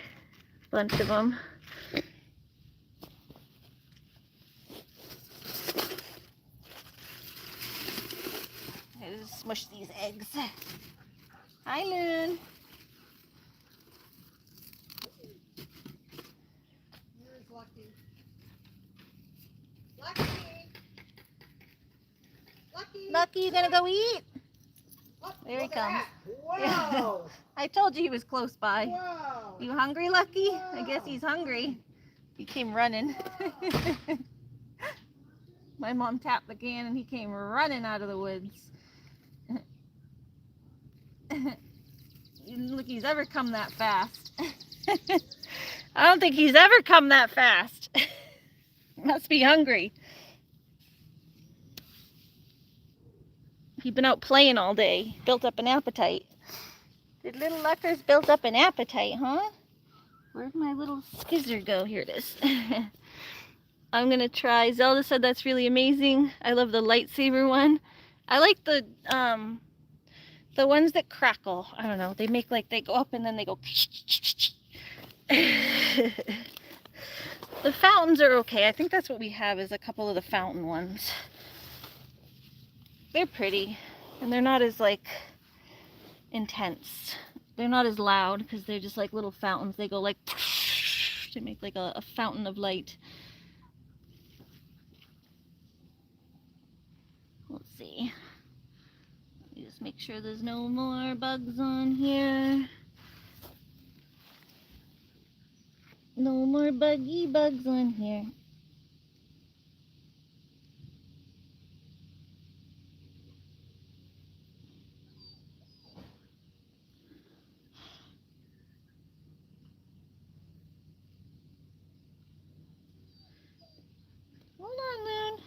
S1: Bunch of them. I just smush these eggs. Hi, Loon.
S2: Where is Lucky? Lucky! Lucky!
S1: Lucky, you gonna go eat?
S2: Oh,
S1: There he
S2: look at
S1: comes.
S2: that. Whoa!
S1: I told you he was close by.
S2: Whoa!
S1: You hungry, Lucky?
S2: Whoa.
S1: I guess he's hungry. He came running. My mom tapped the can and he came running out of the woods. You didn't look he's ever come that fast. I don't think he's ever come that fast. Must be hungry. He's been out playing all day. Built up an appetite. Did little Luckers build up an appetite, huh? Where'd my little skizzer go? Here it is. I'm gonna try. Zelda said that's really amazing. I love the lightsaber one. I like the ones that crackle. I don't know. They make like they go up and then they go. The fountains are okay. I think that's what we have is a couple of the fountain ones. They're pretty and they're not as like intense. They're not as loud because they're just like little fountains. They go like to make like a fountain of light. Let's see. Let me just make sure there's no more bugs on here. No more buggy bugs on here. Hold on, Loon.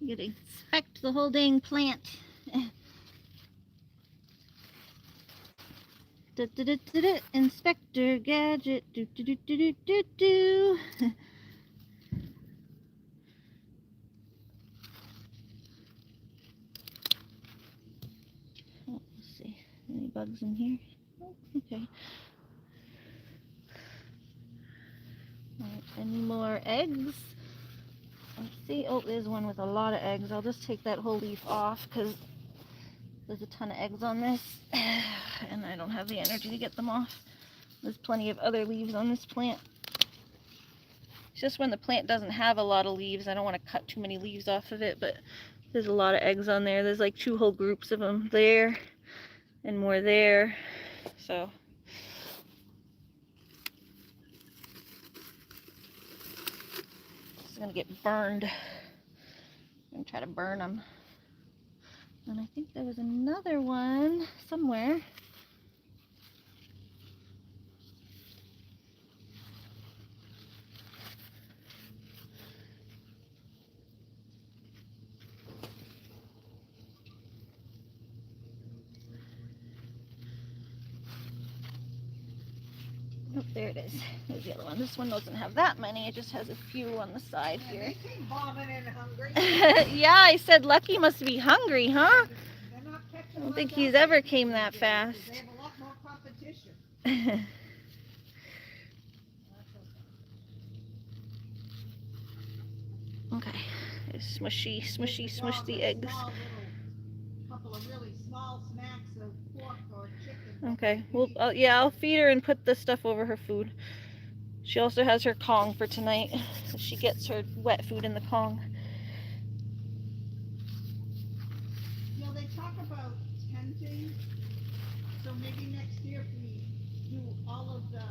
S1: You gotta inspect the whole dang plant. Inspector Gadget. Do do do do do do do. Oh, let's see. Any bugs in here? Oh, okay. Alright, any more eggs? Let's see. Oh, there's one with a lot of eggs. I'll just take that whole leaf off because there's a ton of eggs on this and I don't have the energy to get them off. There's plenty of other leaves on this plant. It's just when the plant doesn't have a lot of leaves, I don't want to cut too many leaves off of it, but there's a lot of eggs on there. There's like 2 whole groups of them there and more there. So this is going to get burned. I'm going to try to burn them. And I think there was another one somewhere. Oh, there it is. There's the other one. This one doesn't have that many. It just has a few on the side
S2: Yeah,
S1: here.
S2: they came bombing in hungry.
S1: Yeah, I said Lucky must be hungry, huh?
S2: They're not catching
S1: I don't
S2: like
S1: think
S2: us
S1: he's ever
S2: these
S1: came that
S2: days, 'cause
S1: fast.
S2: They have a lot more competition. That's okay.
S1: Okay. Smushy, smushy,
S2: There's
S1: smush
S2: dog,
S1: the
S2: a
S1: eggs.
S2: small little couple
S1: Okay. Well, yeah, I'll feed her and put the stuff over her food. She also has her Kong for tonight. She gets her wet food in the Kong.
S2: You know, they talk about tenting, so maybe next year if we do all of the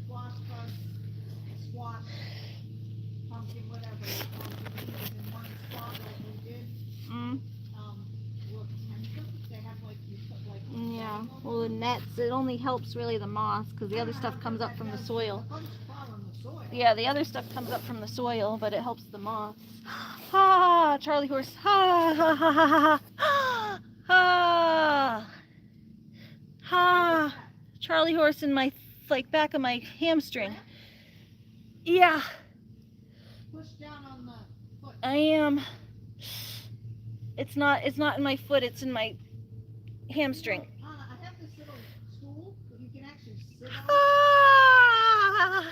S2: squash bugs, squash, pumpkin, whatever, zucchinis in one spot like we did, we'll tent them. They have like, you put like.
S1: Yeah.
S2: netting over
S1: Well, the
S2: them.
S1: nets, it only helps really the moss because the other stuff comes up from the soil.
S2: The bugs crawl on the soil.
S1: Yeah, the other stuff comes up from the soil, but it helps the moss. Ha! Charlie horse. Ha! Ha! Ha! Ha! Ha! Ha! Ha! Charlie horse in my like back of my hamstring. Yeah,
S2: Push down on the foot.
S1: I am. It's not in my foot. It's in my hamstring.
S2: I have this little stool that you can actually sit on.
S1: Ah!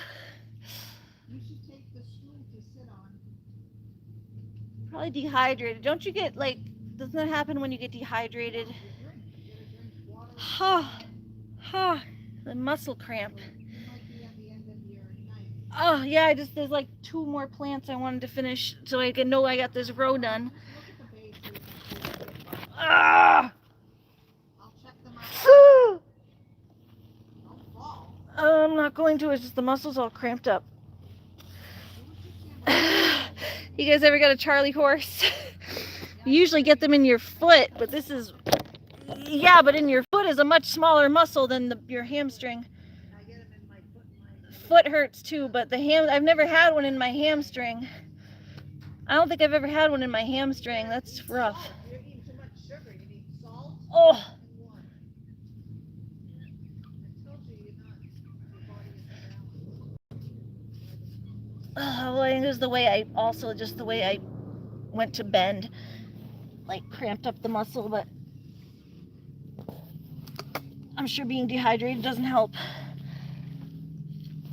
S2: You should take the stool to sit on.
S1: Probably dehydrated. Don't you get like? Doesn't that happen when you get dehydrated?
S2: You gotta drink water.
S1: Ha! Ha! The muscle cramp.
S2: You might be at the end of your night.
S1: Oh yeah, there's like 2 more plants I wanted to finish so I can know I got this row done.
S2: Just look at the base so you can see if they get bugs.
S1: Ah!
S2: I'll check them out. Don't fall.
S1: I'm not going to. It's just the muscles all cramped up.
S2: Do what you can.
S1: You guys ever got a Charlie horse? You usually get them in your foot, but this is, yeah, but in your foot is a much smaller muscle than your hamstring.
S2: I get them in my foot.
S1: Foot hurts too, but I've never had one in my hamstring. I don't think I've ever had one in my hamstring. That's rough.
S2: You're eating too much sugar. You need salt
S1: Oh,
S2: and water. I told you your body isn't balanced.
S1: well, I think it was just the way I went to bend, like cramped up the muscle, but I'm sure being dehydrated doesn't help.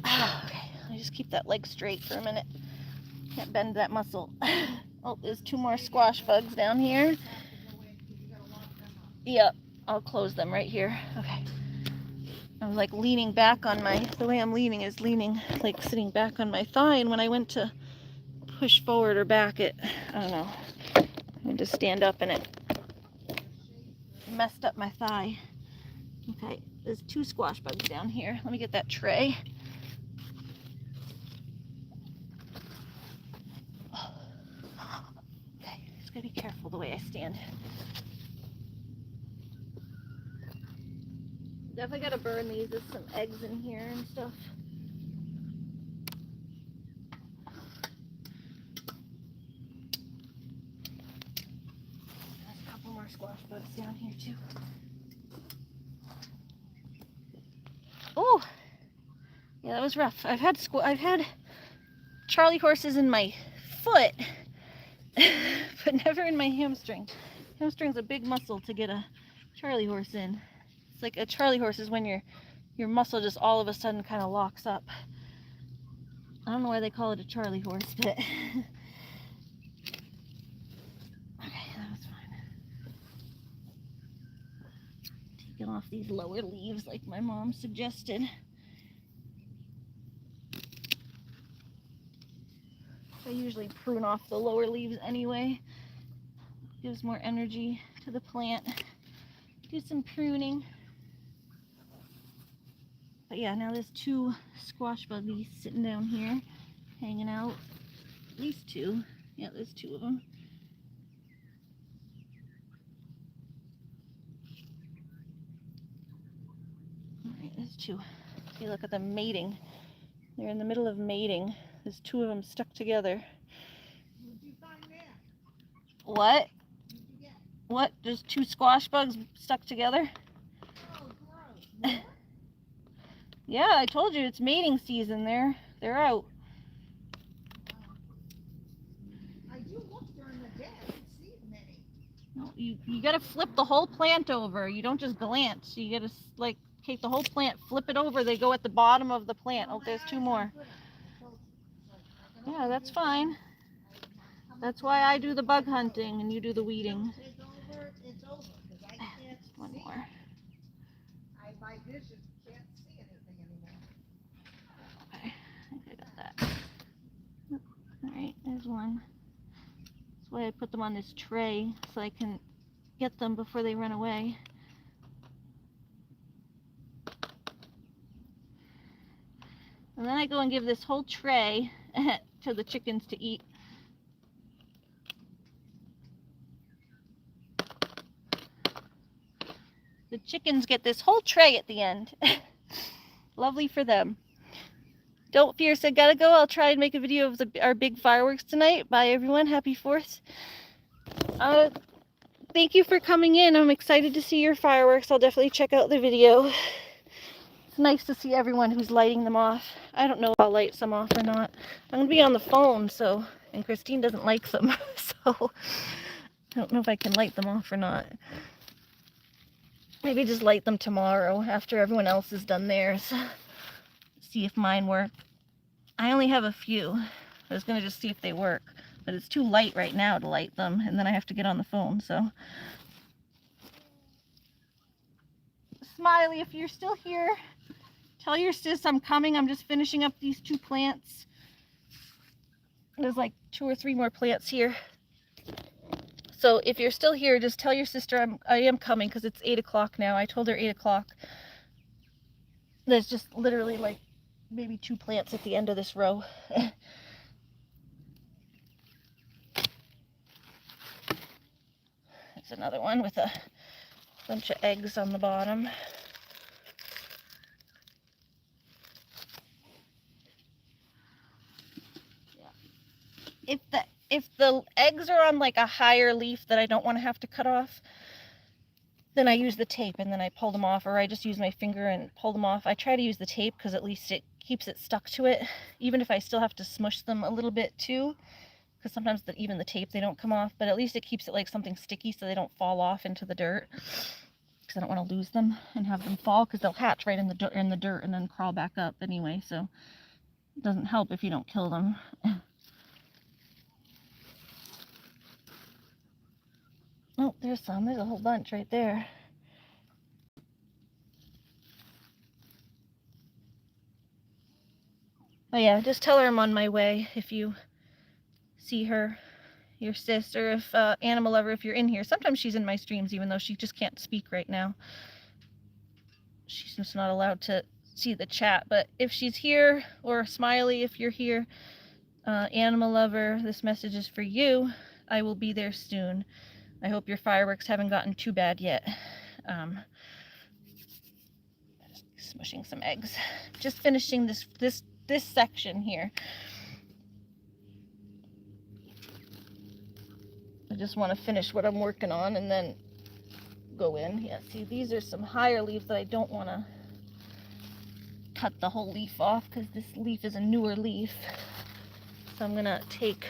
S1: Okay, let me just keep that leg straight for a minute. Can't bend that muscle. Oh, there's 2 more squash bugs down here. Yep, I'll close them right here. Okay. I'm like leaning back on the way I'm leaning is like sitting back on my thigh, and when I went to push forward or back, I don't know. I went to stand up and it messed up my thigh. Okay, there's 2 squash bugs down here. Let me get that tray. Okay, just gotta be careful the way I stand. Definitely gotta burn these. There's some eggs in here and stuff. There's a couple more squash bugs down here too. Oh, yeah, that was rough. I've had Charlie horses in my foot, but never in my hamstring. Hamstring's a big muscle to get a Charlie horse in. It's like a Charlie horse is when your muscle just all of a sudden kind of locks up. I don't know why they call it a Charlie horse, but okay, that was fine. Taking off these lower leaves like my mom suggested. I usually prune off the lower leaves anyway. Gives more energy to the plant. Do some pruning. But yeah, now there's 2 squash buggies sitting down here, hanging out. At least 2. Yeah, there's 2 of them. Alright, there's 2. See, look at them mating. They're in the middle of mating. There's 2 of them stuck together.
S2: What'd you find there?
S1: What?
S2: What'd you get?
S1: What? There's 2 squash bugs stuck together?
S2: Oh, gross.
S1: Yeah, I told you it's mating season. They're out.
S2: I do look during the day. I don't see many.
S1: No, you gotta flip the whole plant over. You don't just glance. You gotta like take the whole plant, flip it over. They go at the bottom of the plant. Oh, there's 2 more. Yeah, that's fine. That's why I do the bug hunting and you do the weeding.
S2: It's over. 'Cause I can't
S1: One
S2: see.
S1: more.
S2: I high vision, can't see anything anymore.
S1: Okay, I think I got that. Alright, there's one. That's why I put them on this tray, so I can get them before they run away. And then I go and give this whole tray to the chickens to eat. The chickens get this whole tray at the end. Lovely for them. Don't fear, said gotta go. I'll try and make a video of our big fireworks tonight. Bye everyone, happy 4th. Thank you for coming in. I'm excited to see your fireworks. I'll definitely check out the video. It's nice to see everyone who's lighting them off. I don't know if I'll light some off or not. I'm gonna be on the phone, and Christine doesn't like them, so I don't know if I can light them off or not. Maybe just light them tomorrow after everyone else is done theirs. See if mine work. I only have a few. I was gonna just see if they work, but it's too light right now to light them, and then I have to get on the phone, so. Smiley, if you're still here, tell your sis I'm coming. I'm just finishing up these 2 plants. There's like 2 or 3 more plants here. So if you're still here, just tell your sister I am coming, because it's 8 o'clock now. I told her 8 o'clock. There's just literally like maybe 2 plants at the end of this row. There's another one with a bunch of eggs on the bottom. If the eggs are on like a higher leaf that I don't want to have to cut off, then I use the tape and then I pull them off, or I just use my finger and pull them off. I try to use the tape because at least it keeps it stuck to it, even if I still have to smush them a little bit too, because sometimes even the tape, they don't come off, but at least it keeps it like something sticky so they don't fall off into the dirt, because I don't want to lose them and have them fall, because they'll hatch right in the dirt and then crawl back up anyway, so it doesn't help if you don't kill them. Oh, there's some. There's a whole bunch right there. Oh yeah, just tell her I'm on my way if you see her, your sis, or if Animal Lover, if you're in here. Sometimes she's in my streams even though she just can't speak right now. She's just not allowed to see the chat. But if she's here, or Smiley, if you're here, Animal Lover, this message is for you. I will be there soon. I hope your fireworks haven't gotten too bad yet. Just smushing some eggs. Just finishing this section here. I just want to finish what I'm working on and then go in. Yeah, see, these are some higher leaves that I don't want to cut the whole leaf off, because this leaf is a newer leaf. So I'm going to take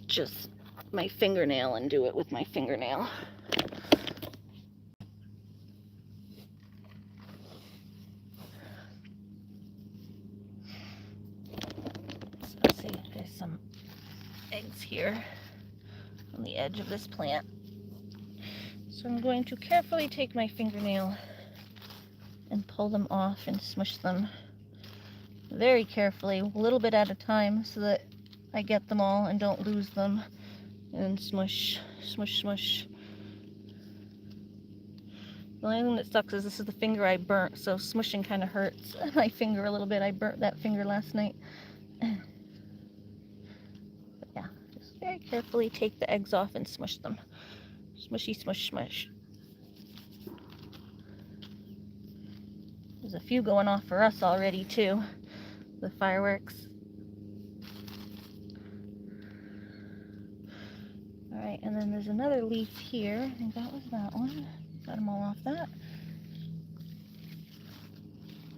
S1: just my fingernail and do it with my fingernail. So let's see, there's some eggs here on the edge of this plant. So I'm going to carefully take my fingernail and pull them off and smush them very carefully, a little bit at a time, so that I get them all and don't lose them. And smush, smush, smush. The only thing that sucks is this is the finger I burnt, so smushing kind of hurts my finger a little bit. I burnt that finger last night. But yeah, just very carefully take the eggs off and smush them. Smushy, smush, smush. There's a few going off for us already too, the fireworks. Alright, and then there's another leaf here. I think that was that one. Got them all off that.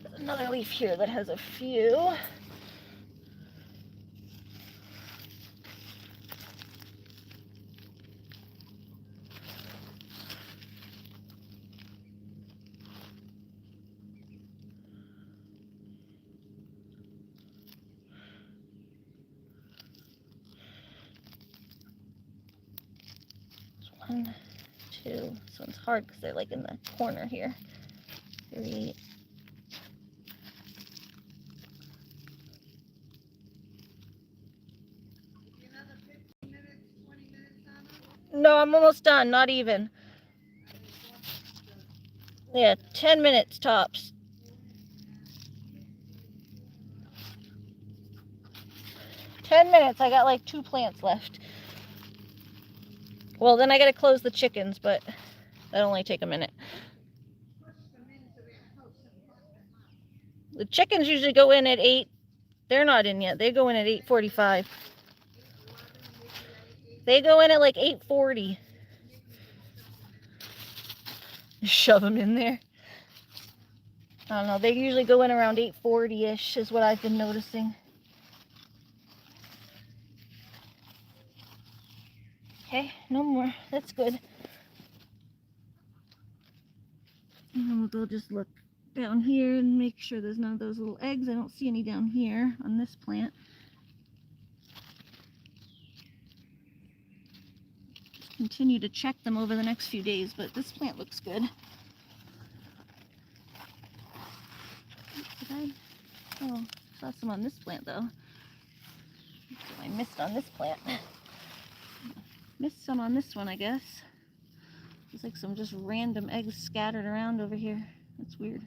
S1: There's another leaf here that has a few. One, two. This one's hard because they're like in the corner here. 3.
S2: Another 15 minutes, 20 minutes on it?
S1: No, I'm almost done. Not even. Yeah, 10 minutes tops. 10 minutes. I got like 2 plants left. Well, then I gotta close the chickens, but that'll only take a minute.
S2: Push them into their house and lock them up.
S1: The chickens usually go in at 8. They're not in yet. They go in at 8:45.
S2: 8:11, maybe 8.
S1: They go in at like 8:40.
S2: Maybe you can shove them in.
S1: Shove them in there. I don't know. They usually go in around 8:40-ish is what I've been noticing. Okay, no more. That's good. And then we'll go just look down here and make sure there's none of those little eggs. I don't see any down here on this plant. Just continue to check them over the next few days, but this plant looks good. Did I? Oh, saw some on this plant though. That's what I missed on this plant. Missed some on this one, I guess. There's like some just random eggs scattered around over here. That's weird.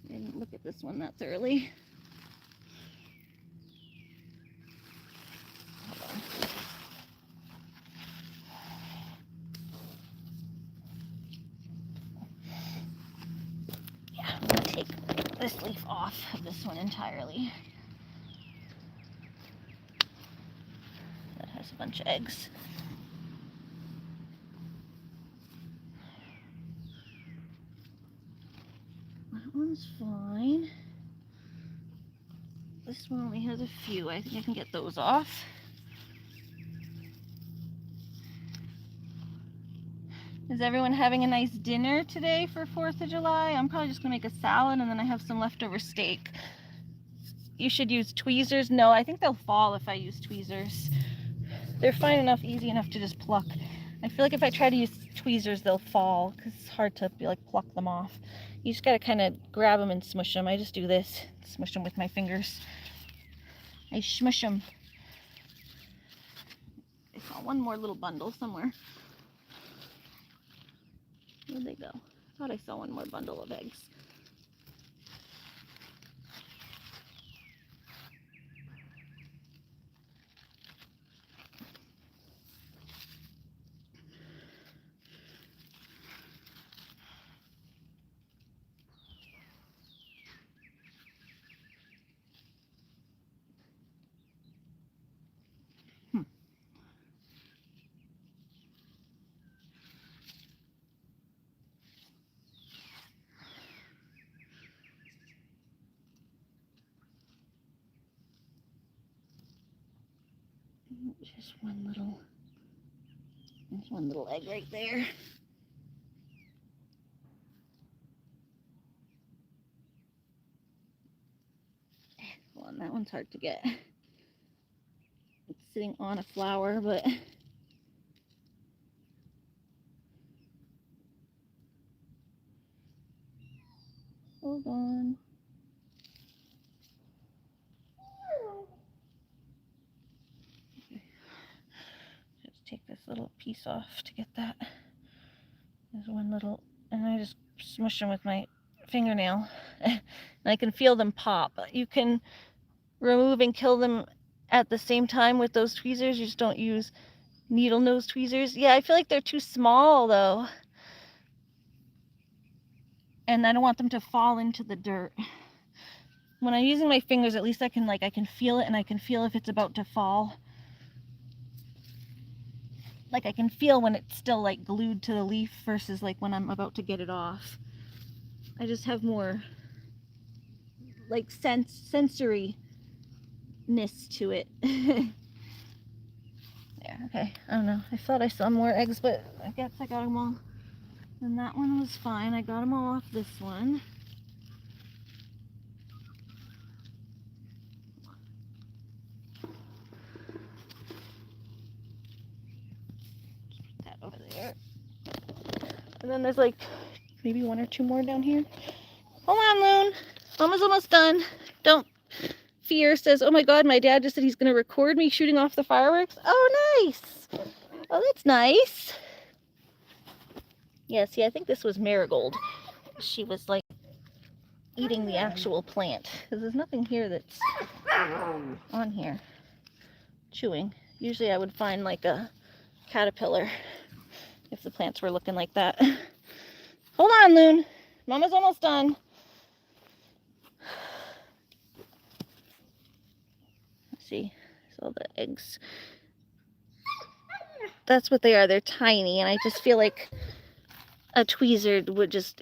S1: I didn't look at this one that thoroughly. Hold on. Yeah, I'm gonna take this leaf off of this one entirely. That has a bunch of eggs. That one's fine. This one only has a few. I think I can get those off. Is everyone having a nice dinner today for 4th of July? I'm probably just gonna make a salad and then I have some leftover steak. You should use tweezers. No, I think they'll fall if I use tweezers. They're fine enough, easy enough to just pluck. I feel like if I try to use tweezers, they'll fall because it's hard to like pluck them off. You just gotta kind of grab them and smush them. I just do this, smush them with my fingers. I smush them. I saw one more little bundle somewhere. Where'd they go? I thought I saw one more bundle of eggs. Just there's one little egg right there. Well, that one's hard to get. It's sitting on a flower, but hold on. Okay. Just take this little piece off to get that. There's one little, and I just smush them with my fingernail, and I can feel them pop. You can remove and kill them at the same time with those tweezers. You just don't use needle nose tweezers. Yeah, I feel like they're too small though, and I don't want them to fall into the dirt. When I'm using my fingers, at least I can feel it, and I can feel if it's about to fall. Like I can feel when it's still like glued to the leaf versus like when I'm about to get it off. I just have more like sensory-ness to it. There, okay. I don't know. I thought I saw more eggs, but I guess I got them all. And that one was fine. I got them all off this one. And then there's like maybe one or two more down here. Hold on, Loon. Mama's almost done. Don't fear. Says, oh my God, my dad just said he's going to record me shooting off the fireworks. Oh, nice. Oh, that's nice. Yeah, see, I think this was Marigold. She was like eating the actual plant. Because there's nothing here that's on here. Chewing. Usually I would find like a caterpillar if the plants were looking like that. Hold on, Loon. Mama's almost done. Let's see. So the eggs. That's what they are. They're tiny, and I just feel like a tweezer would just,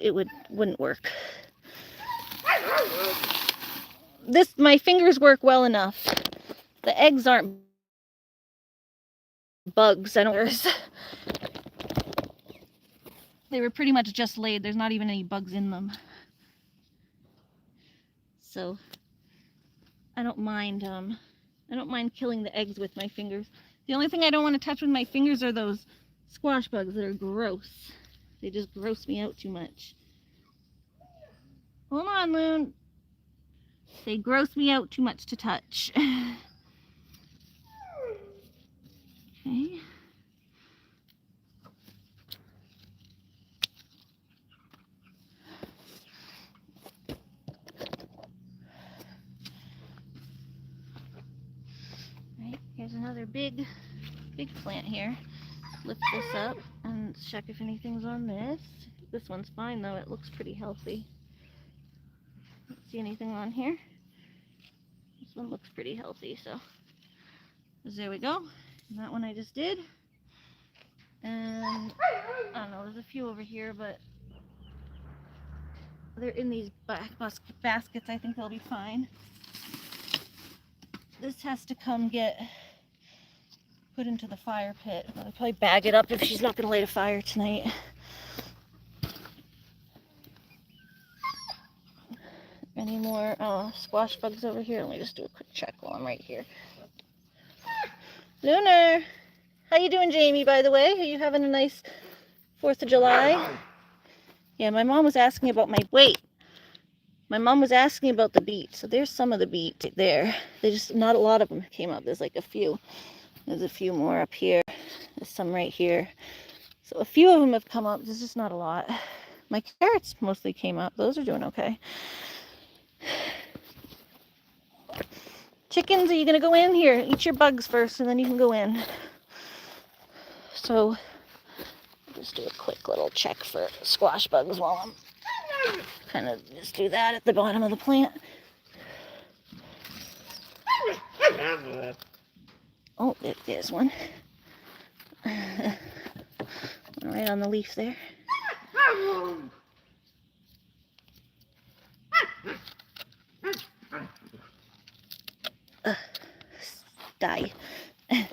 S1: wouldn't work. My fingers work well enough. The eggs aren't bugs. I don't. They were pretty much just laid. There's not even any bugs in them. So I don't mind killing the eggs with my fingers. The only thing I don't want to touch with my fingers are those squash bugs that are gross. They just gross me out too much. Hold on, Loon. They gross me out too much to touch. Okay. Right, here's another big plant here. Lift this up and check if anything's on this. This one's fine though, it looks pretty healthy. Don't see anything on here. This one looks pretty healthy, so there we go. And that one I just did. And I don't know, there's a few over here, but they're in these baskets. I think they'll be fine. This has to come get put into the fire pit. I'll probably bag it up if she's not going to light a fire tonight. Any more squash bugs over here? Let me just do a quick check while I'm right here. Lunar! How you doing, Jamie, by the way? Are you having a nice 4th of July? Yeah, my mom was asking about my mom was asking about the beet. So there's some of the beet there. They just, not a lot of them came up. There's like a few. There's a few more up here. There's some right here. So a few of them have come up. There's just not a lot. My carrots mostly came up. Those are doing okay. Chickens, are you going to go in? Here, eat your bugs first and then you can go in. So I'll just do a quick little check for squash bugs while I'm kind of just do that at the bottom of the plant. Oh, there's one. Right on the leaf there. Die. Okay,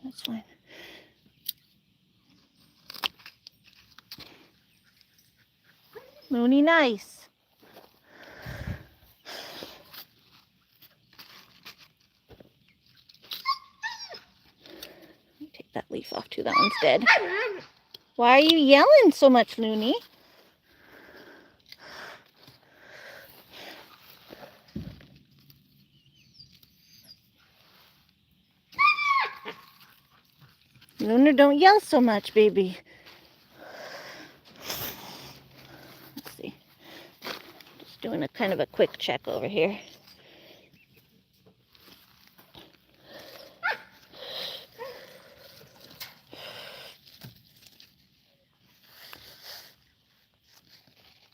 S1: that's fine. Looney, nice. Take that leaf off too. That one's dead. Why are you yelling so much, Looney? Lunar, don't yell so much, baby. Let's see. Just doing a kind of a quick check over here.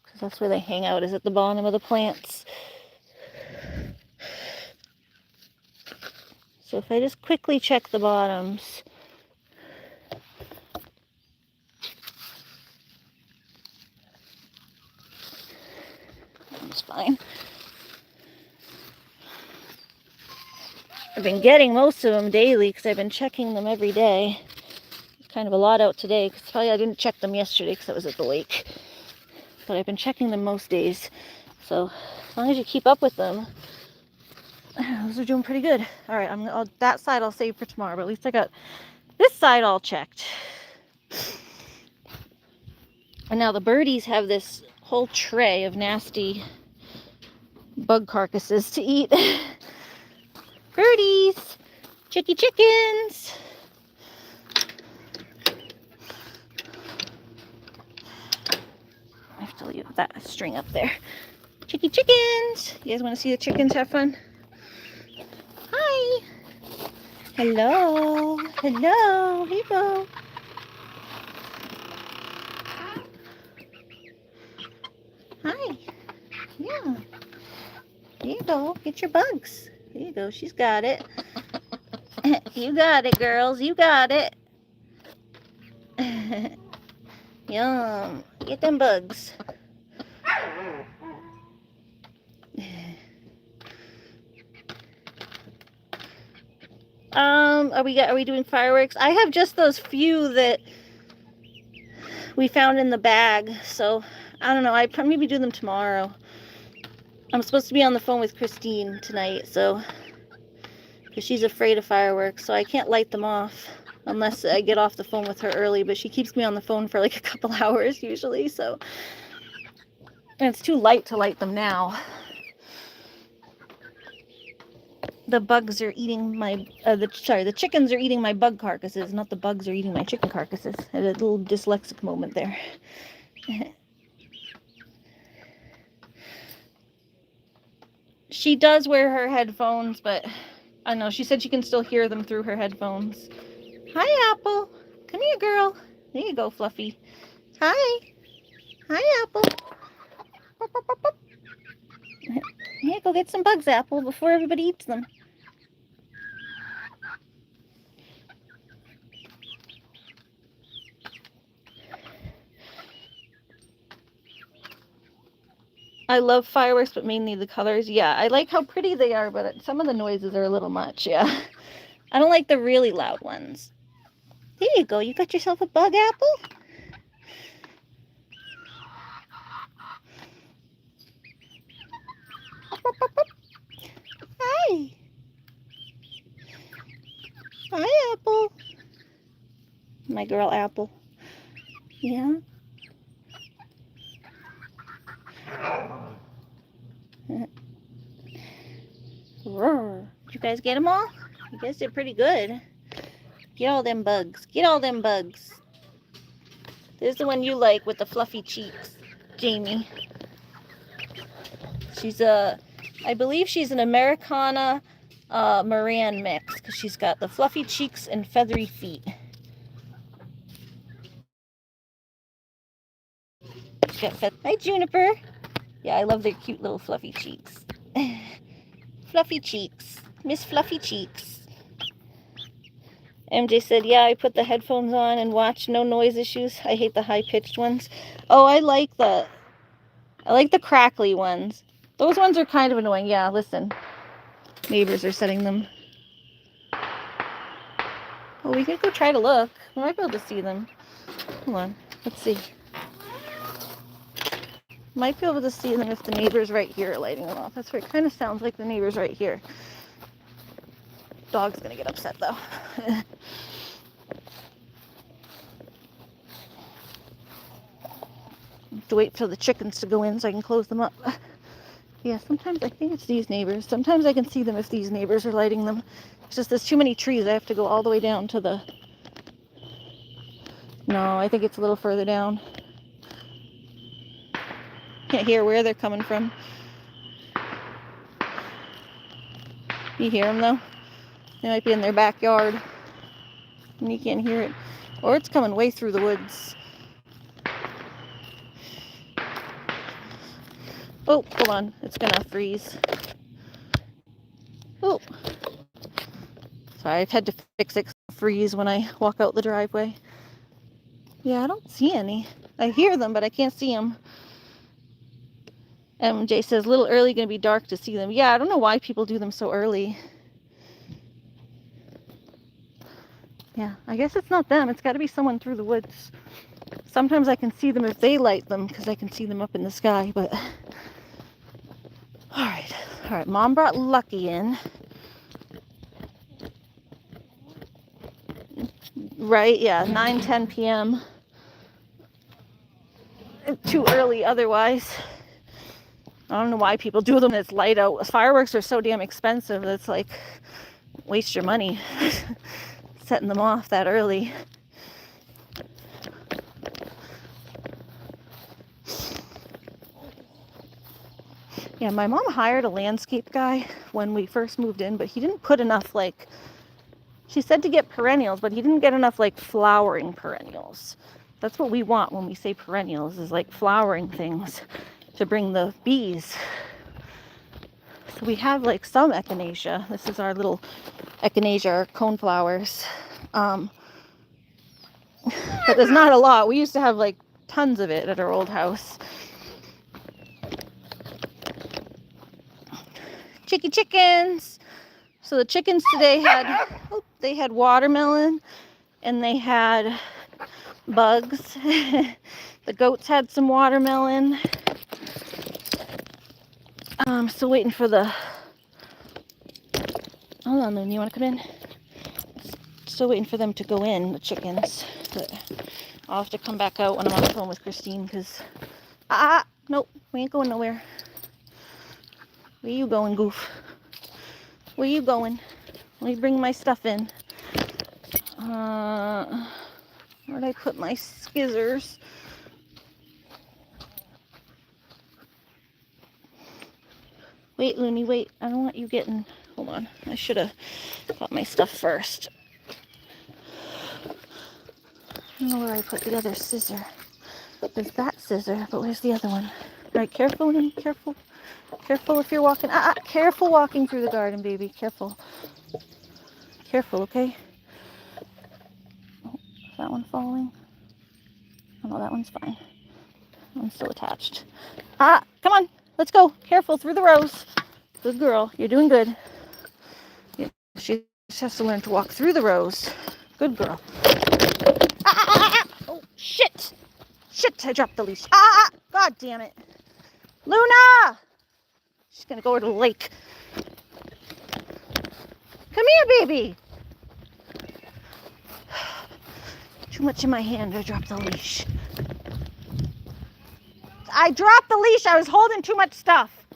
S1: Because that's where they hang out, is at the bottom of the plants. So if I just quickly check the bottoms. That's fine. I've been getting most of them daily because I've been checking them every day. Kind of a lot out today because probably I didn't check them yesterday because I was at the lake. But I've been checking them most days. So as long as you keep up with them, Those are doing pretty good. All right, that side I'll save for tomorrow, but at least I got this side all checked. And now the birdies have this whole tray of nasty bug carcasses to eat. Birdies! Chickens! I have to leave that string up there. Chickens! You guys want to see the chickens have fun? Hi! Hello! Hello! Here you go. Hi! Yeah. Here you go. Get your bugs. Here you go. She's got it. You got it, girls. You got it. Yum. Get them bugs. Are we doing fireworks? I have just those few that we found in the bag, so I don't know. I probably maybe do them tomorrow. I'm supposed to be on the phone with Christine tonight, so because she's afraid of fireworks, so I can't light them off unless I get off the phone with her early, but she keeps me on the phone for like a couple hours usually, so and it's too light to light them now. The bugs are eating my the chickens are eating my bug carcasses, not the bugs are eating my chicken carcasses. I had a little dyslexic moment there. She does wear her headphones, but I don't know, she said she can still hear them through her headphones. Hi, Apple. Come here, girl. There you go, Fluffy. Hi. Hi, Apple. Here, go get some bugs, Apple, before everybody eats them. I love fireworks, but mainly the colors. Yeah, I like how pretty they are, but some of the noises are a little much, yeah. I don't like the really loud ones. There you go. You got yourself a bug, Apple? Hi. Hi, Apple. My girl, Apple. Yeah. Roar. Did you guys get them all? You guys did pretty good. Get all them bugs. Get all them bugs. This is the one you like with the fluffy cheeks, Jamie. She's I believe she's an Americana Moran mix because she's got the fluffy cheeks and feathery feet. Hi, Juniper. Yeah, I love their cute little fluffy cheeks. Fluffy cheeks. Miss Fluffy Cheeks. MJ said, yeah, I put the headphones on and watch. No noise issues. I hate the high-pitched ones. Oh, I like the crackly ones. Those ones are kind of annoying. Yeah, listen. Neighbors are setting them. Oh, we could go try to look. We might be able to see them. Hold on. Let's see. Might be able to see them if the neighbors right here are lighting them off. That's where it kind of sounds like the neighbors right here. Dog's gonna get upset though. Have to wait for the chickens to go in so I can close them up. Yeah, sometimes I think it's these neighbors. Sometimes I can see them if these neighbors are lighting them. It's just there's too many trees. I have to go all the way down to the... No, I think it's a little further down. Can't hear where they're coming from. You hear them though? They might be in their backyard and you can't hear it. Or it's coming way through the woods. Oh, hold on. It's gonna freeze. Oh. Sorry, I've had to fix it. Freeze when I walk out the driveway. Yeah, I don't see any. I hear them, but I can't see them. MJ says, a little early, gonna be dark to see them. Yeah, I don't know why people do them so early. Yeah, I guess it's not them. It's got to be someone through the woods. Sometimes I can see them if they light them because I can see them up in the sky, but... All right. All right, Mom brought Lucky in. Right, yeah, 9-10 p.m. Too early otherwise. I don't know why people do them when it's light out. Fireworks are so damn expensive that it's like, waste your money setting them off that early. Yeah, my mom hired a landscape guy when we first moved in, but he didn't put enough, like, she said to get perennials, but he didn't get enough, like, flowering perennials. That's what we want when we say perennials, is like flowering things to bring the bees. So we have like some echinacea. This is our little echinacea, our coneflowers. But there's not a lot. We used to have like tons of it at our old house. Chickens. So the chickens today had watermelon and they had bugs. The goats had some watermelon. Still waiting for the... Hold on, Looney, you want to come in? Still waiting for them to go in, the chickens. But I'll have to come back out when I'm on the phone with Christine, because... Nope, we ain't going nowhere. Where you going, goof? Where you going? Let me bring my stuff in. Where'd I put my skizzers? Wait, Looney, wait. I don't want you getting... Hold on. I should have got my stuff first. I don't know where I put the other scissor. There's that scissor, but where's the other one? All right, careful, Looney, careful. Careful if you're walking. Careful walking through the garden, baby. Careful. Careful, okay? Oh, is that one falling? Oh, no, that one's fine. That one's still attached. Come on. Let's go. Careful through the rows. Good girl. You're doing good. Yeah, she just has to learn to walk through the rows. Good girl. Oh, shit. Shit, I dropped the leash. God damn it. Luna! She's going to go to the lake. Come here, baby. Too much in my hand. I dropped the leash. I dropped the leash. I was holding too much stuff.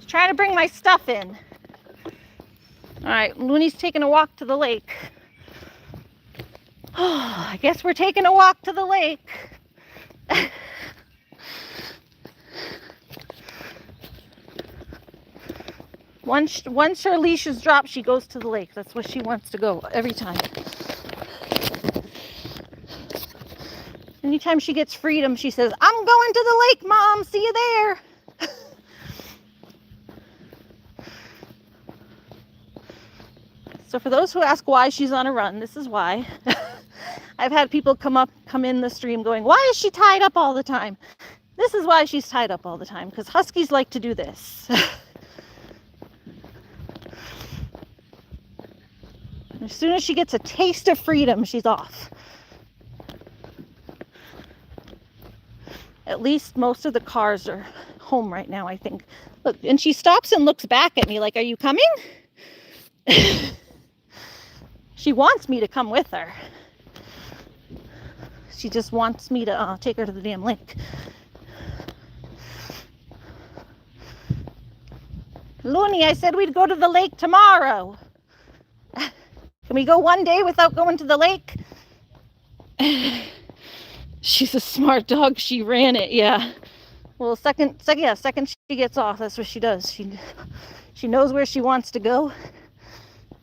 S1: Trying to bring my stuff in. All right, Looney's taking a walk to the lake. Oh, I guess we're taking a walk to the lake. Once her leash is dropped, she goes to the lake. That's where she wants to go every time. Anytime she gets freedom, she says, I'm going to the lake, Mom. See you there. So for those who ask why she's on a run, this is why. I've had people come in the stream going, why is she tied up all the time? This is why she's tied up all the time, because huskies like to do this. As soon as she gets a taste of freedom, she's off. At least most of the cars are home right now, I think. Look, and she stops and looks back at me like, are you coming? She wants me to come with her. She just wants me to take her to the damn lake. Looney, I said we'd go to the lake tomorrow. Can we go one day without going to the lake? She's a smart dog. She ran it, yeah. Well, second she gets off, that's what she does. She knows where she wants to go.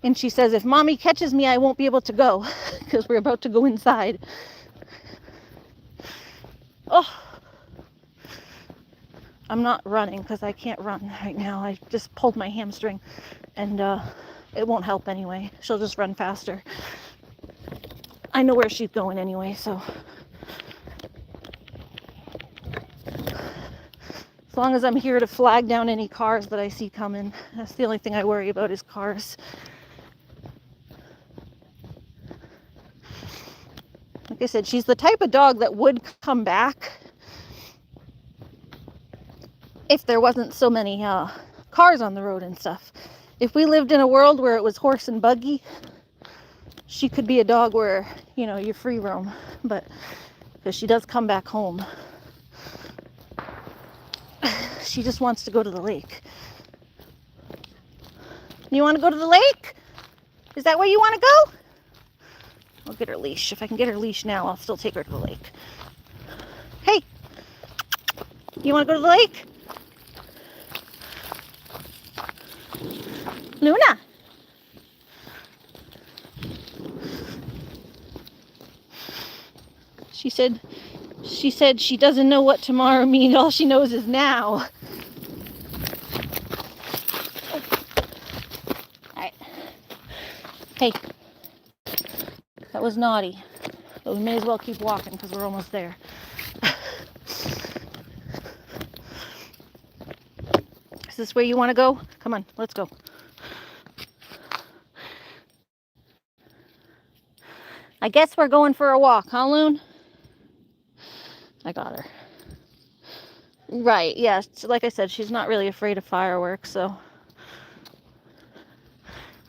S1: And she says, if Mommy catches me, I won't be able to go because we're about to go inside. Oh, I'm not running because I can't run right now. I just pulled my hamstring and it won't help anyway. She'll just run faster. I know where she's going anyway, so. As long as I'm here to flag down any cars that I see coming, that's the only thing I worry about is cars. Like I said, she's the type of dog that would come back if there wasn't so many cars on the road and stuff. If we lived in a world where it was horse and buggy, she could be a dog where, you know, you're free roam. But because she does come back home, she just wants to go to the lake. You want to go to the lake? Is that where you want to go? I'll get her leash. If I can get her leash now, I'll still take her to the lake. Hey, you want to go to the lake? Luna. She said she doesn't know what tomorrow means. All she knows is now. Alright. Hey. That was naughty. But we may as well keep walking because we're almost there. Is this where you want to go? Come on, let's go. I guess we're going for a walk, huh, Loon? I got her. Right, yeah. Like I said, she's not really afraid of fireworks, so. All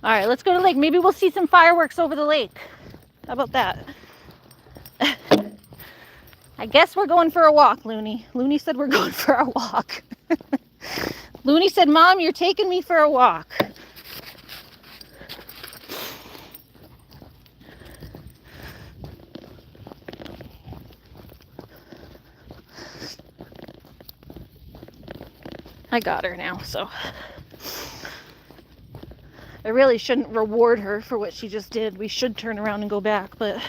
S1: right, let's go to the lake. Maybe we'll see some fireworks over the lake. How about that? I guess we're going for a walk, Looney. Looney said we're going for a walk. Looney said, Mom, you're taking me for a walk. I got her now, so I really shouldn't reward her for what she just did. We should turn around and go back, but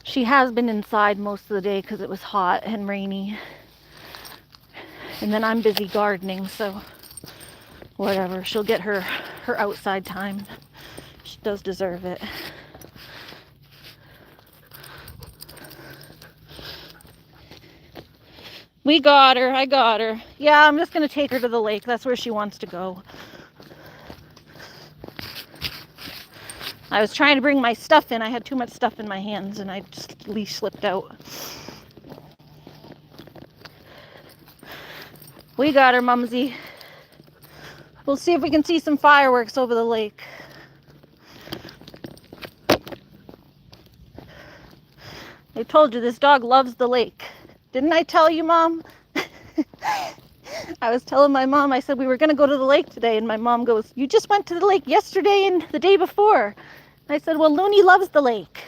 S1: she has been inside most of the day because it was hot and rainy. And then I'm busy gardening, so whatever. She'll get her outside time. She does deserve it. We got her. I got her. Yeah, I'm just going to take her to the lake. That's where she wants to go. I was trying to bring my stuff in. I had too much stuff in my hands and I just leash slipped out. We got her, Mumsy. We'll see if we can see some fireworks over the lake. I told you this dog loves the lake. Didn't I tell you, Mom? I was telling my mom, I said we were going to go to the lake today, and my mom goes, you just went to the lake yesterday and the day before. I said, well, Looney loves the lake.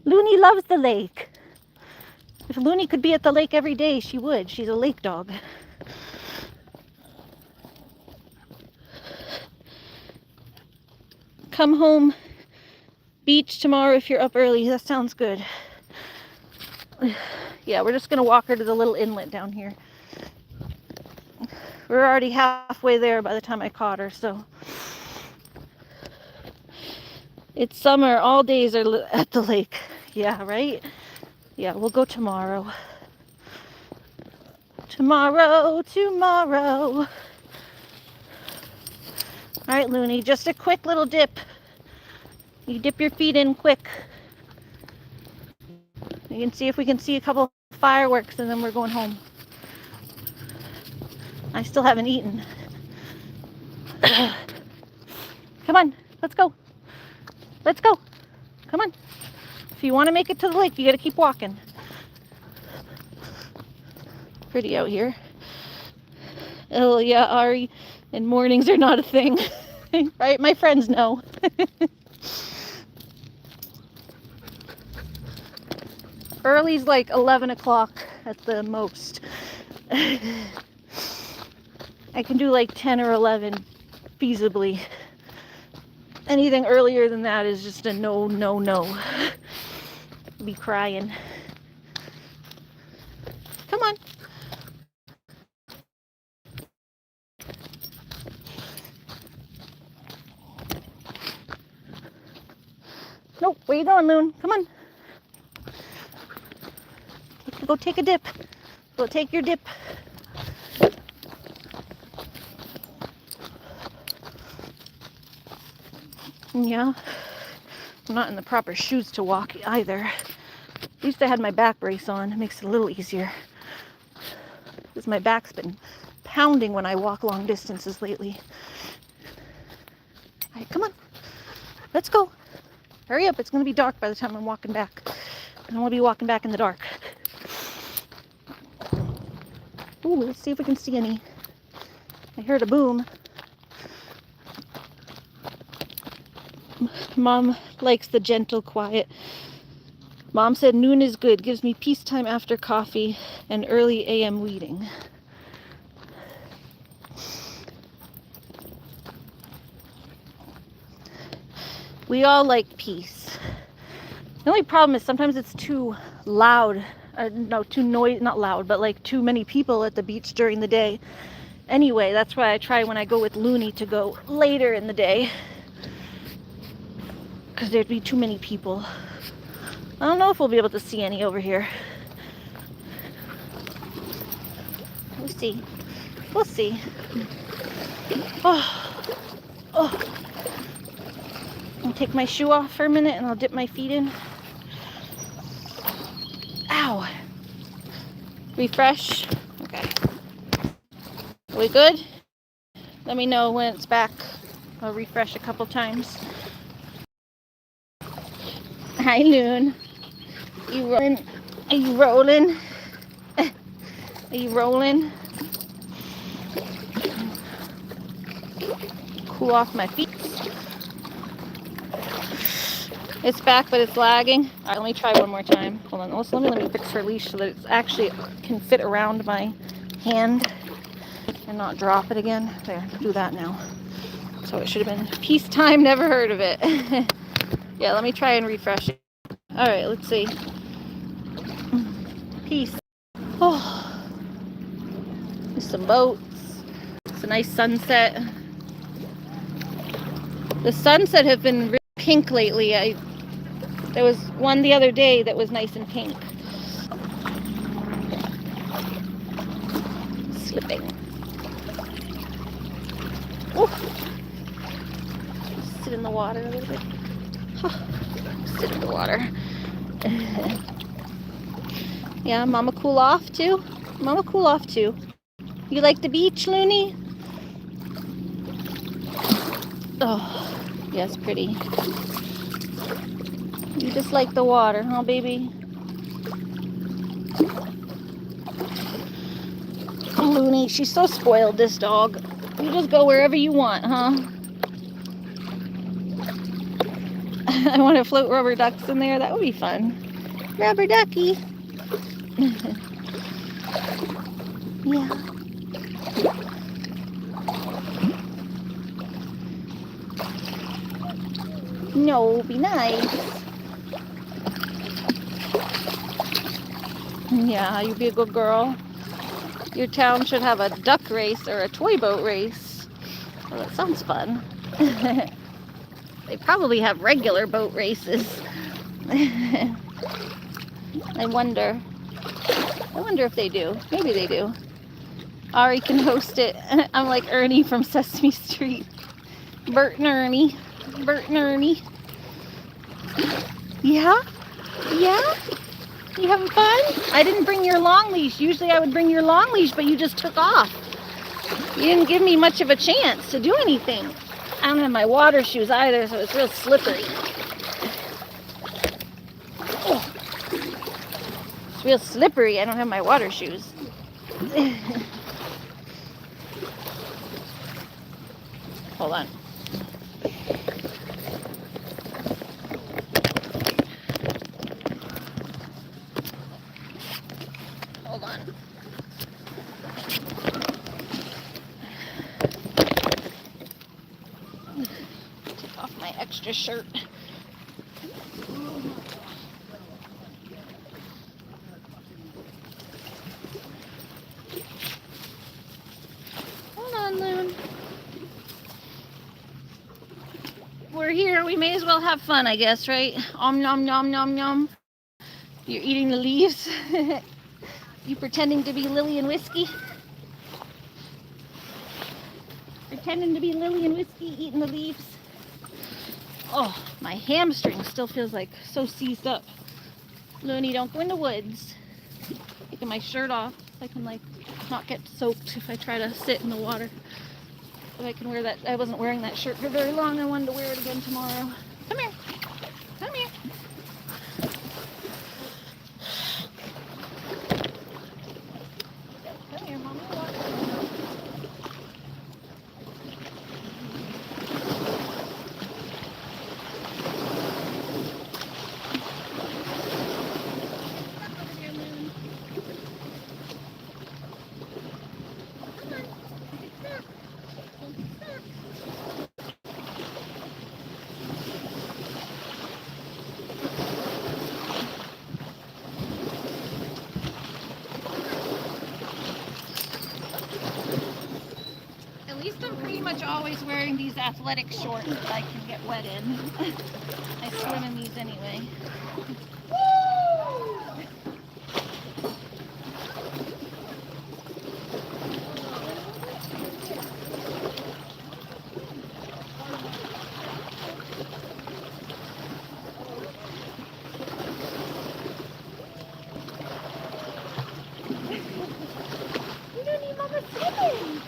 S1: Looney loves the lake. If Looney could be at the lake every day, she would. She's a lake dog. Come home, beach tomorrow if you're up early. That sounds good. Yeah, we're just going to walk her to the little inlet down here. We're already halfway there by the time I caught her, so. It's summer. All days are at the lake. Yeah, right? Yeah, we'll go tomorrow. Tomorrow. All right, Looney, just a quick little dip. You dip your feet in quick. You can see if we can see a couple fireworks and then we're going home. I still haven't eaten. Come on, let's go. Let's go. Come on. If you want to make it to the lake, you got to keep walking. Pretty out here. Oh yeah, Ari, and mornings are not a thing. Right? My friends know. Early's like 11 o'clock at the most. I can do like 10 or 11 feasibly. Anything earlier than that is just a no, no, no. I'll be crying. Come on. Nope, where you going, Loon? Come on. Go take a dip. Go take your dip. Yeah. I'm not in the proper shoes to walk either. At least I had my back brace on. It makes it a little easier. Because my back's been pounding when I walk long distances lately. All right, come on. Let's go. Hurry up. It's going to be dark by the time I'm walking back. I don't want to be walking back in the dark. Ooh, let's see if we can see any. I heard a boom. Mom likes the gentle quiet. Mom said noon is good. Gives me peacetime after coffee and early AM weeding. We all like peace. The only problem is sometimes it's too loud. Too noisy, not loud, but like too many people at the beach during the day. Anyway, that's why I try when I go with Looney to go later in the day. Because there'd be too many people. I don't know if we'll be able to see any over here. We'll see. We'll see. Oh. I'll take my shoe off for a minute and I'll dip my feet in. Ow. Refresh. Okay. Are we good? Let me know when it's back. I'll refresh a couple times. Hi, Loon. You rolling? Are you rolling? Are you rolling? Cool off my feet. It's back, but it's lagging. All right, let me try one more time. Hold on. Also, let me fix her leash so that it actually can fit around my hand and not drop it again. There, do that now. So it should have been peacetime. Never heard of it. Yeah, let me try and refresh it. All right, let's see. Peace. Oh, there's some boats. It's a nice sunset. The sunsets have been really pink lately. There was one the other day that was nice and pink. Slipping. Oh. Sit in the water a little bit. Sit in the water. Yeah, Mama cool off too? Mama cool off too. You like the beach, Looney? Oh, yes, pretty. You just like the water, huh, baby? Looney, she's so spoiled, this dog. You just go wherever you want, huh? I want to float rubber ducks in there. That would be fun. Rubber ducky. Yeah. No, be nice. Yeah, you be a good girl. Your town should have a duck race or a toy boat race. Well, that sounds fun. They probably have regular boat races. I wonder if they do. Maybe they do. Ari can host it. I'm like Ernie from Sesame Street. Bert and Ernie. Bert and Ernie. Yeah? Yeah? You having fun? I didn't bring your long leash. Usually I would bring your long leash, but you just took off. You didn't give me much of a chance to do anything. I don't have my water shoes either, so it's real slippery. Oh. It's real slippery. I don't have my water shoes. Hold on. Hold on. Take off my extra shirt. Hold on, Loon. We're here. We may as well have fun, I guess, right? Nom nom nom nom. You're eating the leaves. You pretending to be Lily and Whiskey? Pretending to be Lily and Whiskey, eating the leaves. Oh, my hamstring still feels like so seized up. Looney, don't go in the woods. Taking my shirt off so I can like not get soaked if I try to sit in the water. So I can wear that. I wasn't wearing that shirt for very long. I wanted to wear it again tomorrow. Come here. Come here. Come here, Mommy. Walk. At least I'm pretty much always wearing these athletic shorts that I can get wet in. I swim in these anyway. You don't need Mama swimming.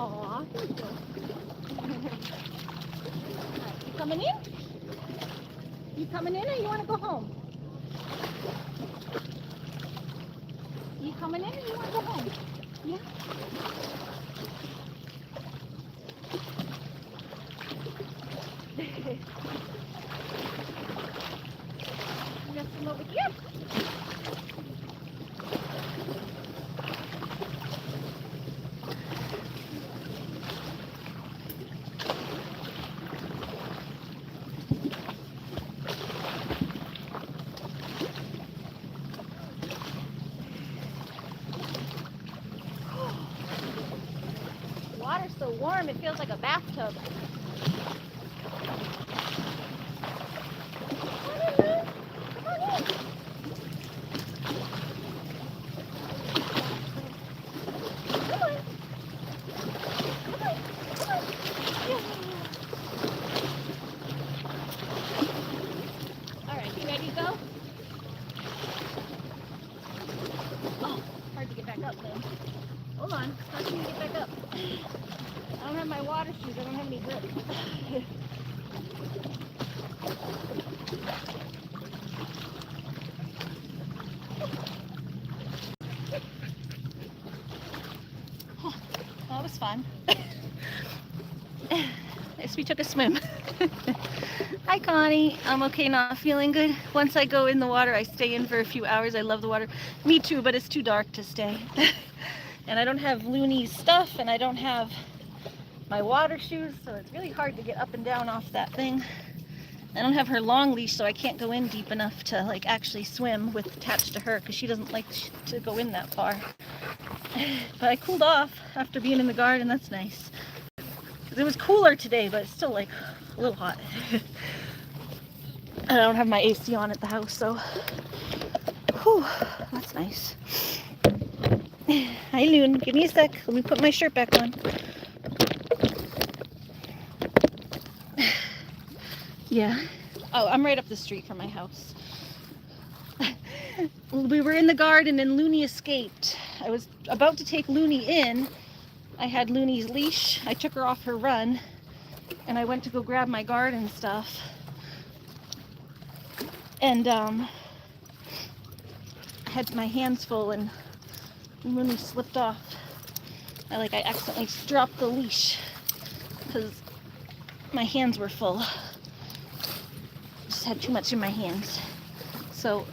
S1: Aw, you coming in? You coming in or you want to go home? You coming in or you want to go home? Yeah? You got some over here? Water's so warm, it feels like a bathtub. Alright, you ready to go? Oh, hard to get back up though. Hold on, how can you get back up? I don't have my water shoes, I don't have any grip. Oh, that was fun. Yes, we took a swim. Hi Connie, I'm okay, not feeling good. Once I go in the water, I stay in for a few hours. I love the water. Me too, but it's too dark to stay. And I don't have Looney's stuff, and I don't have my water shoes, so it's really hard to get up and down off that thing. I don't have her long leash, so I can't go in deep enough to like actually swim with attached to her, because she doesn't like to go in that far. But I cooled off after being in the garden. That's nice. It was cooler today, but it's still like a little hot. And I don't have my AC on at the house, so whew, that's nice. Hi Loon, give me a sec. Let me put my shirt back on. Yeah. Oh, I'm right up the street from my house. We were in the garden and Looney escaped. I was about to take Looney in. I had Looney's leash. I took her off her run and I went to go grab my garden stuff. And I had my hands full and Looney slipped off. I accidentally dropped the leash because my hands were full. had too much in my hands. So,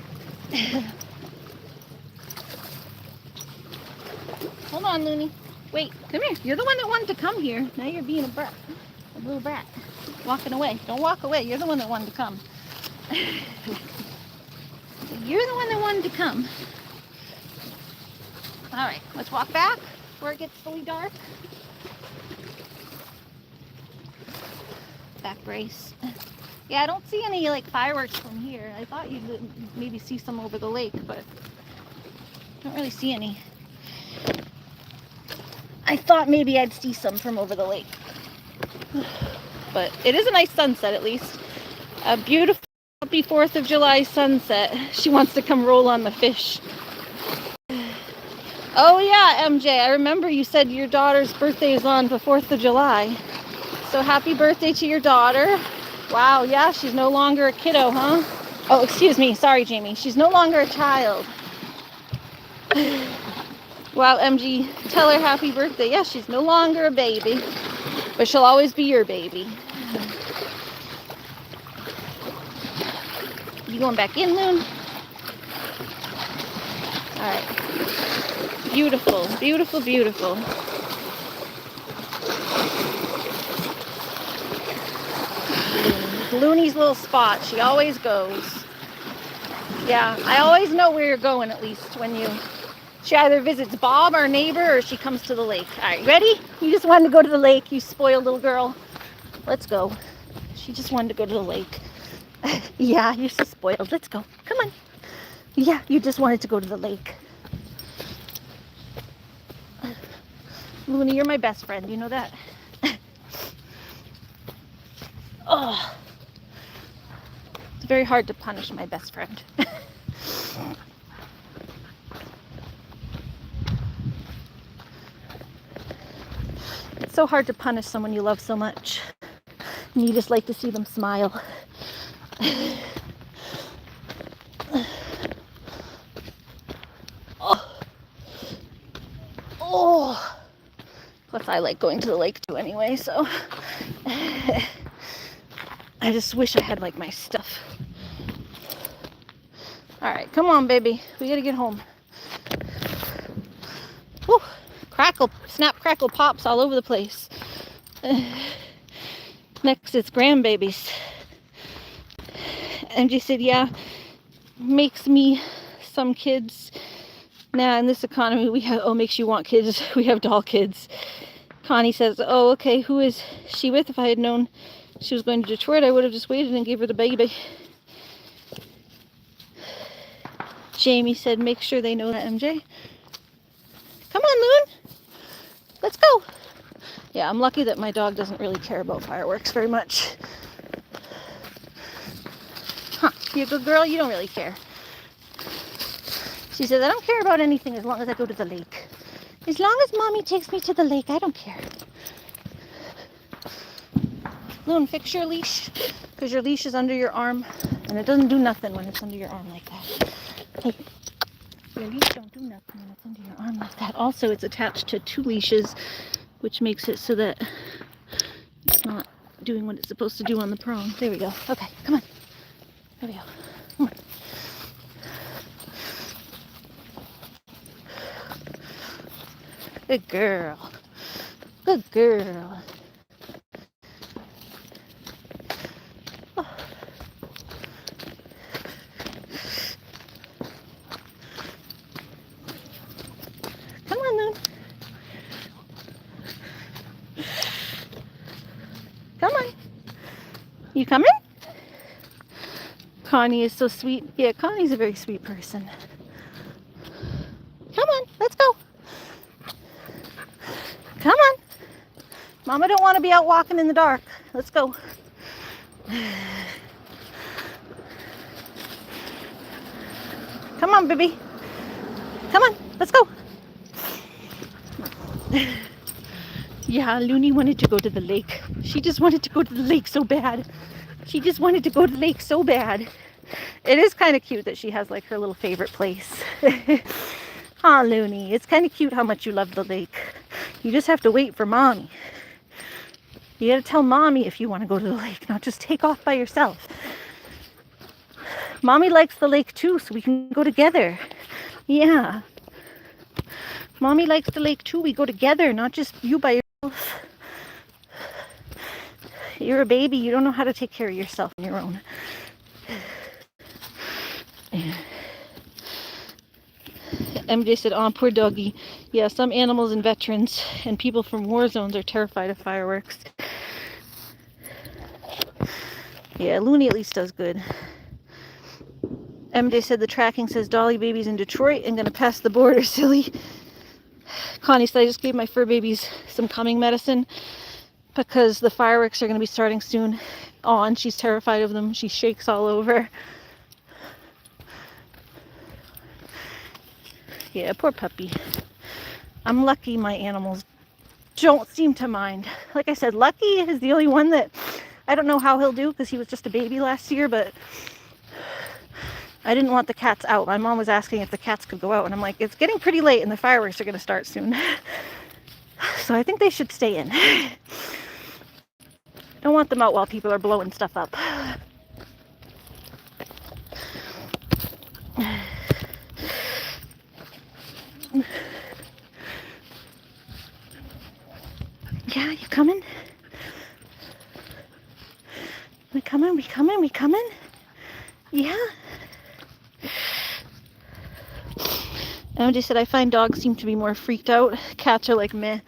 S1: hold on, Looney. Wait, come here. You're the one that wanted to come here. Now you're being a brat, a little brat. Walking away. Don't walk away. You're the one that wanted to come. You're the one that wanted to come. All right, let's walk back before it gets fully dark. Back brace. Yeah, I don't see any like fireworks from here. I thought you'd maybe see some over the lake, but I don't really see any. I thought maybe I'd see some from over the lake. But it is a nice sunset at least. A beautiful happy 4th of July sunset. She wants to come roll on the fish. Oh yeah, MJ, I remember you said your daughter's birthday is on the 4th of July. So happy birthday to your daughter. Wow, yeah, she's no longer a kiddo, huh? Oh, excuse me. Sorry, Jamie. She's no longer a child. Wow, MG, tell her happy birthday. Yeah, she's no longer a baby, but she'll always be your baby. You going back in, Loon? All right. Beautiful, beautiful, beautiful. Looney's little spot. She always goes. Yeah, I always know where you're going at least when you... She either visits Bob, our neighbor, or she comes to the lake. All right, ready? You just wanted to go to the lake, you spoiled little girl. Let's go. She just wanted to go to the lake. Yeah, you're so spoiled. Let's go. Come on. Yeah, you just wanted to go to the lake. Looney, you're my best friend. You know that? Oh. It's very hard to punish my best friend. It's so hard to punish someone you love so much. And you just like to see them smile. Oh. Oh. Plus I like going to the lake too anyway, so I just wish I had like my stuff. All right, come on, baby. We gotta get home. Whew. Crackle, snap, crackle, pops all over the place. Next, it's grandbabies. MJ said, yeah, makes me some kids. Nah, in this economy, we have, oh, makes you want kids. We have doll kids. Connie says, oh, okay, who is she with? If I had known she was going to Detroit, I would have just waited and gave her the baby. Jamie said, make sure they know that, MJ. Come on, Loon. Let's go. Yeah, I'm lucky that my dog doesn't really care about fireworks very much. Huh, you a good girl? You don't really care. She says, I don't care about anything as long as I go to the lake. As long as Mommy takes me to the lake, I don't care. Loon, fix your leash, because your leash is under your arm, and it doesn't do nothing when it's under your arm like that. Hey, your leash don't do nothing when it's under your arm like that. Also, it's attached to 2 leashes, which makes it so that it's not doing what it's supposed to do on the prong. There we go. Okay, come on. There we go. Come on. Good girl. Good girl. Oh. Come on, Loon. Come on. You coming? Connie is so sweet. Yeah, Connie's a very sweet person. Come on, let's go. Come on. Mama don't want to be out walking in the dark. Let's go. Come on, baby. Come on, let's go. Yeah, Looney wanted to go to the lake. She just wanted to go to the lake so bad. She just wanted to go to the lake so bad. It is kind of cute that she has like her little favorite place. Aw, Looney, it's kind of cute how much you love the lake. You just have to wait for Mommy. You gotta tell Mommy if you want to go to the lake, not just take off by yourself. Mommy likes the lake too, so we can go together. Yeah. Mommy likes the lake too. We go together, not just you by yourself. You're a baby. You don't know how to take care of yourself on your own. MJ said, "Oh, poor doggy." Yeah, some animals and veterans and people from war zones are terrified of fireworks. Yeah, Looney at least does good. MJ said the tracking says Dolly baby's in Detroit and gonna pass the border, silly. Connie said I just gave my fur babies some calming medicine because the fireworks are gonna be starting soon on. She's terrified of them. She shakes all over. Yeah, poor puppy. I'm lucky my animals don't seem to mind. Like I said, Lucky is the only one that I don't know how he'll do because he was just a baby last year, but I didn't want the cats out. My mom was asking if the cats could go out, and I'm like, it's getting pretty late and the fireworks are going to start soon. So I think they should stay in. Don't want them out while people are blowing stuff up. Yeah, you coming? We coming? We coming? We coming? Yeah. MJ said, I find dogs seem to be more freaked out. Cats are like meh.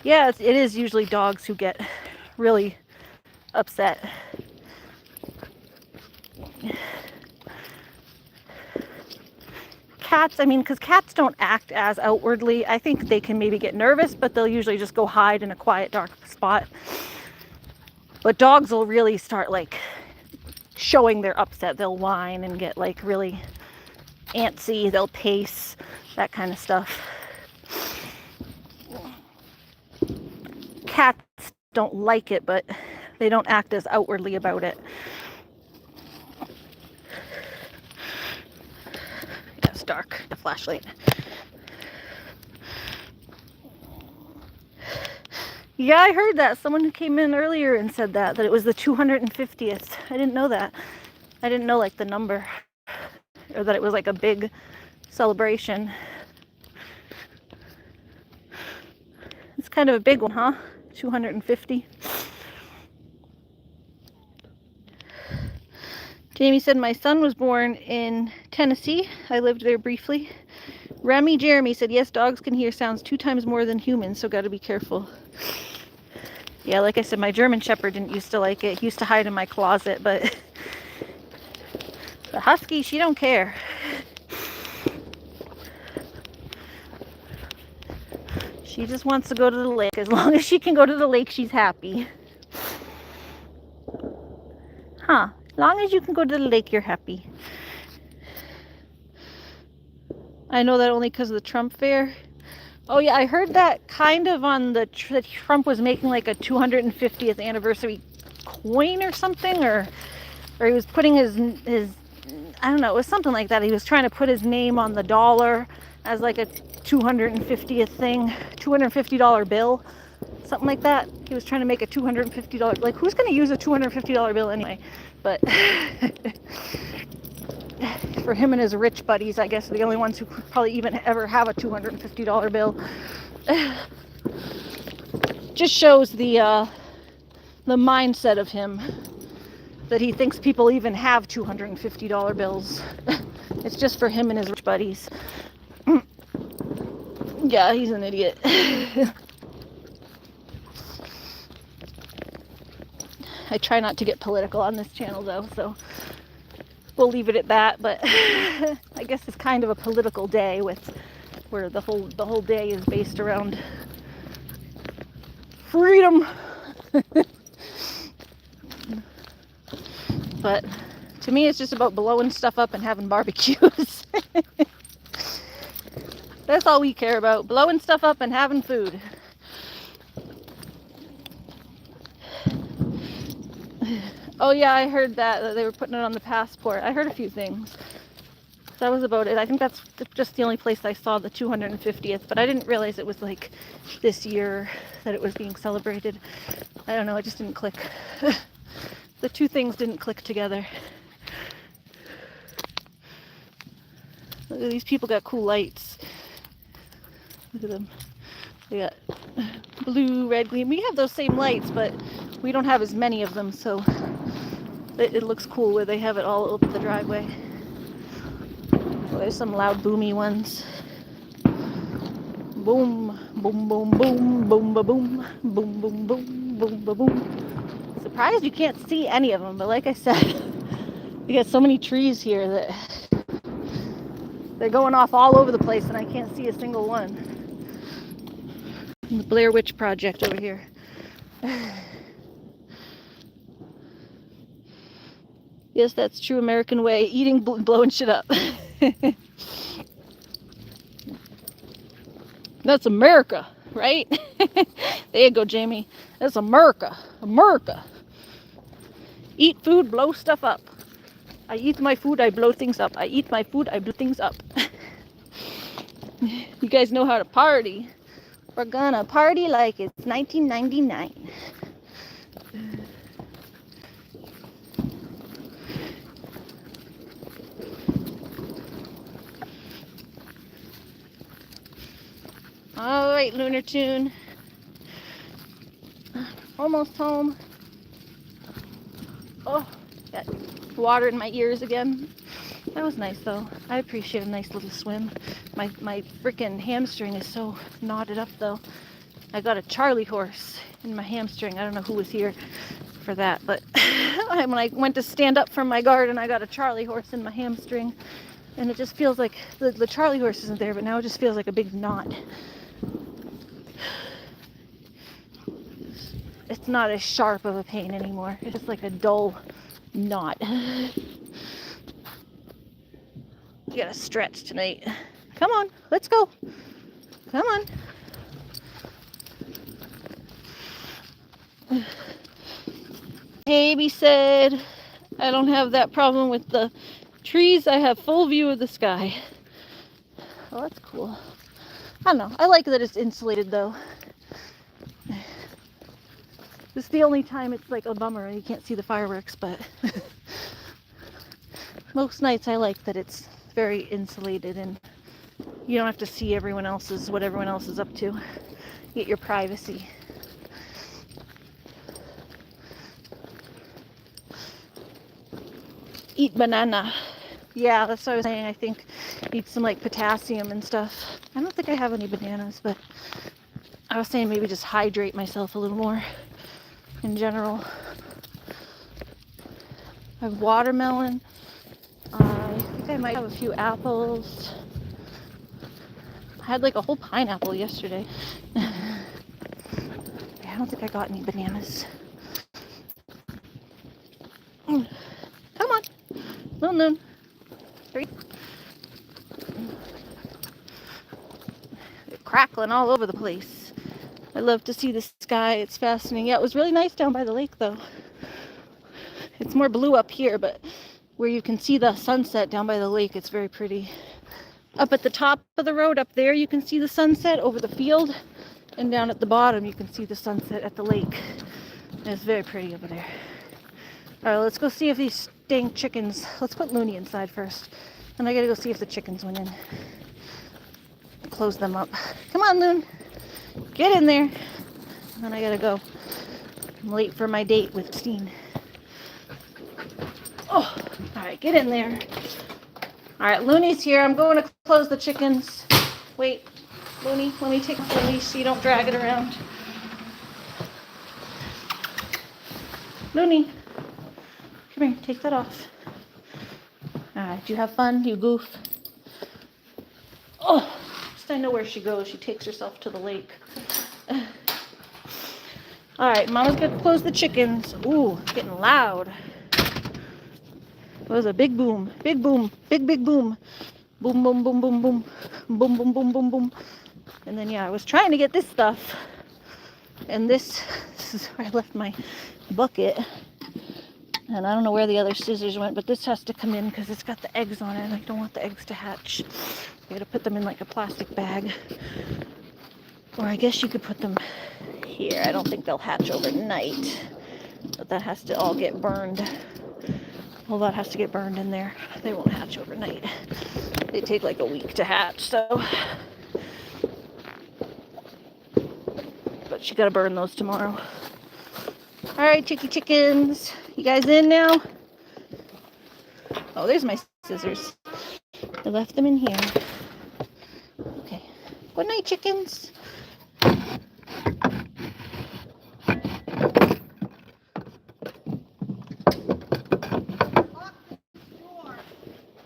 S1: Yeah, it is usually dogs who get really upset. Cats, I mean, because cats don't act as outwardly. I think they can maybe get nervous, but they'll usually just go hide in a quiet, dark spot. But dogs will really start like showing they're upset. They'll whine and get like really antsy. They'll pace, that kind of stuff. Cats don't like it, but they don't act as outwardly about it. Yeah, it's dark, the flashlight. Yeah, I heard that. Someone who came in earlier and said that it was the 250th. I didn't know that. I didn't know like the number, or that it was like a big celebration. It's kind of a big one, huh? 250. Jamie said, my son was born in Tennessee. I lived there briefly. Remy Jeremy said, yes, dogs can hear sounds 2 times more than humans, so got to be careful. Yeah, like I said, my German Shepherd didn't used to like it. He used to hide in my closet, but the Husky, she don't care. She just wants to go to the lake. As long as she can go to the lake, she's happy. Huh? As long as you can go to the lake, you're happy. I know that only because of the Trump fair. Oh yeah, I heard that kind of on the that Trump was making like a 250th anniversary coin or something, or he was putting his I don't know, it was something like that. He was trying to put his name on the dollar as like a 250th thing, $250 bill, something like that. He was trying to make a $250, like who's going to use a $250 bill anyway? But for him and his rich buddies, I guess, are the only ones who could probably even ever have a $250 bill. Just shows the mindset of him, that he thinks people even have $250 bills. It's just for him and his rich buddies. Yeah, he's an idiot. I try not to get political on this channel though, so we'll leave it at that. But I guess it's kind of a political day, with where the whole day is based around freedom. But to me, it's just about blowing stuff up and having barbecues. That's all we care about, blowing stuff up and having food. Oh yeah, I heard that they were putting it on the passport. I heard a few things. That was about it. I think that's just the only place I saw the 250th, but I didn't realize it was like this year that it was being celebrated. I don't know, it just didn't click. The two things didn't click together. Look at these people got cool lights. Look at them. They got blue, red, green. We have those same lights, but we don't have as many of them, so it looks cool where they have it all over the driveway. Oh, there's some loud, boomy ones. Boom, boom, boom, boom, boom, ba boom, boom, boom, boom, boom, ba boom. Surprised you can't see any of them, but like I said, we got so many trees here that they're going off all over the place, and I can't see a single one. The Blair Witch Project over here. Yes, that's true American way. Eating, blowing shit up. That's America, right? There you go, Jamie. That's America. America. Eat food, blow stuff up. I eat my food, I blow things up. I eat my food, I blow things up. You guys know how to party. We're gonna party like it's 1999. All right, Lunar Tune. Almost home. Oh, got water in my ears again. That was nice though. I appreciate a nice little swim. My freaking hamstring is so knotted up though. I got a Charlie horse in my hamstring. I don't know who was here for that, but when I went to stand up from my garden, I got a Charlie horse in my hamstring. And it just feels like the Charlie horse isn't there, but now it just feels like a big knot. It's not as sharp of a pain anymore. It's just like a dull knot. You gotta stretch tonight. Come on, let's go. Come on. Baby said, I don't have that problem with the trees. I have full view of the sky. Oh, that's cool. I don't know. I like that it's insulated though. This is the only time it's like a bummer and you can't see the fireworks, but most nights I like that it's very insulated and you don't have to see what everyone else is up to. You get your privacy. Eat banana. Yeah, that's what I was saying. I think eat some like potassium and stuff. I don't think I have any bananas, but I was saying maybe just hydrate myself a little more in general. I have watermelon. I think I might have a few apples. I had like a whole pineapple yesterday. I don't think I got any bananas. Come on. Little Noon. 3. They're crackling all over the place. I love to see the sky. It's fascinating. Yeah, it was really nice down by the lake though. It's more blue up here, but where you can see the sunset down by the lake, it's very pretty. Up at the top of the road up there, you can see the sunset over the field. And down at the bottom, you can see the sunset at the lake. And it's very pretty over there. All right, let's go see if these dang chickens, let's put Looney inside first. And I gotta go see if the chickens went in. Close them up. Come on, Loon. Get in there. And then I gotta go. I'm late for my date with Steen. Oh, all right, get in there. All right, Looney's here. I'm going to close the chickens. Wait, Looney, let me take the leash so you don't drag it around. Looney, come here, take that off. All right, do you have fun, you goof? Oh, just I know where she goes. She takes herself to the lake. All right, Mama's gonna close the chickens. Ooh, it's getting loud. It was a big boom, big boom, big boom. Boom, boom, boom, boom, boom. Boom, boom, boom, boom, boom. And then, yeah, I was trying to get this stuff. And this is where I left my bucket. And I don't know where the other scissors went, but this has to come in because it's got the eggs on it. And I don't want the eggs to hatch. You gotta put them in like a plastic bag. Or I guess you could put them here. I don't think they'll hatch overnight. But that has to all get burned. All that has to get burned in there. They won't hatch overnight. They take like a week to hatch, so. But she gotta burn those tomorrow. All right, chickens. You guys in now? Oh, there's my scissors. I left them in here. Okay. Good night, chickens.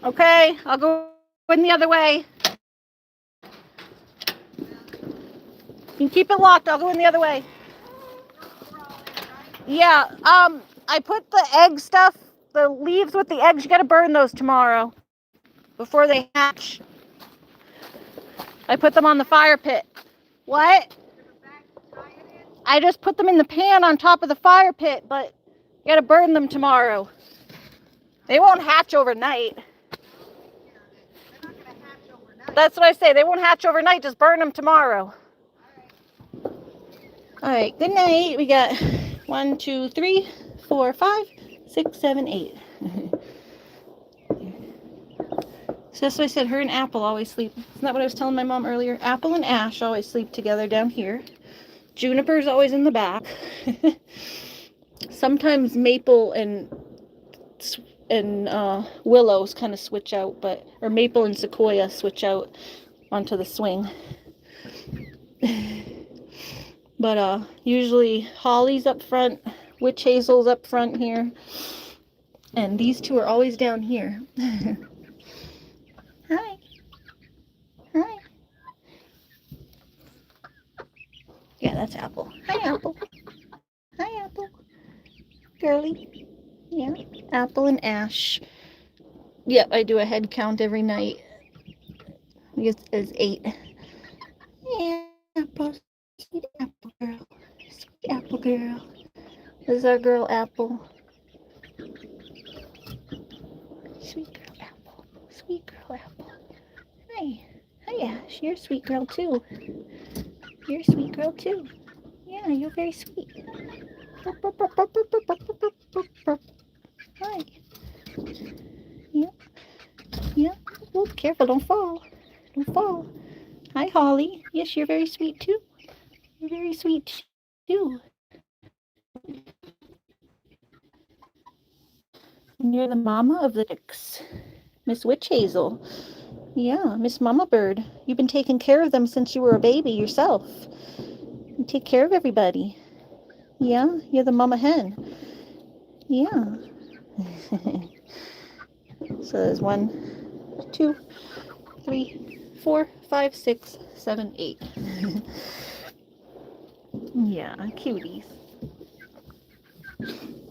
S1: Okay, I'll go in the other way. You can keep it locked. I'll go in the other way. Yeah, I put the egg stuff, the leaves with the eggs, you gotta burn those tomorrow before they hatch. I put them on the fire pit. What? I just put them in the pan on top of the fire pit, but you gotta burn them tomorrow. They won't hatch overnight. That's what I say. They won't hatch overnight. Just burn them tomorrow. All right. Good night. We got 1, 2, 3, 4, 5, 6, 7, 8. So that's what I said. Her and Apple always sleep. Isn't that what I was telling my mom earlier? Apple and Ash always sleep together down here. Juniper's always in the back. Sometimes Maple and Willows kind of switch out, or Maple and Sequoia switch out onto the swing. But usually Holly's up front, Witch Hazel's up front here, and these two are always down here. Hi. Hi. Yeah, that's Apple. Hi, Apple. Hi, Apple. Girly. Yeah, Apple and Ash. Yep, I do a head count every night. I guess it's 8. Yeah, Apple. Sweet Apple girl. Sweet Apple girl. This is our girl Apple. Sweet girl Apple. Sweet girl Apple. Hi. Hi, Ash. You're a sweet girl too. You're a sweet girl too. Yeah, you're very sweet. Hi. Yeah. Yeah. Oh, careful, don't fall. Don't fall. Hi, Holly. Yes, you're very sweet too. You're very sweet too. And you're the mama of the chicks, Miss Witch Hazel. Yeah, Miss Mama Bird. You've been taking care of them since you were a baby yourself. You take care of everybody. Yeah, you're the mama hen. Yeah. So there's 1, 2, 3, 4, 5, 6, 7, 8. Yeah, cuties.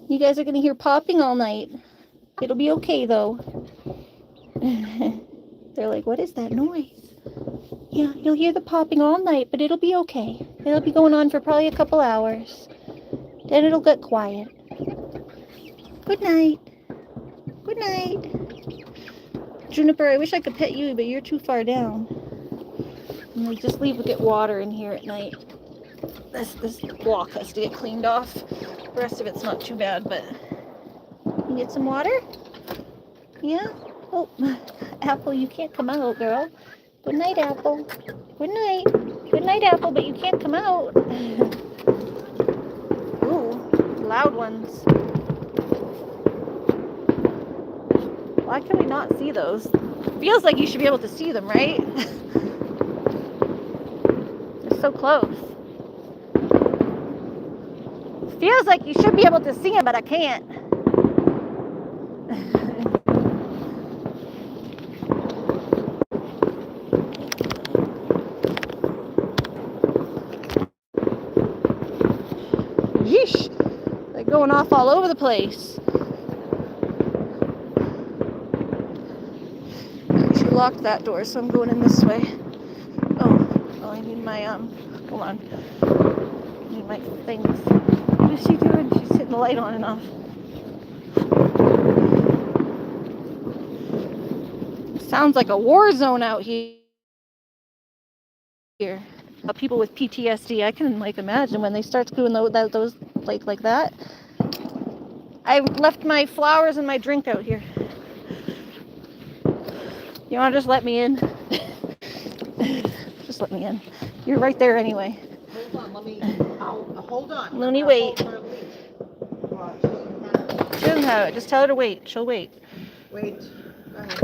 S1: You guys are gonna hear popping all night. It'll be okay though. They're like, what is that noise? Yeah, you'll hear the popping all night, but it'll be okay. It'll be going on for probably a couple hours. Then it'll get quiet. Good night. Good night. Juniper, I wish I could pet you, but you're too far down. And I just leave to get water in here at night. This block has to get cleaned off. The rest of it's not too bad, but you get some water? Yeah? Oh, Apple, you can't come out, girl. Good night, Apple. Good night. Good night, Apple, but you can't come out. Ooh, loud ones. Why can we not see those? Feels like you should be able to see them, right? They're so close. Feels like you should be able to see them, but I can't. Yeesh. They're going off all over the place. She locked that door, so I'm going in this way. Oh, I need my, hold on. I need my things. What is she doing? She's hitting the light on and off. Sounds like a war zone out here. People with PTSD, I can imagine when they start doing those like that. I left my flowers and my drink out here. You want to just let me in? Just let me in. You're right there anyway.
S2: Hold on, let me, hold on.
S1: Looney,
S2: I'm gonna
S1: wait.
S2: hold her leash. She doesn't have it.
S1: She doesn't have it. Just tell her to wait. She'll wait.
S2: Wait, go ahead.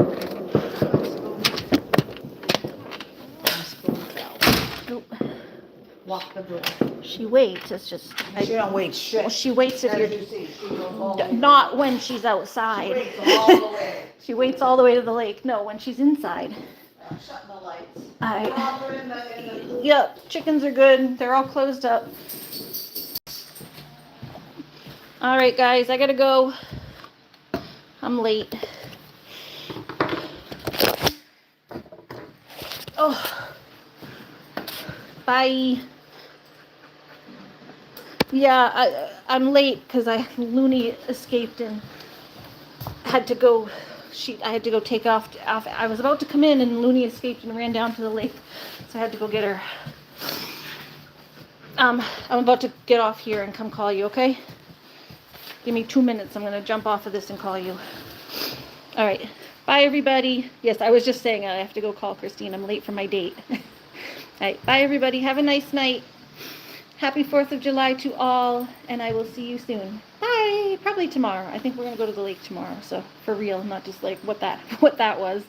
S2: Spoon fell.
S1: Nope.
S2: Lock the door.
S1: She waits. It's just.
S2: She don't wait shit.
S1: Well, she waits if
S2: As
S1: you're.
S2: you see, she goes all the way.
S1: Not when she's
S2: She
S1: outside.
S2: waits all the way.
S1: She waits all the way to the lake. No, when she's inside.
S2: I'm shutting the lights.
S1: I.
S2: Robert in the
S1: Yep. Chickens are good. They're all closed up. All right, guys. I gotta go. I'm late. Oh. Bye. Yeah, I'm late because Looney escaped and had to go. I had to go take off. I was about to come in and Looney escaped and ran down to the lake, so I had to go get her. I'm about to get off here and come call you. Okay? Give me 2 minutes. I'm gonna jump off of this and call you. All right. Bye, everybody. Yes, I was just saying I have to go call Christine. I'm late for my date. All right. Bye, everybody. Have a nice night. Happy 4th of July to all, and I will see you soon. Bye. Probably tomorrow. I think we're going to go to the lake tomorrow, so for real, not just like what that was.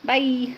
S1: Bye.